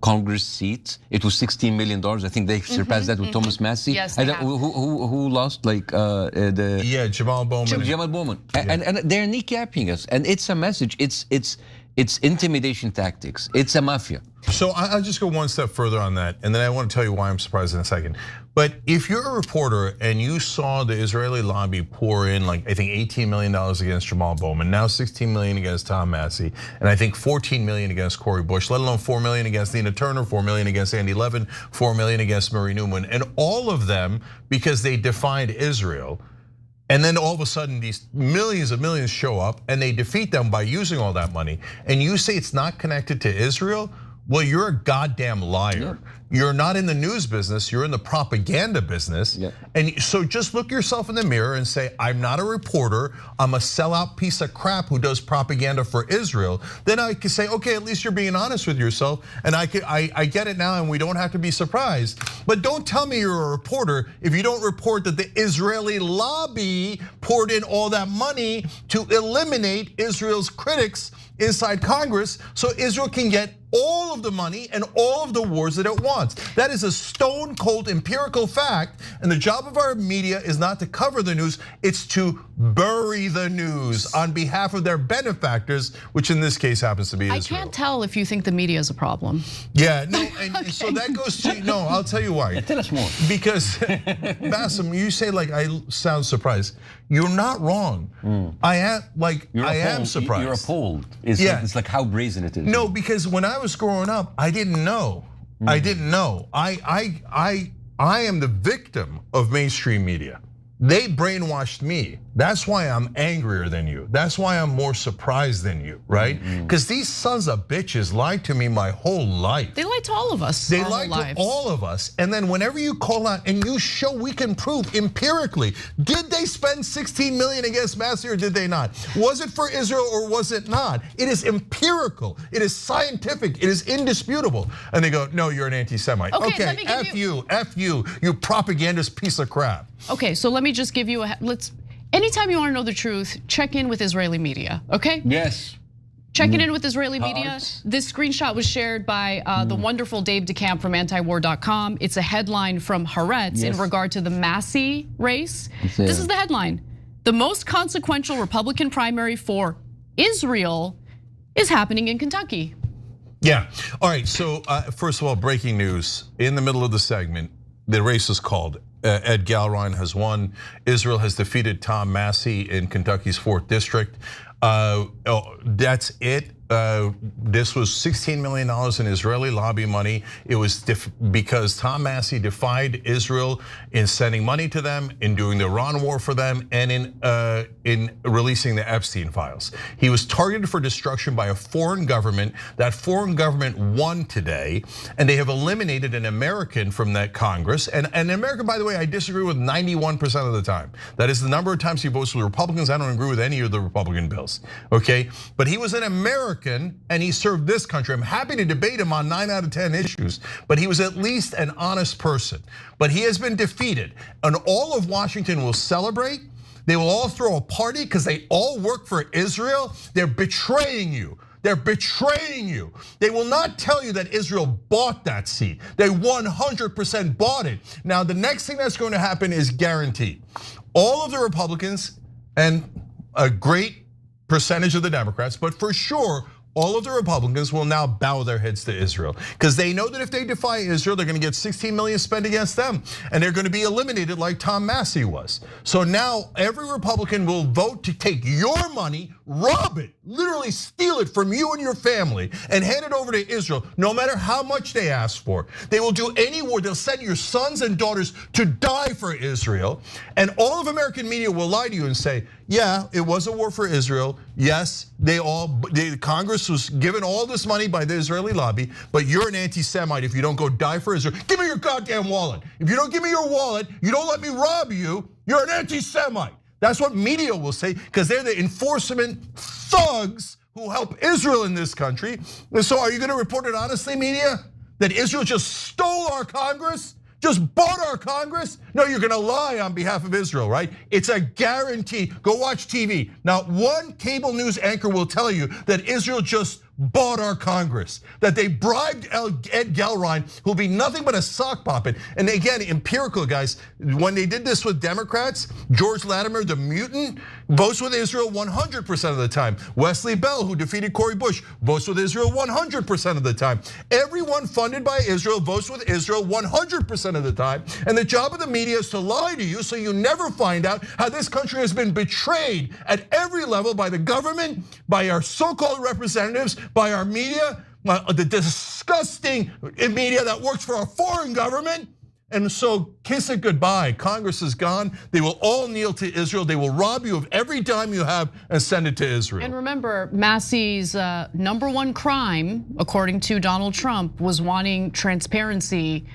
Congress seat. It was $16 million. I think they surpassed that with Thomas Massie. Yes, who lost Jamal Bowman. Jamal Bowman. And they're kneecapping us. And it's a message. It's intimidation tactics. It's a mafia. So I'll just go one step further on that, and then I want to tell you why I'm surprised in a second. But if you're a reporter and you saw the Israeli lobby pour in I think $18 million against Jamal Bowman, now $16 million against Tom Massie, and I think $14 million against Cori Bush, let alone $4 million against Nina Turner, $4 million against Andy Levin, $4 million against Marie Newman, and all of them because they defied Israel. And then all of a sudden, these millions of millions show up and they defeat them by using all that money. And you say it's not connected to Israel? Well, you're a goddamn liar. You're not in the news business, you're in the propaganda business. And so just look yourself in the mirror and say, I'm not a reporter, I'm a sellout piece of crap who does propaganda for Israel. Then I can say, okay, at least you're being honest with yourself, and I get it now and we don't have to be surprised. But don't tell me you're a reporter if you don't report that the Israeli lobby poured in all that money to eliminate Israel's critics inside Congress so Israel can get all of the money and all of the wars that it wants. That is a stone cold empirical fact, and the job of our media is not to cover the news, it's to bury the news on behalf of their benefactors, which in this case happens to be Israel. I can't tell if you think the media is a problem. Yeah, no, and so that goes to, no, I'll tell you why. Tell us more. Because, Bassem, you say I sound surprised. You're not wrong. I am surprised. You're appalled. It's like how brazen it is. No, because when I was growing up, I didn't know. I didn't know. I am the victim of mainstream media. They brainwashed me. That's why I'm angrier than you. That's why I'm more surprised than you, right? Because these sons of bitches lied to me my whole life. They lied to all of us. They lied to all of us. And then whenever you call out and you show, we can prove empirically, did they spend 16 million against Massie or did they not? Was it for Israel or was it not? It is empirical. It is scientific. It is indisputable. And they go, no, you're an anti-Semite. Okay, F you propagandist piece of crap. Okay, so let me just give you anytime you want to know the truth, check in with Israeli media, okay? Yes. Checking in with Israeli media. This screenshot was shared by the wonderful Dave DeCamp from antiwar.com. It's a headline from Haaretz in regard to the Massie race. This is the headline. The most consequential Republican primary for Israel is happening in Kentucky. Yeah, all right, so first of all, breaking news. In the middle of the segment, the race is called. Ed Galrein has won. Israel has defeated Tom Massie in Kentucky's 4th district. That's it. this was $16 million in Israeli lobby money. It was because Tom Massie defied Israel in sending money to them, in doing the Iran war for them, and in releasing the Epstein files. He was targeted for destruction by a foreign government. That foreign government won today, and they have eliminated an American from that Congress. And an American, by the way, I disagree with 91% of the time. That is the number of times he votes for the Republicans. I don't agree with any of the Republican bills, okay? But he was an American and he served this country. I'm happy to debate him on 9 out of 10 issues, but he was at least an honest person. But he has been defeated, and all of Washington will celebrate. They will all throw a party because they all work for Israel. They're betraying you. They're betraying you. They will not tell you that Israel bought that seat. They 100% bought it. Now, the next thing that's going to happen is guaranteed. All of the Republicans and a great percentage of the Democrats, but for sure, all of the Republicans will now bow their heads to Israel because they know that if they defy Israel, they're going to get 16 million spent against them, and they're going to be eliminated like Tom Massie was. So now every Republican will vote to take your money, rob it, literally steal it from you and your family, and hand it over to Israel, no matter how much they ask for. They will do any war. They'll send your sons and daughters to die for Israel, and all of American media will lie to you and say, yeah, it was a war for Israel. Yes, Congress was given all this money by the Israeli lobby, but you're an anti-Semite if you don't go die for Israel. Give me your goddamn wallet. If you don't give me your wallet, you don't let me rob you, you're an anti-Semite. That's what media will say because they're the enforcement thugs who help Israel in this country. And so are you gonna report it honestly, media? That Israel just stole our Congress? Just bought our Congress? No, you're gonna lie on behalf of Israel, right? It's a guarantee. Go watch TV. Now, one cable news anchor will tell you that Israel just bought our Congress, that they bribed Ed Gelrein, who'll be nothing but a sock puppet. And again, empirical, guys, when they did this with Democrats, George Latimer, the mutant, votes with Israel 100% of the time. Wesley Bell, who defeated Cori Bush, votes with Israel 100% of the time. Everyone funded by Israel votes with Israel 100% of the time. And the job of the media is to lie to you so you never find out how this country has been betrayed at every level by the government, by our so-called representatives, by our media, the disgusting media that works for a foreign government. And so kiss it goodbye. Congress is gone. They will all kneel to Israel. They will rob you of every dime you have and send it to Israel. And remember, Massie's #1 crime, according to Donald Trump, was wanting transparency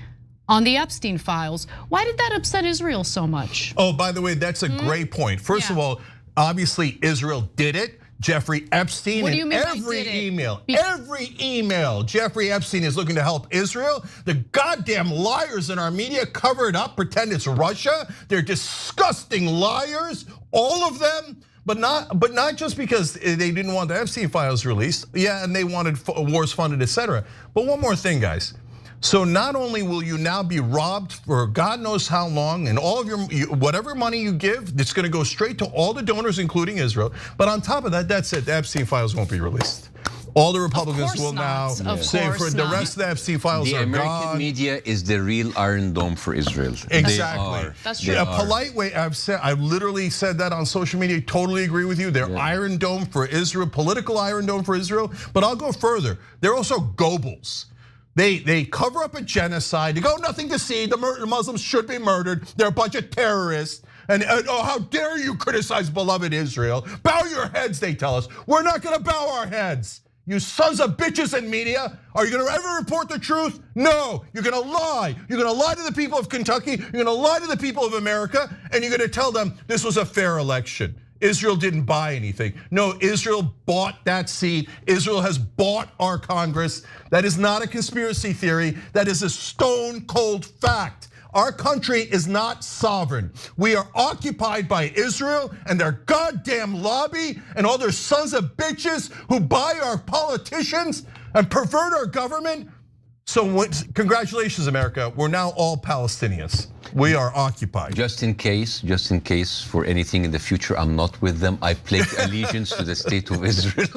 on the Epstein files. Why did that upset Israel so much? Oh, by the way, that's a great point. First of all, obviously Israel did it. Jeffrey Epstein, and every email, Jeffrey Epstein is looking to help Israel. The goddamn liars in our media cover it up, pretend it's Russia. They're disgusting liars, all of them. But not just because they didn't want the Epstein files released. Yeah, and they wanted wars funded, etc. But one more thing, guys. So not only will you now be robbed for God knows how long, and all of your whatever money you give, it's going to go straight to all the donors, including Israel. But on top of that, that's it. The Epstein files won't be released. All the Republicans will now say for the rest of the Epstein files are gone. The American media is the real Iron Dome for Israel. Exactly. That's true. A polite way I've literally said that on social media. Totally agree with you. They're Iron Dome for Israel, political Iron Dome for Israel. But I'll go further. They're also Goebbels. They cover up a genocide. They go, nothing to see. The Muslims should be murdered. They're a bunch of terrorists. And oh, how dare you criticize beloved Israel? Bow your heads, they tell us. We're not gonna bow our heads. You sons of bitches in media, are you gonna ever report the truth? No, you're gonna lie. You're gonna lie to the people of Kentucky. You're gonna lie to the people of America, and you're gonna tell them this was a fair election. Israel didn't buy anything. No, Israel bought that seat. Israel has bought our Congress. That is not a conspiracy theory. That is a stone cold fact. Our country is not sovereign. We are occupied by Israel and their goddamn lobby and all their sons of bitches who buy our politicians and pervert our government. So congratulations, America. We're now all Palestinians. We are occupied. Just in case for anything in the future, I'm not with them. I pledge allegiance to the state of Israel.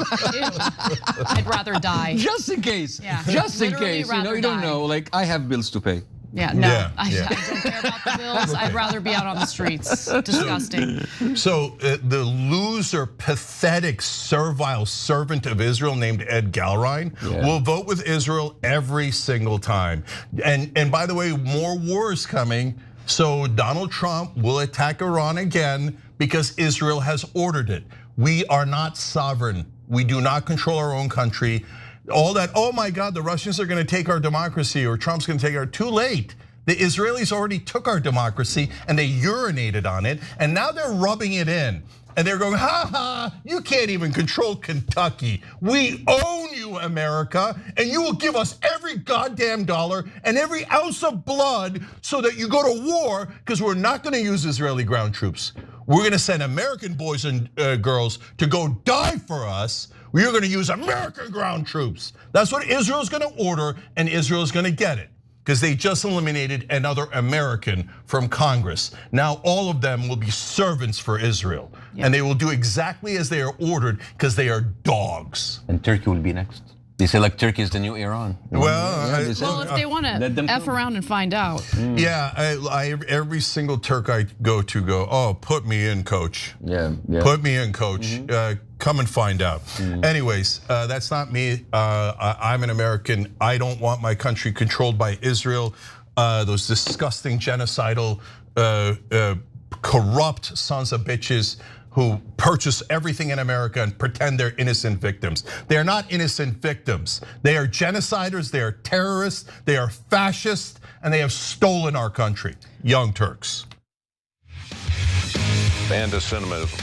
I'd rather die. Just in case, just in case. You don't know, like I have bills to pay. Yeah, no, I don't care about the bills. I'd rather be out on the streets. Disgusting. So the loser, pathetic, servile servant of Israel named Ed Galrine will vote with Israel every single time. And by the way, more war is coming. So Donald Trump will attack Iran again because Israel has ordered it. We are not sovereign. We do not control our own country. All that, oh my God, the Russians are gonna take our democracy or Trump's gonna take our, too late. The Israelis already took our democracy and they urinated on it. And now they're rubbing it in. And they're going, ha ha, you can't even control Kentucky. We own you, America, and you will give us every goddamn dollar and every ounce of blood so that you go to war, because we're not gonna use Israeli ground troops. We're gonna send American boys and girls to go die for us. We're gonna use American ground troops. That's what Israel's gonna order, and Israel's gonna get it, because they just eliminated another American from Congress. Now all of them will be servants for Israel. And they will do exactly as they are ordered because they are dogs. And Turkey will be next. They say like Turkey is the new Iran. Well, if they want to F around and find out. Yeah, every single Turk I go to oh, put me in, coach. Yeah. Put me in, coach. Come and find out. Anyways, that's not me. I'm an American. I don't want my country controlled by Israel. Those disgusting genocidal, corrupt sons of bitches who purchase everything in America and pretend they're innocent victims. They are not innocent victims. They are genociders, they are terrorists, they are fascists, and they have stolen our country. Young Turks. Anti-Semitism.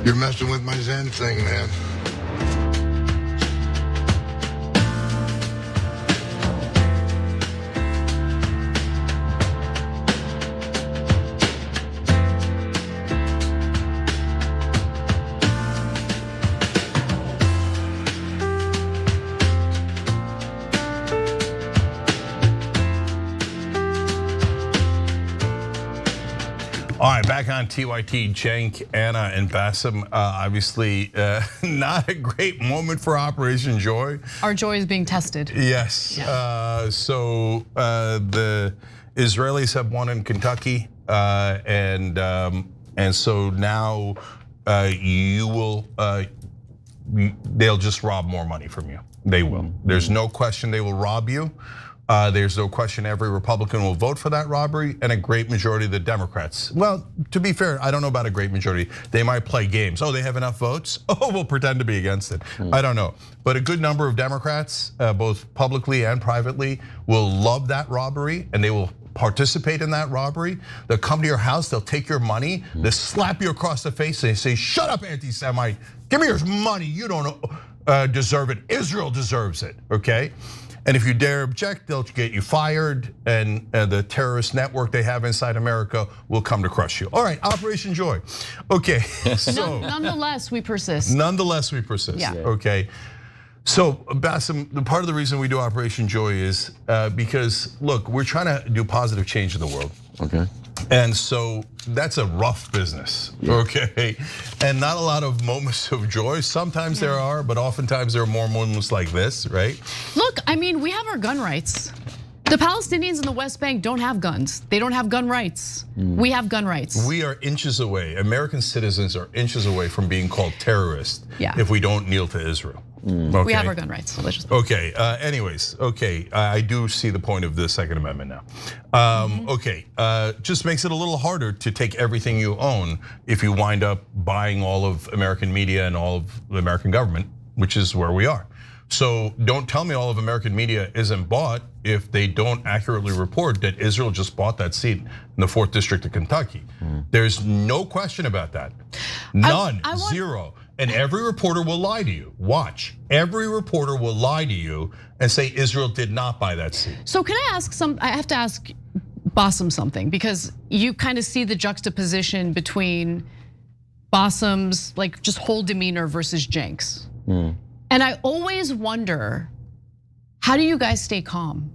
You're messing with my Zen thing, man. All right, back on TYT, Cenk, Anna, and Bassem. Obviously, not a great moment for Operation Joy. Our joy is being tested. Yes. Yeah. So the Israelis have won in Kentucky, and so now you will. They'll just rob more money from you. They will. There's no question they will rob you. There's no question every Republican will vote for that robbery, and a great majority of the Democrats. Well, to be fair, I don't know about a great majority. They might play games. Oh, they have enough votes? Oh, we'll pretend to be against it. I don't know. But a good number of Democrats, both publicly and privately, will love that robbery, and they will participate in that robbery. They'll come to your house, they'll take your money, they'll slap you across the face, and they say, shut up, anti-Semite, give me your money, you don't deserve it, Israel deserves it, okay? And if you dare object, they'll get you fired, and the terrorist network they have inside America will come to crush you. All right, Operation Joy. Okay, so nonetheless, we persist. Nonetheless, we persist. Yeah. Okay. So, Bassem, part of the reason we do Operation Joy is because, look, we're trying to do positive change in the world. Okay. And so that's a rough business, okay? And not a lot of moments of joy. Sometimes there are, but oftentimes there are more moments like this, right? Look, I mean, we have our gun rights. The Palestinians in the West Bank don't have guns. They don't have gun rights. We have gun rights. We are inches away. American citizens are inches away from being called terrorists if we don't kneel to Israel. Okay. We have our gun rights. Okay, anyways, okay, I do see the point of the Second Amendment now. Okay, just makes it a little harder to take everything you own if you wind up buying all of American media and all of the American government, which is where we are. So don't tell me all of American media isn't bought if they don't accurately report that Israel just bought that seat in the 4th District of Kentucky. There's no question about that. None, zero. And every reporter will lie to you. Watch, every reporter will lie to you and say Israel did not buy that seat. So can I ask I have to ask Bassem something, because you kind of see the juxtaposition between Bassem's like just whole demeanor versus Jenks. And I always wonder, how do you guys stay calm?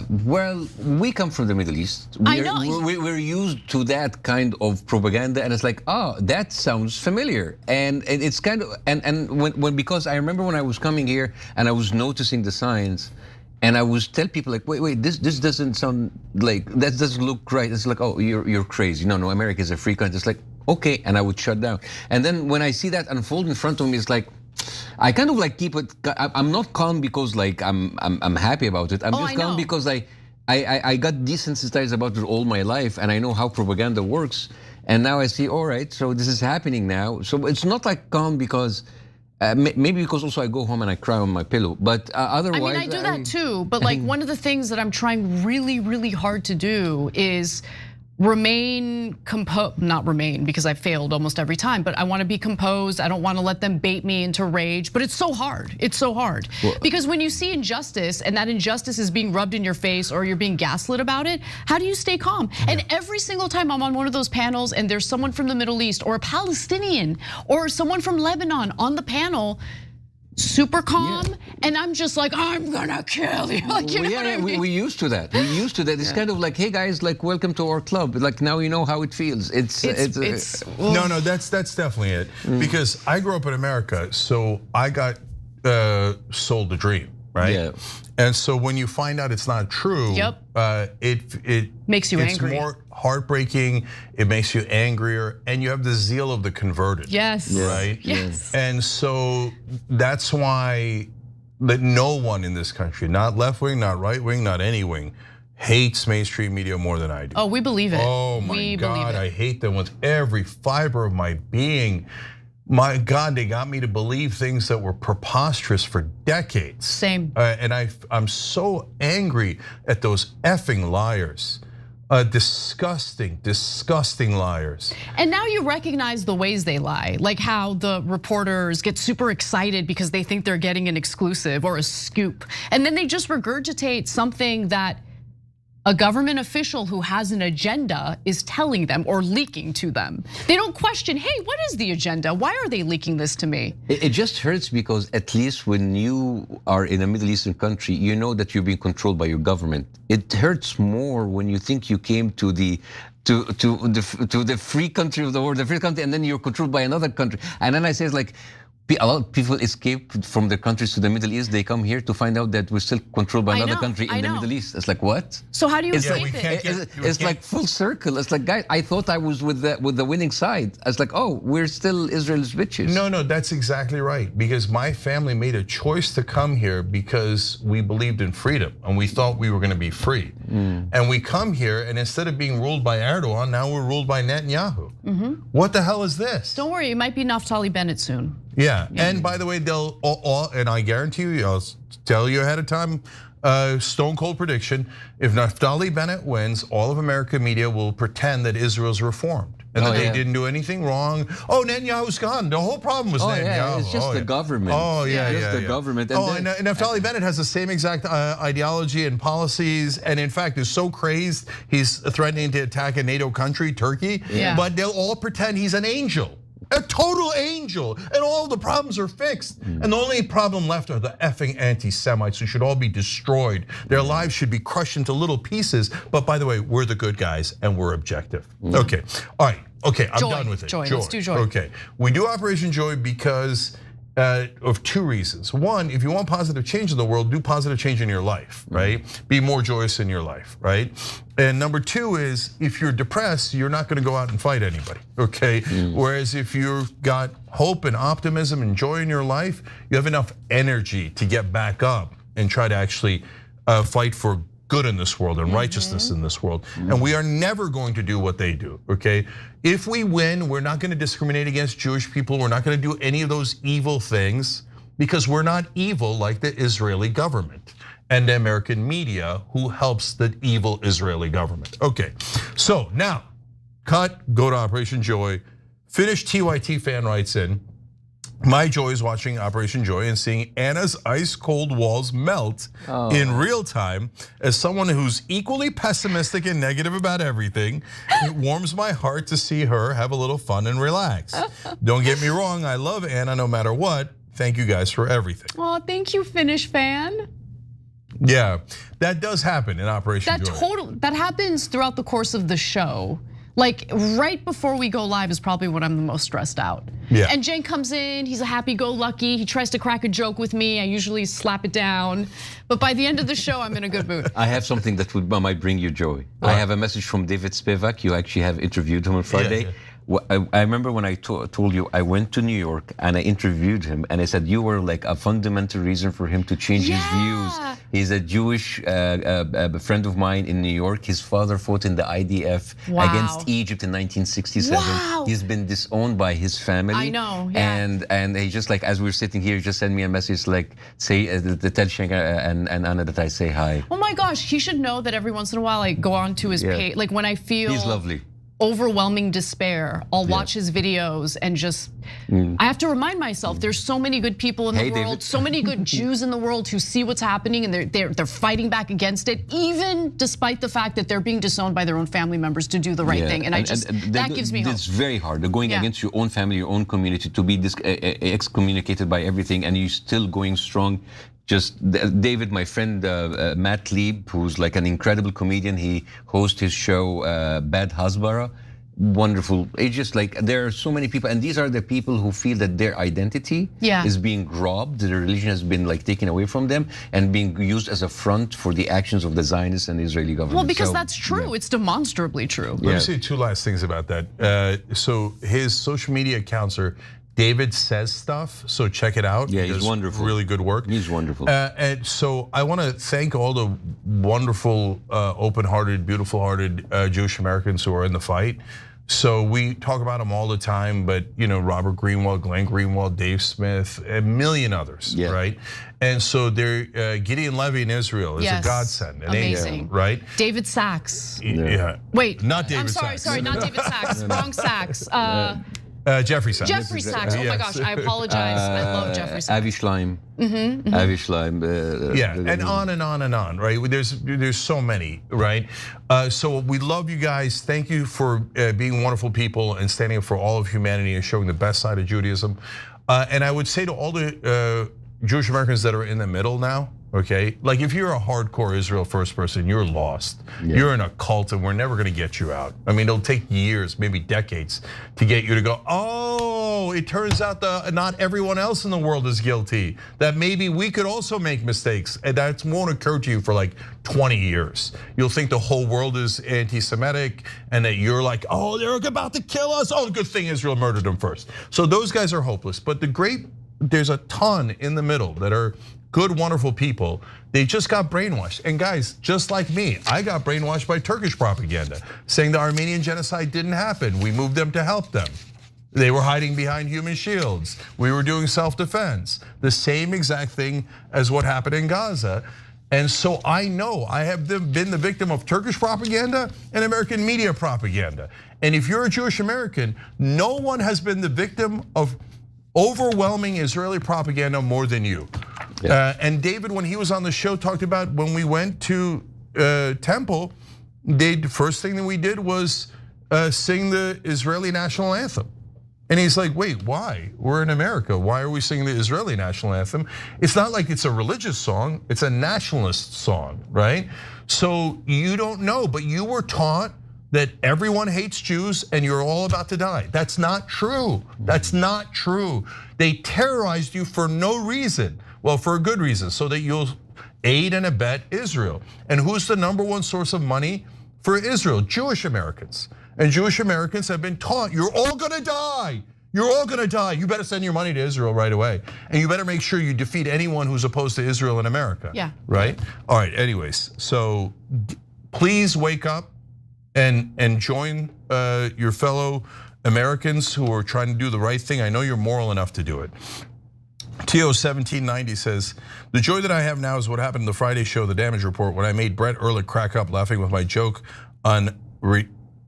Well, we come from the Middle East. We're used to that kind of propaganda, and it's like, oh, that sounds familiar. And it's kind of, and when because I remember when I was coming here and I was noticing the signs, and I was tell people like, wait, this doesn't sound like, that doesn't look right. It's like, oh, you're crazy. No, America is a free country. It's like, okay, and I would shut down. And then when I see that unfold in front of me, it's like, I kind of like keep it. I'm not calm because like I'm happy about it. I'm just calm because I got desensitized about it all my life, and I know how propaganda works. And now I see, all right, so this is happening now. So it's not like calm because maybe because also I go home and I cry on my pillow. But otherwise, I mean, I do that too. But like one of the things that I'm trying really, really hard to do is remain composed, not remain because I failed almost every time, but I want to be composed. I don't want to let them bait me into rage, but it's so hard. It's so hard. Because when you see injustice and that injustice is being rubbed in your face or you're being gaslit about it, how do you stay calm? And every single time I'm on one of those panels and there's someone from the Middle East or a Palestinian or someone from Lebanon on the panel, super calm, and I'm just like, I'm gonna kill you. Like, you know what I mean? We used to that. We used to that. It's kind of like, hey guys, like welcome to our club. Like now you know how it feels. It's no, that's definitely it. Because I grew up in America, so I got sold a dream, right? Yeah. And so when you find out it's not true, it makes you angry. It's more heartbreaking. It makes you angrier, and you have the zeal of the converted. Yes. Right. Yes. And so that's why that no one in this country, not left wing, not right wing, not any wing, hates mainstream media more than I do. Oh, we believe it. Oh my God, I hate them with every fiber of my being. My God, they got me to believe things that were preposterous for decades. Same. And I'm so angry at those effing liars. Disgusting, disgusting liars. And now you recognize the ways they lie, like how the reporters get super excited because they think they're getting an exclusive or a scoop. And then they just regurgitate something that a government official who has an agenda is telling them or leaking to them. They don't question, hey, what is the agenda? Why are they leaking this to me? It just hurts because at least when you are in a Middle Eastern country, you know that you're being controlled by your government. It hurts more when you think you came to the free country of the world, the free country, and then you're controlled by another country. And then I say it's like, a lot of people escape from their countries to the Middle East. They come here to find out that we're still controlled by another country in the Middle East. It's like, what? So how do you escape it? It's like full circle. It's like, guys, I thought I was with the winning side. It's like, oh, we're still Israel's bitches. No, that's exactly right. Because my family made a choice to come here because we believed in freedom and we thought we were going to be free. And we come here, and instead of being ruled by Erdogan, now we're ruled by Netanyahu. What the hell is this? Don't worry, it might be Naftali Bennett soon. Yeah, and by the way, they'll all, and I guarantee you, I'll tell you ahead of time, stone cold prediction, if Naftali Bennett wins, all of American media will pretend that Israel's reformed. and that they didn't do anything wrong. Oh, Netanyahu's gone. The whole problem was Netanyahu. Yeah, it's just the government. Oh, yeah, just the government. And Naftali Bennett has the same exact ideology and policies, and in fact is so crazed, he's threatening to attack a NATO country, Turkey, but they'll all pretend he's an angel. A total angel, and all the problems are fixed. And the only problem left are the effing anti-Semites who should all be destroyed. Their lives should be crushed into little pieces. But by the way, we're the good guys and we're objective. Okay, all right, okay, I'm done with it. Joy, let's do joy. Okay, we do Operation Joy because of two reasons. One, if you want positive change in the world, do positive change in your life, right? Be more joyous in your life, right? And number two is, if you're depressed, you're not gonna go out and fight anybody, okay? Whereas if you've got hope and optimism and joy in your life, you have enough energy to get back up and try to actually fight for good in this world and righteousness in this world. And we are never going to do what they do, okay? If we win, we're not gonna discriminate against Jewish people. We're not gonna do any of those evil things because we're not evil like the Israeli government and the American media who helps the evil Israeli government. Okay, so now, cut, go to Operation Joy. Finish TYT fan writes in, my joy is watching Operation Joy and seeing Anna's ice cold walls melt in real time. As someone who's equally pessimistic and negative about everything, it warms my heart to see her have a little fun and relax. Don't get me wrong, I love Anna no matter what. Thank you guys for everything. Oh, thank you, Finnish fan. Yeah, that does happen in Operation Joy. That happens throughout the course of the show. Like right before we go live is probably when I'm the most stressed out. Yeah. And Jen comes in, he's a happy-go-lucky. He tries to crack a joke with me. I usually slap it down. But by the end of the show, I'm in a good mood. I have something that might bring you joy. I have a message from David Spivak. You actually have interviewed him on Friday. Yeah. I remember when I told you I went to New York and I interviewed him and I said you were like a fundamental reason for him to change his views. He's a Jewish friend of mine in New York. His father fought in the IDF against Egypt in 1967. Wow. He's been disowned by his family. I know, yeah. And he just like, as we were sitting here, he just sent me a message like, say, tell Shenka and Anna that I say hi. Oh my gosh, he should know that every once in a while I go on to his page. Like when I feel he's lovely. Overwhelming despair, I'll watch his videos and just, I have to remind myself there's so many good people in the world, David. so many good Jews in the world who see what's happening and they're fighting back against it, even despite the fact that they're being disowned by their own family members to do the right thing. And that gives me hope. It's very hard. They're going against your own family, your own community, to be excommunicated by everything, and you're still going strong. Just David, my friend Matt Lieb, who's like an incredible comedian. He hosts his show Bad Hasbara. Wonderful. It's just like there are so many people, and these are the people who feel that their identity is being robbed. Their religion has been like taken away from them and being used as a front for the actions of the Zionists and the Israeli government. Well, because that's true. It's demonstrably true. Let me say two last things about that. So his social media accounts are David Says Stuff, so check it out. Yeah, he's wonderful. Really good work. He's wonderful. And so I want to thank all the wonderful, open-hearted, beautiful-hearted Jewish Americans who are in the fight. So we talk about them all the time, but Robert Greenwald, Glenn Greenwald, Dave Smith, a million others, right? And so they're Gideon Levy in Israel is a godsend, an angel, right? David Sachs. Yeah. Wait, not David Sachs. I'm sorry, not David Sachs. Wrong Sachs. Jeffrey Sachs. Jeffrey Sachs. Oh my gosh, I apologize. I love Jeffrey Sachs. Avi Schleim. Avi Schleim. Yeah, and on and on and on, right? There's so many, right? So we love you guys. Thank you for being wonderful people and standing up for all of humanity and showing the best side of Judaism. And I would say to all the Jewish Americans that are in the middle now, okay? Like if you're a hardcore Israel first person, you're lost. You're in a cult and we're never gonna get you out. I mean, it'll take years, maybe decades to get you to go, oh, it turns out not everyone else in the world is guilty. That maybe we could also make mistakes. And that won't occur to you for like 20 years. You'll think the whole world is anti-Semitic and that you're like, oh, they're about to kill us. Oh, good thing Israel murdered them first. So those guys are hopeless. But there's a ton in the middle that are good, wonderful people. They just got brainwashed. And guys, just like me, I got brainwashed by Turkish propaganda, saying the Armenian genocide didn't happen. We moved them to help them. They were hiding behind human shields. We were doing self-defense. The same exact thing as what happened in Gaza. And so I know I have been the victim of Turkish propaganda and American media propaganda. And if you're a Jewish American, no one has been the victim of overwhelming Israeli propaganda more than you. Yeah. And David, when he was on the show, talked about when we went to Temple, the first thing that we did was sing the Israeli national anthem. And he's like, wait, why? We're in America. Why are we singing the Israeli national anthem? It's not like it's a religious song. It's a nationalist song, right? So you don't know, but you were taught that everyone hates Jews and you're all about to die. That's not true. That's not true. They terrorized you for no reason. Well, for a good reason, so that you'll aid and abet Israel. And who's the #1 source of money for Israel? Jewish Americans. And Jewish Americans have been taught, you're all gonna die. You're all gonna die. You better send your money to Israel right away. And you better make sure you defeat anyone who's opposed to Israel in America. Yeah. Right? All right, anyways, so please wake up and join your fellow Americans who are trying to do the right thing. I know you're moral enough to do it. TO 1790 says, the joy that I have now is what happened in the Friday show, The Damage Report, when I made Brett Ehrlich crack up laughing with my joke on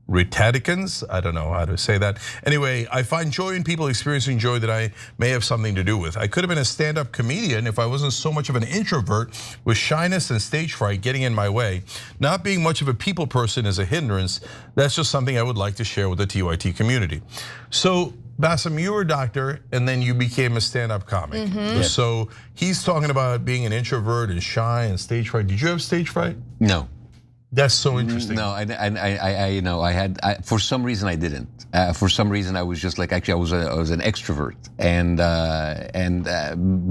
Retadicans. I don't know how to say that. Anyway, I find joy in people experiencing joy that I may have something to do with. I could have been a stand-up comedian if I wasn't so much of an introvert with shyness and stage fright getting in my way. Not being much of a people person is a hindrance. That's just something I would like to share with the TYT community. So, Bassem, you were a doctor and then you became a stand-up comic. So he's talking about being an introvert and shy and stage fright. Did you have stage fright? No. That's so interesting. No, I know I had. For some reason I didn't. For some reason I was just like, actually I was an extrovert,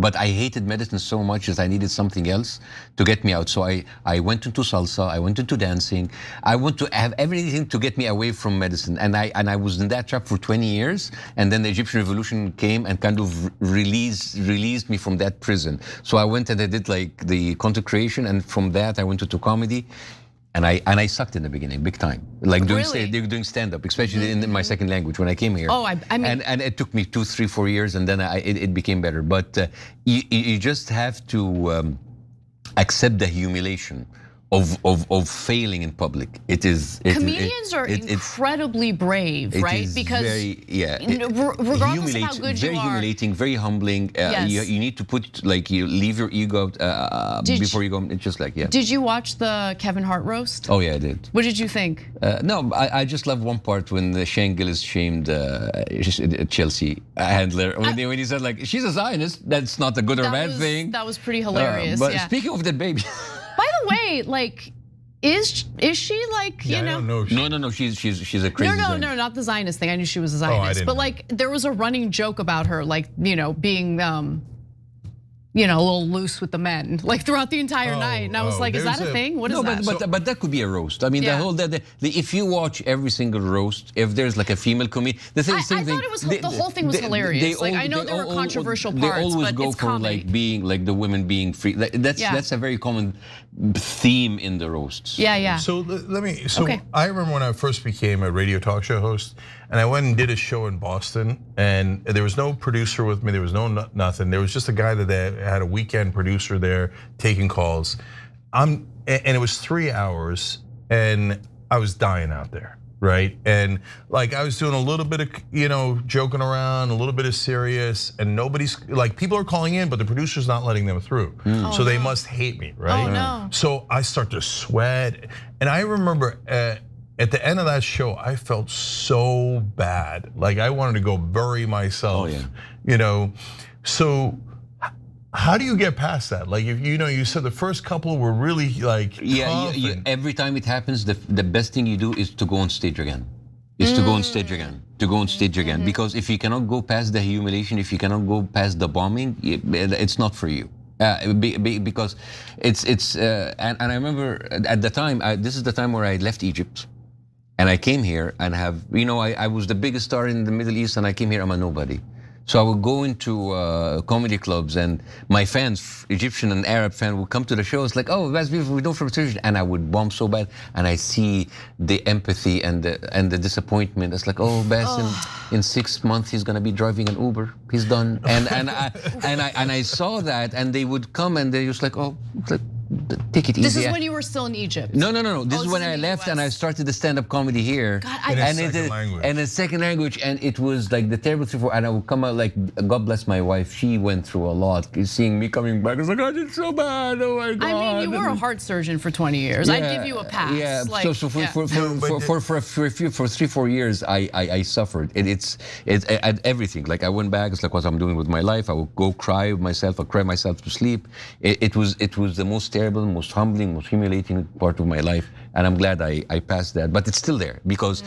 but I hated medicine so much that I needed something else to get me out. So I went into salsa, I went into dancing. I want to have everything to get me away from medicine, and I was in that trap for 20 years. And then the Egyptian Revolution came and kind of released me from that prison. So I went and I did like the content creation, and from that I went into comedy. And I sucked in the beginning, big time. Like doing stand-up, especially in my second language when I came here. Oh, I mean, and it took me 2, 3, 4 years, and then it became better. But you just have to accept the humiliation of failing in public. Comedians are incredibly brave, right? Because regardless of how good you are, very humiliating, very humbling. You need to put you leave your ego out before you go. It's just like Did you watch the Kevin Hart roast? Oh yeah, I did. What did you think? No, I just love one part when Shane Gillis shamed Chelsea handler when he said like she's a Zionist. That's not a good or bad thing. That was pretty hilarious. But speaking of that baby. By the way, like, is she like, you know? I don't know. No, she's a crazy Zionist. No, not the Zionist thing. I knew she was a Zionist, but like there was a running joke about her, like, being a little loose with the men, like throughout the entire night. And I was like, is that a thing? What is that? But that could be a roast. I mean, if you watch every single roast, if there's like a female comedian, I thought it was the whole thing was hilarious. I know there were controversial parts, they always go for like being like the women being free. That's a very common theme in the roasts. Yeah. So I remember when I first became a radio talk show host, and I went and did a show in Boston, and there was no producer with me. There was no nothing. There was just a guy that had a weekend producer there taking calls. And it was 3 hours, and I was dying out there, right? And like I was doing a little bit of joking around, a little bit of serious, and nobody's like people are calling in, but the producer's not letting them through. So they must hate me, right? Oh no! So I start to sweat, and I remember. At the end of that show, I felt so bad. Like I wanted to go bury myself. Oh yeah. So how do you get past that? Like if you said the first couple were really like tough every time it happens, the best thing you do is to go on stage again. To go on stage again. Because if you cannot go past the humiliation, if you cannot go past the bombing, it's not for you. Because it's and I remember at the time, this is the time where I left Egypt. And I came here and I was the biggest star in the Middle East, and I came here, I'm a nobody. So I would go into comedy clubs, and my fans, Egyptian and Arab fans, would come to the show. It's like, oh, that's beautiful, we don't from Turkish. And I would bomb so bad, and I see the empathy and the disappointment. It's like, oh, Bassem, in 6 months he's gonna be driving an Uber. He's done. And I saw that, and they would come, and they just like, oh, take it easy. This is when you were still in Egypt. No. This is when I left and I started the stand-up comedy here. God, in a second language. And a second language, and it was like the terrible thing for. And I would come out like, God bless my wife. She went through a lot. Seeing me coming back, I was like, God, it's so bad. Oh my God. I mean, you were a heart surgeon for 20 years. I'd give you a pass. Yeah. Like, So for 3-4 years, I suffered. It's everything. Like I went back. It's like what I'm doing with my life. I would go cry myself. I cry myself to sleep. It was the most terrible, most humbling, most humiliating part of my life. And I'm glad I passed that. But it's still there because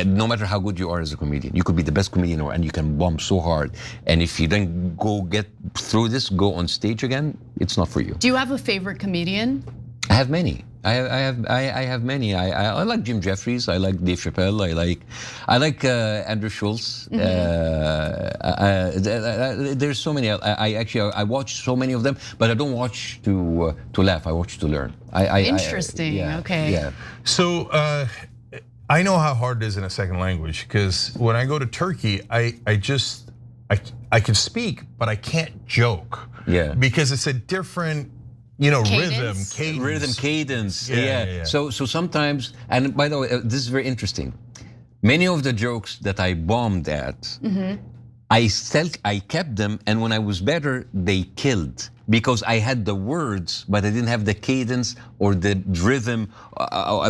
no matter how good you are as a comedian, you could be the best comedian and you can bomb so hard. And if you then go get through this, go on stage again, it's not for you. Do you have a favorite comedian? I have many. I have many. I like Jim Jeffries. I like Dave Chappelle. I like Andrew Schultz. There's so many. I watch so many of them, but I don't watch to laugh. I watch to learn. Interesting. Okay. Yeah. So I know how hard it is in a second language because when I go to Turkey, I can speak, but I can't joke. Yeah. Because it's a different. Cadence? Rhythm, cadence. Yeah. So sometimes, and by the way, this is very interesting. Many of the jokes that I bombed at, I kept them, and when I was better, they killed because I had the words, but I didn't have the cadence or the rhythm.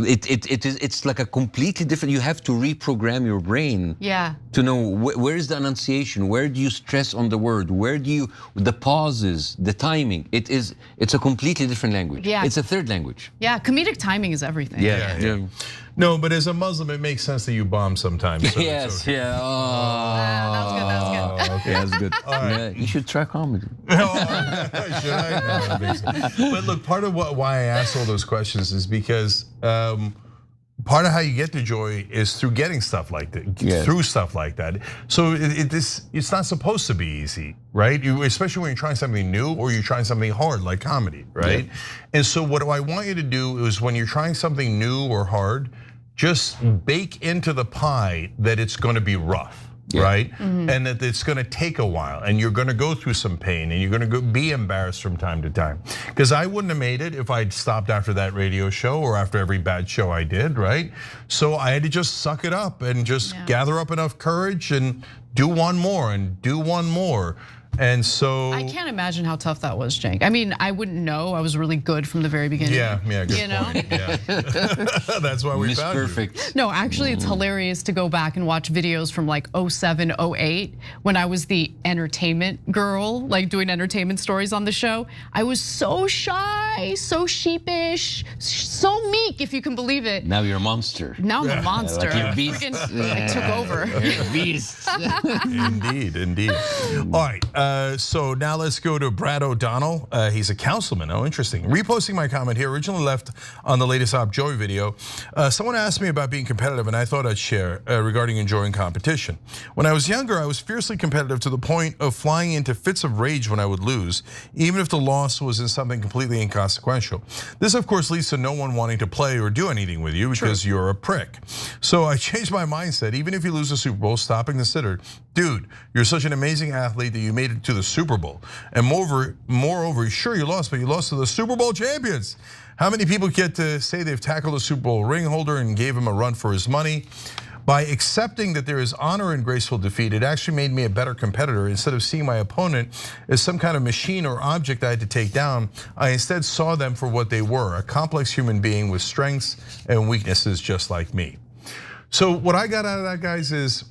It's like a completely different. You have to reprogram your brain. Yeah. To know where is the enunciation, where do you stress on the word, the pauses, the timing. It's a completely different language. Yeah. It's a third language. Yeah, comedic timing is everything. Yeah. No, but as a Muslim, it makes sense that you bomb sometimes. So Yes, okay. yeah. That was good. Okay, that's good. Yeah, you should try comedy. Should I? No, that makes sense. But look, part of why I asked all those questions is because part of how you get the joy is through getting stuff like that, through stuff like that. So it's not supposed to be easy, right? Especially when you're trying something new or you're trying something hard like comedy, right? Yeah. And so what I want you to do is when you're trying something new or hard, just bake into the pie that it's going to be rough. Yeah. Right? And that it's gonna take a while and you're gonna go through some pain and you're gonna be embarrassed from time to time. Because I wouldn't have made it if I'd stopped after that radio show or after every bad show I did, right? So I had to just suck it up and just gather up enough courage and do one more and do one more. And so I can't imagine how tough that was, Cenk. I mean, I wouldn't know. I was really good from the very beginning. Yeah, good point. Yeah. That's why we found perfect. No, actually, it's hilarious to go back and watch videos from like 07, 08, when I was the entertainment girl, like doing entertainment stories on the show. I was so shy, so sheepish, so meek, if you can believe it. Now you're a monster. Now I'm a monster. Like you're beast. I took over. You're a beast. Indeed. All right. So now let's go to Brad O'Donnell. He's a councilman. Oh, interesting. Reposting my comment here, originally left on the latest Op Joey video. Someone asked me about being competitive, and I thought I'd share regarding enjoying competition. When I was younger, I was fiercely competitive to the point of flying into fits of rage when I would lose, even if the loss was in something completely inconsequential. This, of course, leads to no one wanting to play or do anything with you because you're a prick. So I changed my mindset. Even if you lose the Super Bowl, stop and consider, dude, you're such an amazing athlete that you made it to the Super Bowl. And moreover, sure you lost, but you lost to the Super Bowl champions. How many people get to say they've tackled a Super Bowl ring holder and gave him a run for his money? By accepting that there is honor in graceful defeat, it actually made me a better competitor. Instead of seeing my opponent as some kind of machine or object I had to take down, I instead saw them for what they were, a complex human being with strengths and weaknesses just like me. So what I got out of that, guys, is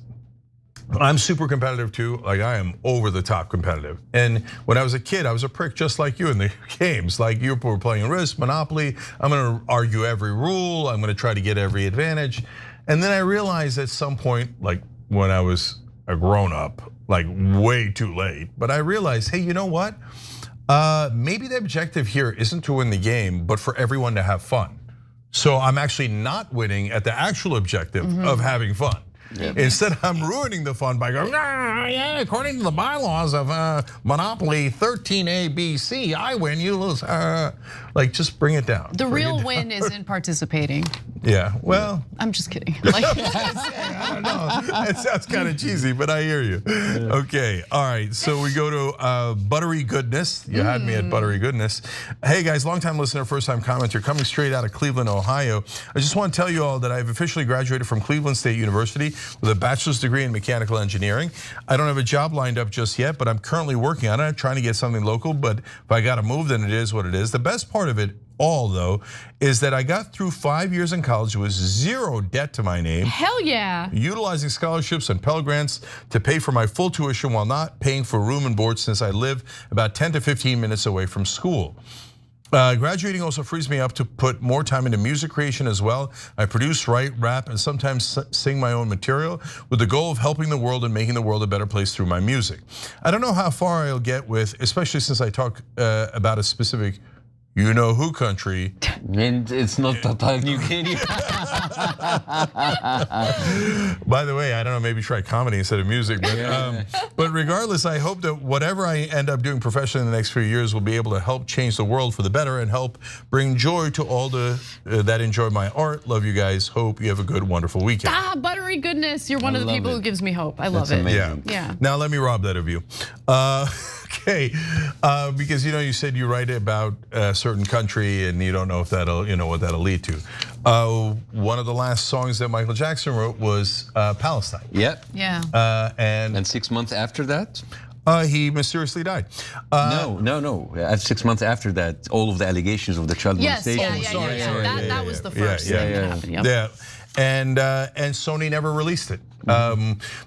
I'm super competitive too. Like I am over the top competitive. And when I was a kid, I was a prick just like you in the games. Like you were playing Risk, Monopoly. I'm gonna argue every rule. I'm gonna try to get every advantage. And then I realized at some point, like when I was a grown up, like way too late, but I realized, hey, you know what? Maybe the objective here isn't to win the game, but for everyone to have fun. So I'm actually not winning at the actual objective of having fun. Yeah. Instead, I'm ruining the fun by going, yeah, according to the bylaws of Monopoly 13ABC, I win, you lose. Like, just bring it down. The real win is in participating. Yeah, well. I'm just kidding. I don't know. That sounds kind of cheesy, but I hear you. Okay, all right. So we go to Buttery Goodness. You had me at Buttery Goodness. Hey guys, longtime listener, first time commenter, coming straight out of Cleveland, Ohio. I just want to tell you all that I've officially graduated from Cleveland State University with a bachelor's degree in mechanical engineering. I don't have a job lined up just yet, but I'm currently working on it. I'm trying to get something local, but if I got to move, then it is what it is. The best part of it all, though, is that I got through 5 years in college with zero debt to my name. Hell yeah. Utilizing scholarships and Pell Grants to pay for my full tuition while not paying for room and board, since I live about 10 to 15 minutes away from school. Graduating also frees me up to put more time into music creation as well. I produce, write, rap, and sometimes sing my own material with the goal of helping the world and making the world a better place through my music. I don't know how far I'll get with, especially since I talk about a specific you-know-who country. And it's not Papua New Guinea. By the way, I don't know, maybe try comedy instead of music. But regardless, I hope that whatever I end up doing professionally in the next few years will be able to help change the world for the better and help bring joy to all that enjoy my art. Love you guys. Hope you have a good, wonderful weekend. Buttery goodness. You're one of the people who gives me hope. I love it. Yeah. Now let me rob that of you. Okay, because you said you write about a certain country and you don't know if that'll, what that'll lead to. One of the last songs that Michael Jackson wrote was Palestine. Yep. Yeah. And 6 months after that? He mysteriously died. No. 6 months after that, all of the allegations of the child molestation. That was the first thing that happened. Yep. And Sony never released it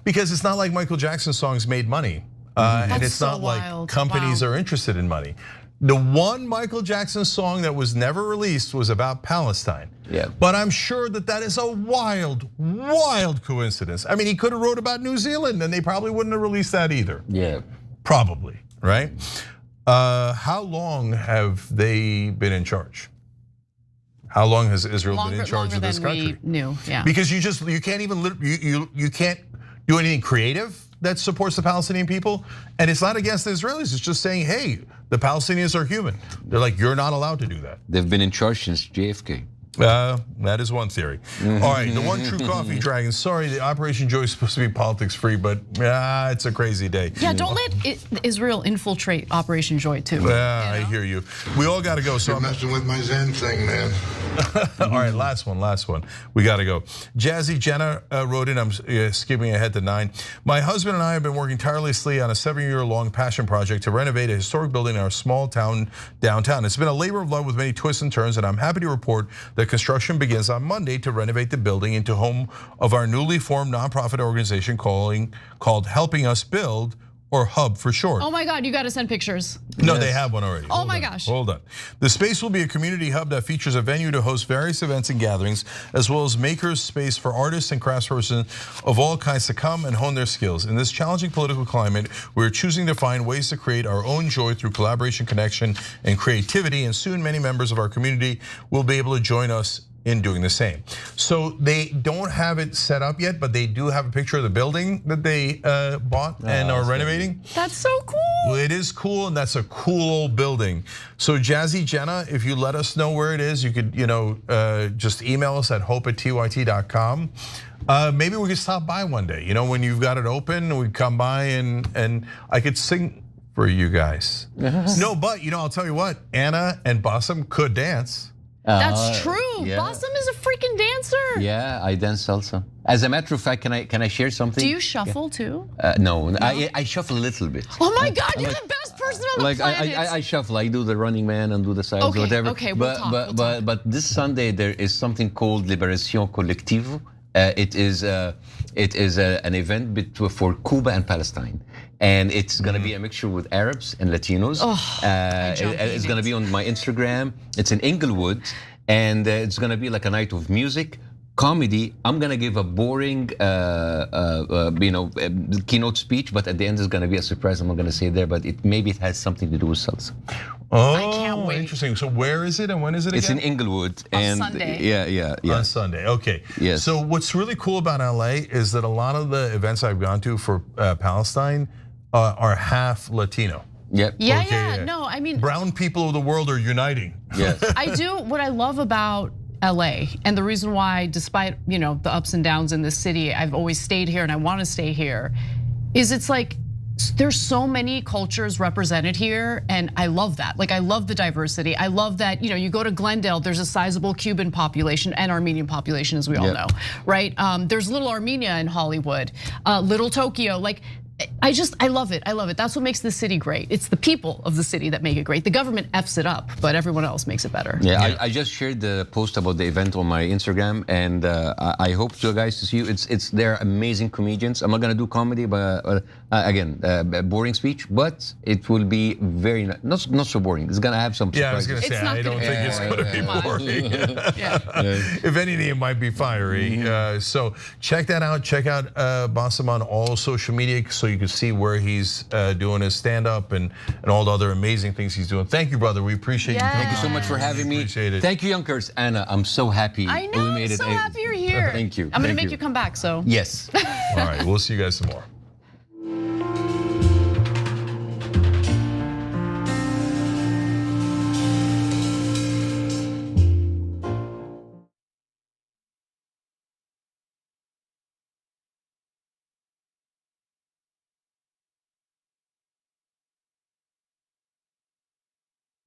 because it's not like Michael Jackson songs made money. And it's not like companies are interested in money. The one Michael Jackson song that was never released was about Palestine. Yeah. But I'm sure that is a wild, wild coincidence. I mean, he could have wrote about New Zealand and they probably wouldn't have released that either. Yeah. Probably, right? How long have they been in charge? How long has Israel been in charge of this country? We knew, yeah. Because you can't even you can't do anything creative that supports the Palestinian people, and it's not against the Israelis. It's just saying, hey, the Palestinians are human. They're like, you're not allowed to do that. They've been in charge since JFK. That is one theory. All right, the one true coffee dragon. Sorry, the Operation Joy is supposed to be politics free, but it's a crazy day. Yeah, don't let Israel infiltrate Operation Joy too. I hear you. We all got to go. So You're messing with my Zen thing, man. All right, last one. We got to go. Jazzy Jenna wrote in, I'm skipping ahead to 9. My husband and I have been working tirelessly on a 7-year-long passion project to renovate a historic building in our small town downtown. It's been a labor of love with many twists and turns, and I'm happy to report that construction begins on Monday to renovate the building into home of our newly formed nonprofit organization called Helping Us Build, or HUB for short. Oh my God, you got to send pictures. No, they have one already. Oh my gosh. Hold on. The space will be a community hub that features a venue to host various events and gatherings, as well as makers space for artists and craftspersons of all kinds to come and hone their skills. In this challenging political climate, we're choosing to find ways to create our own joy through collaboration, connection, and creativity. And soon many members of our community will be able to join us in doing the same. So they don't have it set up yet, but they do have a picture of the building that they bought and are renovating. That's so cool. Well, it is cool, and that's a cool old building. So Jazzy Jenna, if you let us know where it is, you could just email us at hope@tyt.com. Maybe we could stop by one day. When you've got it open, we'd come by and I could sing for you guys. No, but I'll tell you what, Anna and Bassem could dance. That's true. Yeah. Bassem is a freaking dancer. Yeah, I dance salsa. As a matter of fact, can I share something? Do you shuffle too? No, I shuffle a little bit. Oh my God, you're the best person on the planet. I shuffle. I do the running man and do the sides, whatever. Okay, we'll talk. But this Sunday there is something called Libération Collective. It is an event for Cuba and Palestine. And it's gonna be a mixture with Arabs and Latinos. It's gonna be on my Instagram. It's in Inglewood, and it's gonna be like a night of music, comedy. I'm gonna give a boring, keynote speech, but at the end is gonna be a surprise. I'm not gonna say there, but maybe it has something to do with salsa. Oh, I can't wait. Interesting. So where is it and when is it again? It's in Inglewood. On Sunday. Yeah. On Sunday, okay. Yes. So what's really cool about LA is that a lot of the events I've gone to for Palestine are half Latino. Yep. Yeah. No, I mean, brown people of the world are uniting. Yes. What I love about LA. And the reason why, despite the ups and downs in this city, I've always stayed here and I want to stay here, is it's like there's so many cultures represented here, and I love that. Like, I love the diversity. I love that, you go to Glendale, there's a sizable Cuban population and Armenian population, as we all know, right? There's Little Armenia in Hollywood, Little Tokyo, like, I love it. I love it. That's what makes the city great. It's the people of the city that make it great. The government F's it up, but everyone else makes it better. Yeah, I just shared the post about the event on my Instagram, and I hope you guys to see you. They're amazing comedians. I'm not gonna do comedy, but again, boring speech, but it will be very not so boring. It's gonna have some. Yeah, I was gonna say I don't think it's gonna be boring. If anything, it might be fiery. So check that out. Check out Bassem on all social media so you can see where he's doing his stand-up and all the other amazing things he's doing. Thank you, brother. We appreciate you coming. Thank you so much for having me. Appreciate it. Thank you, Yonkers. Anna, I'm so happy. I know, I'm so happy you're here. Thank you. I'm gonna make you come back, so. Yes. All right, we'll see you guys some more.